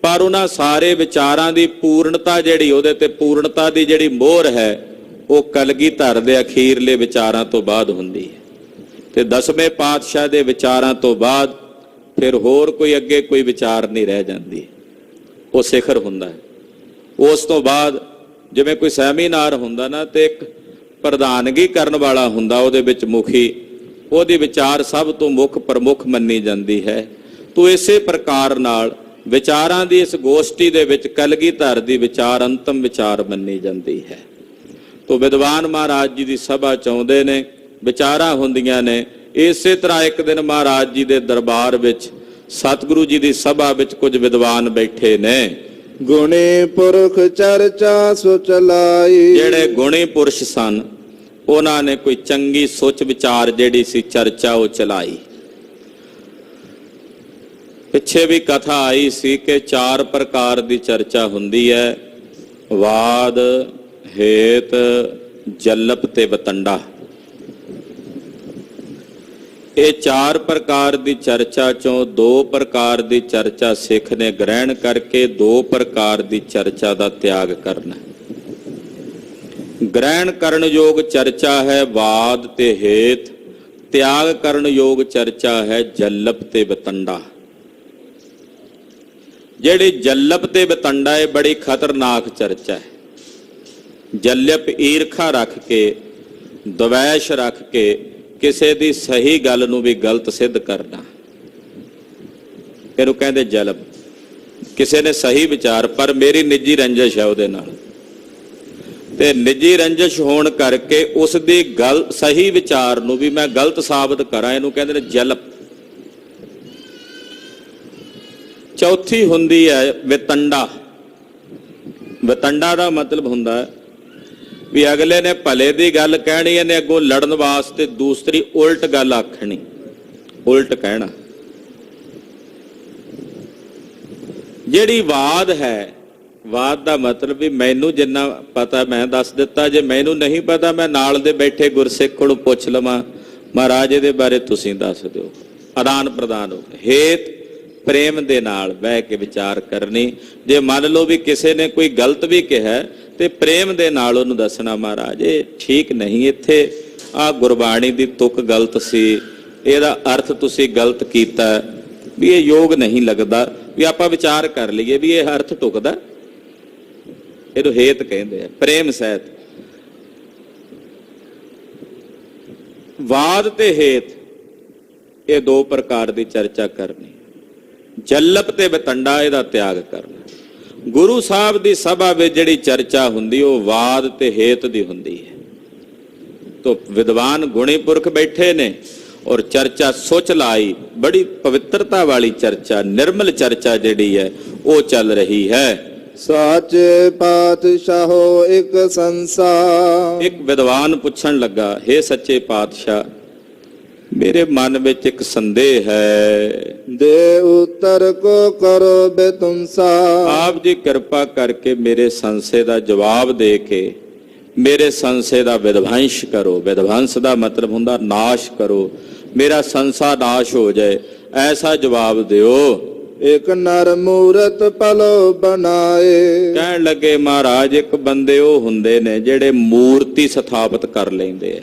ਪਰ ਉਹਨਾਂ ਸਾਰੇ ਵਿਚਾਰਾਂ ਦੀ ਪੂਰਨਤਾ ਜਿਹੜੀ, ਉਹਦੇ ਤੇ ਪੂਰਨਤਾ ਦੀ ਜਿਹੜੀ ਮੋਹਰ ਹੈ, ਉਹ ਕਲਗੀਧਰ ਦੇ ਅਖੀਰਲੇ ਵਿਚਾਰਾਂ ਤੋਂ ਬਾਅਦ ਹੁੰਦੀ ਹੈ। ਤੇ 10ਵੇਂ ਪਾਤਸ਼ਾਹ ਦੇ ਵਿਚਾਰਾਂ ਤੋਂ ਬਾਅਦ ਫਿਰ ਹੋਰ ਕੋਈ ਅੱਗੇ ਕੋਈ ਵਿਚਾਰ ਨਹੀਂ ਰਹਿ ਜਾਂਦੀ, ਉਹ ਸਿਖਰ ਹੁੰਦਾ ਹੈ। ਉਸ ਤੋਂ ਬਾਅਦ ਜਿਵੇਂ ਕੋਈ ਸੈਮੀਨਾਰ ਹੁੰਦਾ ਨਾ, ਤੇ ਇੱਕ ਪ੍ਰਧਾਨਗੀ ਕਰਨ ਵਾਲਾ ਹੁੰਦਾ, ਉਹਦੇ ਵਿੱਚ ਮੁਖੀ, ਉਹਦੀ ਵਿਚਾਰ ਸਭ ਤੋਂ ਮੁੱਖ ਪ੍ਰਮੁੱਖ ਮੰਨੀ ਜਾਂਦੀ ਹੈ। ਤੋ ਇਸੇ ਪ੍ਰਕਾਰ ਨਾਲ ਵਿਚਾਰਾਂ ਦੀ ਇਸ ਗੋਸ਼ਟੀ ਦੇ ਵਿੱਚ ਕਲਗੀਧਰ ਦੀ ਵਿਚਾਰ ਅੰਤਮ ਵਿਚਾਰ ਮੰਨੀ ਜਾਂਦੀ ਹੈ। ਤੋ ਵਿਦਵਾਨ ਮਹਾਰਾਜ ਜੀ ਦੀ ਸਭਾ ਚ ਆਉਂਦੇ ਨੇ, ਵਿਚਾਰਾਂ ਹੁੰਦੀਆਂ ਨੇ। ਇਸੇ ਤਰ੍ਹਾਂ ਇੱਕ ਦਿਨ ਮਹਾਰਾਜ ਜੀ ਦੇ ਦਰਬਾਰ ਵਿੱਚ, ਸਤਿਗੁਰੂ ਜੀ ਦੀ ਸਭਾ ਵਿੱਚ ਕੁਝ ਵਿਦਵਾਨ ਬੈਠੇ ਨੇ। ਗੁਣੀ ਪੁਰਖ ਚਰਚਾ ਸੋ ਚਲਾਈ। ਜਿਹੜੇ ਗੁਣੀ ਪੁਰਸ਼ ਸਨ, ਉਹਨਾਂ ਨੇ ਕੋਈ ਚੰਗੀ ਸੋਚ ਵਿਚਾਰ ਜਿਹੜੀ ਸੀ ਚਰਚਾ ਉਹ ਚਲਾਈ। ਪਿੱਛੇ ਵੀ ਕਥਾ ਆਈ ਸੀ ਕਿ 4 ਪ੍ਰਕਾਰ ਦੀ ਚਰਚਾ ਹੁੰਦੀ ਹੈ: ਵਾਦ, ਹੇਤ, ਜਲਪ ਤੇ ਵਤੰਡਾ। ਇਹ 4 ਪ੍ਰਕਾਰ ਦੀ ਚਰਚਾ ਚੋਂ 2 ਪ੍ਰਕਾਰ ਦੀ ਚਰਚਾ ਸਿੱਖ ਨੇ ਗ੍ਰਹਿਣ ਕਰਕੇ 2 ਪ੍ਰਕਾਰ ਦੀ ਚਰਚਾ ਦਾ ਤਿਆਗ ਕਰਨਾ। ਗ੍ਰਹਿਣ ਕਰਨ ਯੋਗ ਚਰਚਾ ਹੈ ਵਾਦ ਤੇ ਹੇਤ, ਤਿਆਗ ਕਰਨ ਯੋਗ ਚਰਚਾ ਹੈ ਜਲਪ ਤੇ ਬਤੰਡਾ। ਜਿਹੜੀ ਜਲਪ ਤੇ ਬਤੰਡਾ ਹੈ ਬੜੀ ਖਤਰਨਾਕ ਚਰਚਾ ਹੈ। ਜਲਪ ਈਰਖਾ ਰੱਖ ਕੇ, ਦਵੈਸ਼ ਰੱਖ ਕੇ ਕਿਸੇ ਦੀ ਸਹੀ ਗੱਲ ਨੂੰ ਵੀ ਗਲਤ ਸਿੱਧ ਕਰਨਾ, ਇਹਨੂੰ ਕਹਿੰਦੇ ਜਲਪ। ਕਿਸੇ ਨੇ ਸਹੀ ਵਿਚਾਰ, ਪਰ ਮੇਰੀ ਨਿੱਜੀ ਰੰਜਿਸ਼ ਹੈ ਉਹਦੇ ਨਾਲ, ਤੇ ਨਿੱਜੀ ਰੰਜਿਸ਼ ਹੋਣ ਕਰਕੇ ਉਸ ਦੀ ਗੱਲ ਸਹੀ ਵਿਚਾਰ ਨੂੰ ਵੀ ਮੈਂ ਗਲਤ ਸਾਬਤ ਕਰਾਂ, ਇਹਨੂੰ ਕਹਿੰਦੇ ਨੇ ਜਲਪ। ਚੌਥੀ ਹੁੰਦੀ ਹੈ ਵਿਤੰਡਾ। ਵਿਤੰਡਾ ਦਾ ਮਤਲਬ ਹੁੰਦਾ ਹੈ ਵੀ ਅਗਲੇ ਨੇ ਭਲੇ ਦੀ ਗੱਲ ਕਹਿਣੀ, ਇਹਨੇ ਅੱਗੋਂ ਲੜਨ ਵਾਸਤੇ ਦੂਸਰੀ ਉਲਟ ਗੱਲ ਆਖਣੀ, ਉਲਟ ਕਹਿਣਾ। ਜਿਹੜੀ ਵਾਦ ਹੈ, ਵਾਦ ਦਾ ਮਤਲਬ ਵੀ ਮੈਨੂੰ ਜਿੰਨਾ ਪਤਾ ਮੈਂ ਦੱਸ ਦਿੱਤਾ, ਜੇ ਮੈਨੂੰ ਨਹੀਂ ਪਤਾ ਮੈਂ ਨਾਲ ਦੇ ਬੈਠੇ ਗੁਰਸਿੱਖ ਨੂੰ ਪੁੱਛ ਲਵਾਂ, ਮਹਾਰਾਜ ਇਹਦੇ ਬਾਰੇ ਤੁਸੀਂ ਦੱਸ ਦਿਓ। ਆਦਾਨ ਪ੍ਰਦਾਨ ਹੋ। ਹੇਤ ਪ੍ਰੇਮ ਦੇ ਨਾਲ ਬਹਿ ਕੇ ਵਿਚਾਰ ਕਰਨੀ। ਜੇ ਮੰਨ ਲਓ ਵੀ ਕਿਸੇ ਨੇ ਕੋਈ ਗਲਤ ਵੀ ਕਿਹਾ ਤੇ ਪ੍ਰੇਮ ਦੇ ਨਾਲ ਉਹਨੂੰ ਦੱਸਣਾ, ਮਹਾਰਾਜ ਇਹ ਠੀਕ ਨਹੀਂ, ਇੱਥੇ ਆਹ ਗੁਰਬਾਣੀ ਦੀ ਤੁਕ ਗਲਤ ਸੀ, ਇਹਦਾ ਅਰਥ ਤੁਸੀਂ ਗਲਤ ਕੀਤਾ, ਵੀ ਇਹ ਯੋਗ ਨਹੀਂ ਲੱਗਦਾ, ਵੀ ਆਪਾਂ ਵਿਚਾਰ ਕਰ ਲਈਏ ਵੀ ਇਹ ਅਰਥ ਟੁਕਦਾ। ਇਹਨੂੰ ਹੇਤ ਕਹਿੰਦੇ ਆ, ਪ੍ਰੇਮ ਸਹਿਤ। ਵਾਦ ਤੇ ਹੇਤ ਇਹ 2 ਪ੍ਰਕਾਰ ਦੀ ਚਰਚਾ ਕਰਨੀ। ਜਲਪ ਤੇ ਬਤੰਡਾ ਇਹਦਾ ਤਿਆਗ ਕਰਨਾ। ਗੁਰੂ ਸਾਹਿਬ ਦੀ ਸਭਾ ਵਿੱਚ ਜਿਹੜੀ ਚਰਚਾ ਹੁੰਦੀ ਉਹ ਵਾਦ ਤੇ ਹੇਤ ਦੀ ਹੁੰਦੀ ਹੈ। ਤੋ ਵਿਦਵਾਨ ਗੁਣੀ ਪੁਰਖ ਬੈਠੇ ਨੇ ਔਰ ਚਰਚਾ ਸੁਚ ਲਾਈ, ਬੜੀ ਪਵਿੱਤਰਤਾ ਵਾਲੀ ਚਰਚਾ, ਨਿਰਮਲ ਚਰਚਾ ਜਿਹੜੀ ਹੈ ਉਹ ਚੱਲ ਰਹੀ ਹੈ। ਸਾਚੇ ਪਾਤਸ਼ਾਹੋ ਇੱਕ ਸੰਸਾਰ। ਇੱਕ ਵਿਦਵਾਨ ਪੁੱਛਣ ਲੱਗਾ, ਹੇ ਸੱਚੇ ਪਾਤਸ਼ਾਹ, ਮੇਰੇ ਮਨ ਵਿੱਚ ਇੱਕ ਸੰਦੇਹ ਹੈ। ਦੇ ਉੱਤਰ ਕੋ ਕਰੋ ਬੇਤੁਮਸਾ। ਆਪ ਜੀ ਕਿਰਪਾ ਕਰਕੇ ਮੇਰੇ ਸੰਸ਼ੇ ਦਾ ਜਵਾਬ ਦੇ ਕੇ ਮੇਰੇ ਸੰਸ਼ੇ ਦਾ ਵਿਧਵੰਸ਼ ਕਰੋ। ਵਿਧਵੰਸ ਦਾ ਮਤਲਬ ਹੁੰਦਾ ਨਾਸ਼ ਕਰੋ, ਮੇਰਾ ਸੰਸਾ ਨਾਸ਼ ਹੋ ਜਾਏ, ਐਸਾ ਜਵਾਬ ਦਿਓ। ਇੱਕ ਨਰ ਮੂਰਤ ਪਲੋ ਬਣਾਏ। ਕਹਿਣ ਲੱਗੇ, ਮਹਾਰਾਜ ਇੱਕ ਬੰਦੇ ਉਹ ਹੁੰਦੇ ਨੇ ਜਿਹੜੇ ਮੂਰਤੀ ਸਥਾਪਿਤ ਕਰ ਲੈਂਦੇ ਆ,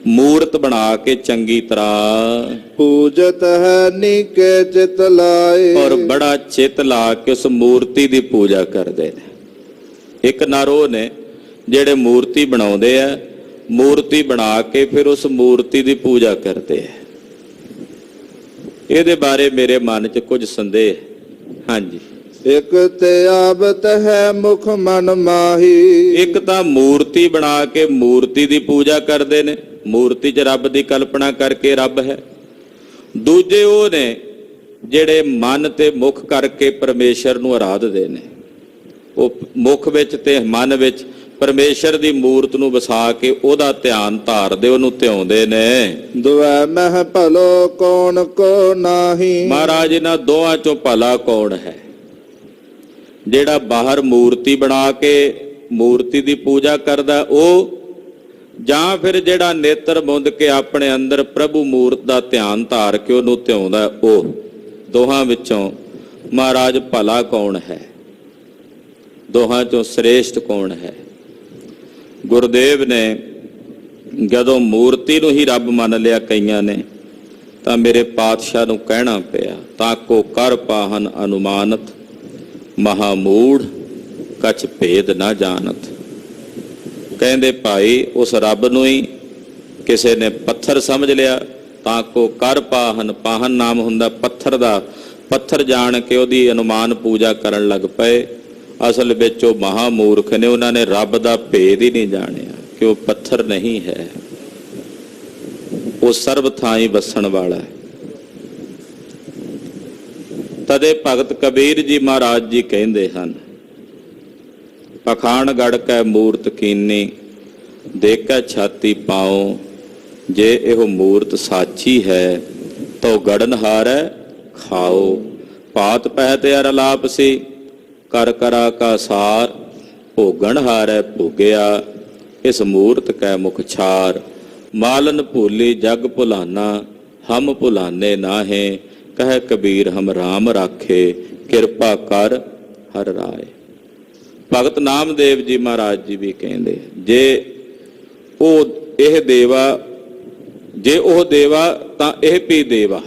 ਮੂਰਤ ਬਣਾ ਕੇ ਚੰਗੀ ਤਰ੍ਹਾਂ ਪੂਜਤ ਹੈ ਨੀਕੇ ਚਿਤ ਲਾਏ, ਔਰ ਬੜਾ ਚਿਤ ਲਾ ਕੇ ਉਸ ਮੂਰਤੀ ਦੀ ਪੂਜਾ ਕਰਦੇ ਨੇ। ਇੱਕ ਨਰ ਉਹ ਨੇ ਜਿਹੜੇ ਮੂਰਤੀ ਬਣਾਉਂਦੇ ਆ, ਮੂਰਤੀ ਬਣਾ ਕੇ ਫਿਰ ਉਸ ਮੂਰਤੀ ਦੀ ਪੂਜਾ ਕਰਦੇ ਆ। ਇਹਦੇ ਬਾਰੇ ਮੇਰੇ ਮਨ 'ਚ ਕੁਝ ਸੰਦੇਹ। ਹਾਂਜੀ। ਇੱਕ ਤੇ ਆਬਤ ਹੈ ਮੁਖ ਮਨ ਮਾਹੀ। ਇੱਕ ਤਾਂ ਮੂਰਤੀ ਬਣਾ ਕੇ ਮੂਰਤੀ ਦੀ ਪੂਜਾ ਕਰਦੇ ਨੇ, ਮੂਰਤੀ 'ਚ ਰੱਬ ਦੀ ਕਲਪਨਾ ਕਰਕੇ ਰੱਬ ਹੈ। ਦੂਜੇ ਉਹ ਨੇ ਜਿਹੜੇ ਮਨ ਤੇ ਮੁਖ ਕਰਕੇ ਪਰਮੇਸ਼ਰ ਨੂੰ ਆਰਾਧਦੇ ਨੇ। ਉਹ ਮੁਖ ਵਿੱਚ ਤੇ ਮਨ ਵਿੱਚ ਪਰਮੇਸ਼ਰ ਦੀ ਮੂਰਤ ਨੂੰ ਵਸਾ ਕੇ ਉਹਦਾ ਧਿਆਨ ਧਾਰਦੇ, ਉਹਨੂੰ ਧਿਆਉਂਦੇ ਨੇ। ਦੁਆ ਮਹਿ ਭਲੋ ਕੌਣ ਕੋ ਨਾਹੀ। ਮਹਾਰਾਜ ਇਹਨਾਂ ਦੋਹਾਂ ਚੋਂ ਭਲਾ ਕੌਣ ਹੈ? ਜਿਹੜਾ ਬਾਹਰ ਮੂਰਤੀ ਬਣਾ ਕੇ ਮੂਰਤੀ ਦੀ ਪੂਜਾ ਕਰਦਾ ਉਹ, ਜਾਂ ਫਿਰ ਜਿਹੜਾ ਨੇਤਰ ਮੁੰਦ ਕੇ ਆਪਣੇ ਅੰਦਰ ਪ੍ਰਭੂ ਮੂਰਤ ਦਾ ਧਿਆਨ ਧਾਰ ਕੇ ਉਹਨੂੰ ਧਿਆਉਂਦਾ ਉਹ? ਦੋਹਾਂ ਵਿੱਚੋਂ ਮਹਾਰਾਜ ਭਲਾ ਕੌਣ ਹੈ? ਦੋਹਾਂ ਚੋਂ ਸ੍ਰੇਸ਼ਟ ਕੌਣ ਹੈ? ਗੁਰਦੇਵ ਨੇ ਜਦੋਂ ਮੂਰਤੀ ਨੂੰ ਹੀ ਰੱਬ ਮੰਨ ਲਿਆ ਕਈਆਂ ਨੇ, ਤਾਂ ਮੇਰੇ ਪਾਤਸ਼ਾਹ ਨੂੰ ਕਹਿਣਾ ਪਿਆ, ਤਾਂ ਕੋ ਕਰ ਪਾਹਨ ਅਨੁਮਾਨਤ ਮਹਾਮੂੜ ਕਛ ਭੇਦ ਨਾ ਜਾਣਤ। ਕਹਿੰਦੇ ਭਾਈ ਉਸ ਰੱਬ ਨੂੰ ਹੀ ਕਿਸੇ ਨੇ ਪੱਥਰ ਸਮਝ ਲਿਆ। ਤਾਂ ਕੋ ਕਰ ਪਾਹਨ, ਪਾਹਨ ਨਾਮ ਹੁੰਦਾ ਪੱਥਰ ਦਾ, ਪੱਥਰ ਜਾਣ ਕੇ ਉਹਦੀ ਅਨੁਮਾਨ ਪੂਜਾ ਕਰਨ ਲੱਗ ਪਏ। ਅਸਲ ਵਿੱਚ ਉਹ ਮਹਾਮੂਰਖ ਨੇ, ਉਹਨਾਂ ਨੇ ਰੱਬ ਦਾ ਭੇਦ ਹੀ ਨਹੀਂ ਜਾਣਿਆ ਕਿ ਉਹ ਪੱਥਰ ਨਹੀਂ ਹੈ, ਉਹ ਸਰਬ ਥਾਈਂ ਵਸਣ ਵਾਲਾ ਹੈ। ਤਦੇ ਭਗਤ ਕਬੀਰ ਜੀ ਮਹਾਰਾਜ ਜੀ ਕਹਿੰਦੇ ਹਨ, ਪਖਾਣ ਗੜ ਕੈ ਮੂਰਤ ਕੀਨੀ ਦੇਖੈ ਛਾਤੀ ਪਾਉ। ਜੇ ਇਹੋ ਮੂਰਤ ਸਾਚੀ ਹੈ ਤੋ ਗੜਨ ਹਾਰੈ ਖਾਓ। ਪਾਤ ਪਹਿ ਤੇ ਅਰਲਾਪ ਸੀ ਕਰ ਕਰਾ ਕਾ ਸਾਰ। ਭੋਗਣ ਹਾਰੈ ਭੋਗਿਆ ਇਸ ਮੂਰਤ ਕੈ ਮੁਖ ਛਾਰ। ਮਾਲਨ ਭੂਲੀ ਜਗ ਭੁਲਾਨਾ हम भुलाने नाहे, कह कबीर हम राम राखे, किरपा कर हर राय। भगत नामदेव जी महाराज जी भी कहते, जे ਉਹ ਦੇਵਾ ਤਾਂ ਇਹ ਵੀ ਦੇਵਾ।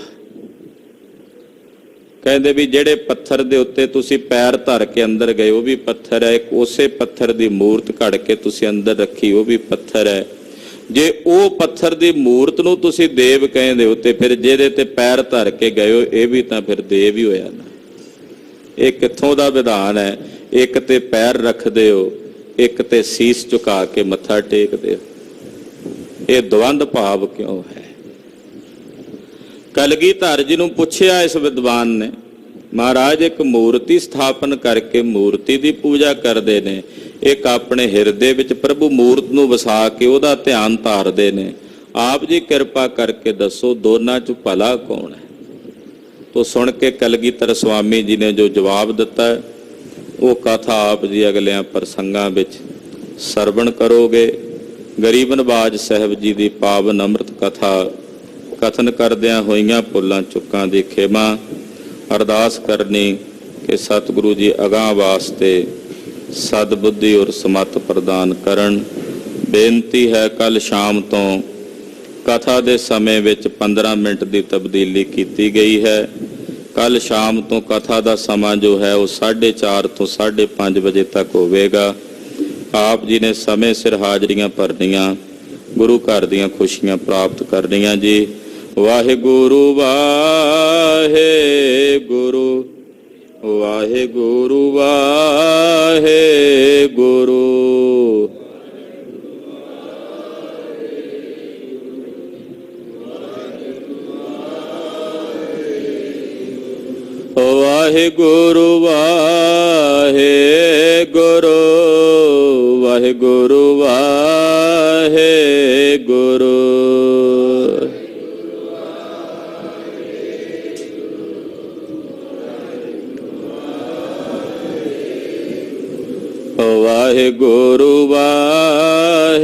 ਕਹਿੰਦੇ ਵੀ ਜਿਹੜੇ ਪੱਥਰ ਦੇ ਉੱਤੇ ਤੁਸੀਂ ਪੈਰ ਧਰ ਕੇ ਅੰਦਰ ਗਏ ਉਹ ਵੀ ਪੱਥਰ ਹੈ, ਉਸੇ ਪੱਥਰ ਦੀ ਮੂਰਤ ਘੜ ਕੇ ਤੁਸੀਂ ਅੰਦਰ ਰੱਖੀ ਉਹ ਵੀ ਪੱਥਰ ਹੈ। ਜੇ ਉਹ ਪੱਥਰ ਦੀ ਮੂਰਤ ਨੂੰ ਤੁਸੀਂ ਦੇਵ ਕਹਿੰਦੇ ਹੋ ਤੇ ਫਿਰ ਜਿਹਦੇ ਤੇ ਪੈਰ ਧਰ ਕੇ ਗਏ ਹੋ ਇਹ ਵੀ ਤਾਂ ਫਿਰ ਦੇਵ ਹੀ ਹੋਇਆ ਨਾ। ਇਹ ਕਿੱਥੋਂ ਦਾ ਵਿਧਾਨ ਹੈ? ਇੱਕ ਤੇ ਪੈਰ ਰੱਖਦੇ ਹੋ, ਇੱਕ ਤੇ ਸੀਸ ਝੁਕਾ ਕੇ ਮੱਥਾ ਟੇਕਦੇ ਹੋ। ਇਹ ਦਵੰਦ ਭਾਵ ਕਿਉਂ ਹੈ? ਕਲਗੀਧਰ ਜੀ ਨੂੰ ਪੁੱਛਿਆ ਇਸ ਵਿਦਵਾਨ ਨੇ, ਮਹਾਰਾਜ ਇੱਕ ਮੂਰਤੀ ਸਥਾਪਨ ਕਰਕੇ ਮੂਰਤੀ ਦੀ ਪੂਜਾ ਕਰਦੇ ਨੇ, ਇੱਕ ਆਪਣੇ ਹਿਰਦੇ ਵਿੱਚ ਪ੍ਰਭੂ ਮੂਰਤ ਨੂੰ ਵਸਾ ਕੇ ਉਹਦਾ ਧਿਆਨ ਧਾਰਦੇ ਨੇ। ਆਪ ਜੀ ਕਿਰਪਾ ਕਰਕੇ ਦੱਸੋ ਦੋਨਾਂ 'ਚ ਭਲਾ ਕੌਣ ਹੈ? ਤੋ ਸੁਣ ਕੇ ਕਲਗੀਧਰ ਸਵਾਮੀ ਜੀ ਨੇ ਜੋ ਜਵਾਬ ਦਿੱਤਾ ਉਹ ਕਥਾ ਆਪ ਜੀ ਅਗਲਿਆਂ ਪ੍ਰਸੰਗਾਂ ਵਿੱਚ ਸਰਵਣ ਕਰੋਗੇ। ਗਰੀਬ ਨਵਾਜ ਸਾਹਿਬ ਜੀ ਦੀ ਪਾਵਨ ਅੰਮ੍ਰਿਤ ਕਥਾ ਕਥਨ ਕਰਦਿਆਂ ਹੋਈਆਂ ਭੁੱਲਾਂ ਚੁੱਕਾਂ ਦੀ ਖਿਮਾ ਅਰਦਾਸ ਕਰਨੀ ਕਿ ਸਤਿਗੁਰੂ ਜੀ ਅਗਾਂਹ ਵਾਸਤੇ ਸਦਬੁੱਧੀ ਔਰ ਸਮੱਤ ਪ੍ਰਦਾਨ ਕਰਨ। ਬੇਨਤੀ ਹੈ ਕੱਲ ਸ਼ਾਮ ਤੋਂ ਕਥਾ ਦੇ ਸਮੇਂ ਵਿੱਚ 15 ਮਿੰਟ ਦੀ ਤਬਦੀਲੀ ਕੀਤੀ ਗਈ ਹੈ। ਕੱਲ ਸ਼ਾਮ ਤੋਂ ਕਥਾ ਦਾ ਸਮਾਂ ਜੋ ਹੈ ਉਹ 4:30 ਤੋਂ 5:30 ਵਜੇ ਤੱਕ ਹੋਵੇਗਾ। ਆਪ ਜੀ ਨੇ ਸਮੇਂ ਸਿਰ ਹਾਜ਼ਰੀਆਂ ਭਰਨੀਆਂ, ਗੁਰੂ ਘਰ ਦੀਆਂ ਖੁਸ਼ੀਆਂ ਪ੍ਰਾਪਤ ਕਰਨੀਆਂ ਜੀ। ਵਾਹਿਗੁਰੂ ਵਾਹਿਗੁਰੂ ਵਾਹਿਗੁਰੂ ਵਾਹਿਗੁਰੂ। ਵਾਹਿਗੁਰੂ ਵਾਹਿਗੁਰੂ ਵਾਹਿਗੁਰੂ ਵਾਹਿਗੁਰੂ। ਵਾਹਿਗੁਰੂ ਵਾਹਿਗੁਰੂ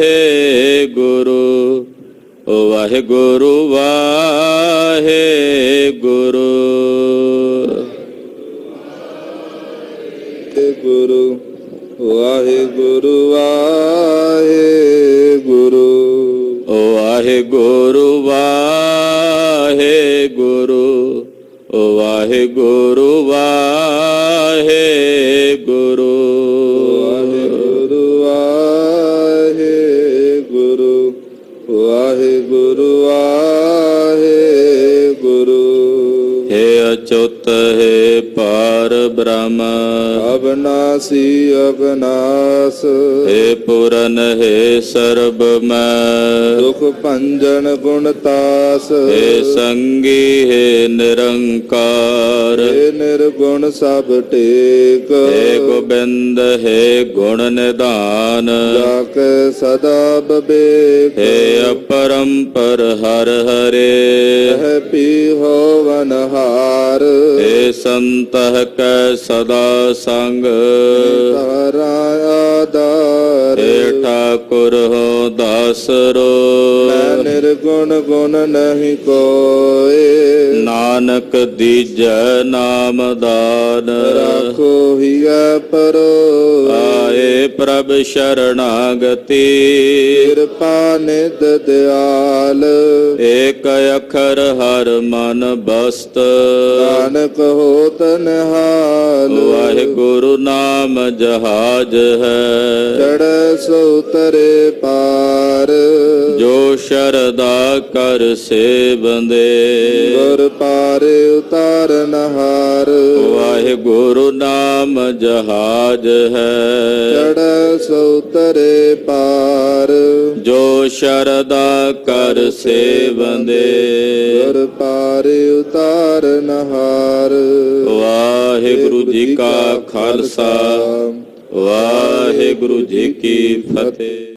ਵਾਹਿਗੁਰੂ ਵਾਹਿਗੁਰੂ। ਗੁਰੂ ਵਾਹਿਗੁਰੂ ਵਾਹਿਗੁਰੂ ਵਾਹਿਗੁਰੂ ਵਾਹਿਗੁਰੂ ਵਾਹਿਗੁਰੂ ਵਾਹਿਗੁਰੂ। ਵਾਹਿਗੁਰੂ ਵਾਹਿਗੁਰੂ। ਹੇ ਅਚੁੱਤ ਹੈ ਪਾਰ ਬ੍ਰਹਮ ਅਬਨਾਸੀ ਅਬਨਾਸ। ਹੇ ਪੂਰਨ ਹੈ ਸਰਬ ਮੈਂ ਦੁਖ ਭੰਜਨ ਗੁਣਤਾਸ। ਹੇ ਸੰਗੀ ਹੈ ਨਿਰੰਕਾਰ। ਹੇ ਨਿਰਗੁਣ ਸਭ ਟੇਕ। ਹੇ ਗੋਬਿੰਦ ਹੈ ਗੁਣ ਨਿਧਾਨ। ਜਾ ਕੇ ਸਦਾ ਬਵੇਕ। ਹੇ ਅਪਰੰਪਰ ਹਰ ਹਰੇ। ਹੈ ਪੀ ਹੋਵਨ ਹਾਰ। ਹੇ ਸੰਤਹ ਕੈ ਸਦਾ ਸੰਗ। ਤਾਰਾ ਆਧਾਰ। ਹੇ ਠਾਕੁਰ ਹੋ ਦਾਸਰੋ। ਮੈਂ ਨਿਰਗੁਣ ਗੁਣ ਨਹੀਂ ਕੋਏ। ਨਾਨਕ ਦੀਜੈ ਨਾਮ ਦਾਨ। ਰਾਖੋ ਹੀਐ ਪਰੋ। ਆਏ ਪ੍ਰਭ ਸ਼ਰਣਾਗਤੀ। ਕਿਰਪਾ ਨਿਧ ਦਿਆਲ। ਏਕ ਅਖਰ ਹਰ ਮਨ ਬਸਤ। ਨਾਨਕ ਹੋਤ ਨਿਹਾਲ। ਵਾਹਿਗੁਰੂ ਨਾਮ ਜਹਾਜ ਹੈ। ਚੜ੍ਹੈ ਸੋ ਉਤਰੇ ਪਾਰ। ਜੋ ਸ਼ਰਦਾ ਕਰ ਸੇਵੰਦੇ। ਗੁਰ ਪਾਰੇ ਉਤਾਰਨ ਹਾਰ। ਵਾਹਿਗੁਰੂ ਨਾਮ ਜਹਾਜ ਹੈ। ਚੜ੍ਹੈ ਸੋ ਉਤਰੇ ਪਾਰ। ਜੋ ਸ਼ਰਦਾ ਕਰ ਸੇਵੰਦੇ। ਗੁਰ ਪਾਰੇ ਉਤਾਰਨ ਹਾਰ। ਵਾਹਿਗੁਰੂ ਜੀ ਕਾ ਖਾਲਸਾ, ਵਾਹਿਗੁਰੂ ਜੀ ਕੀ ਫਤਿਹ।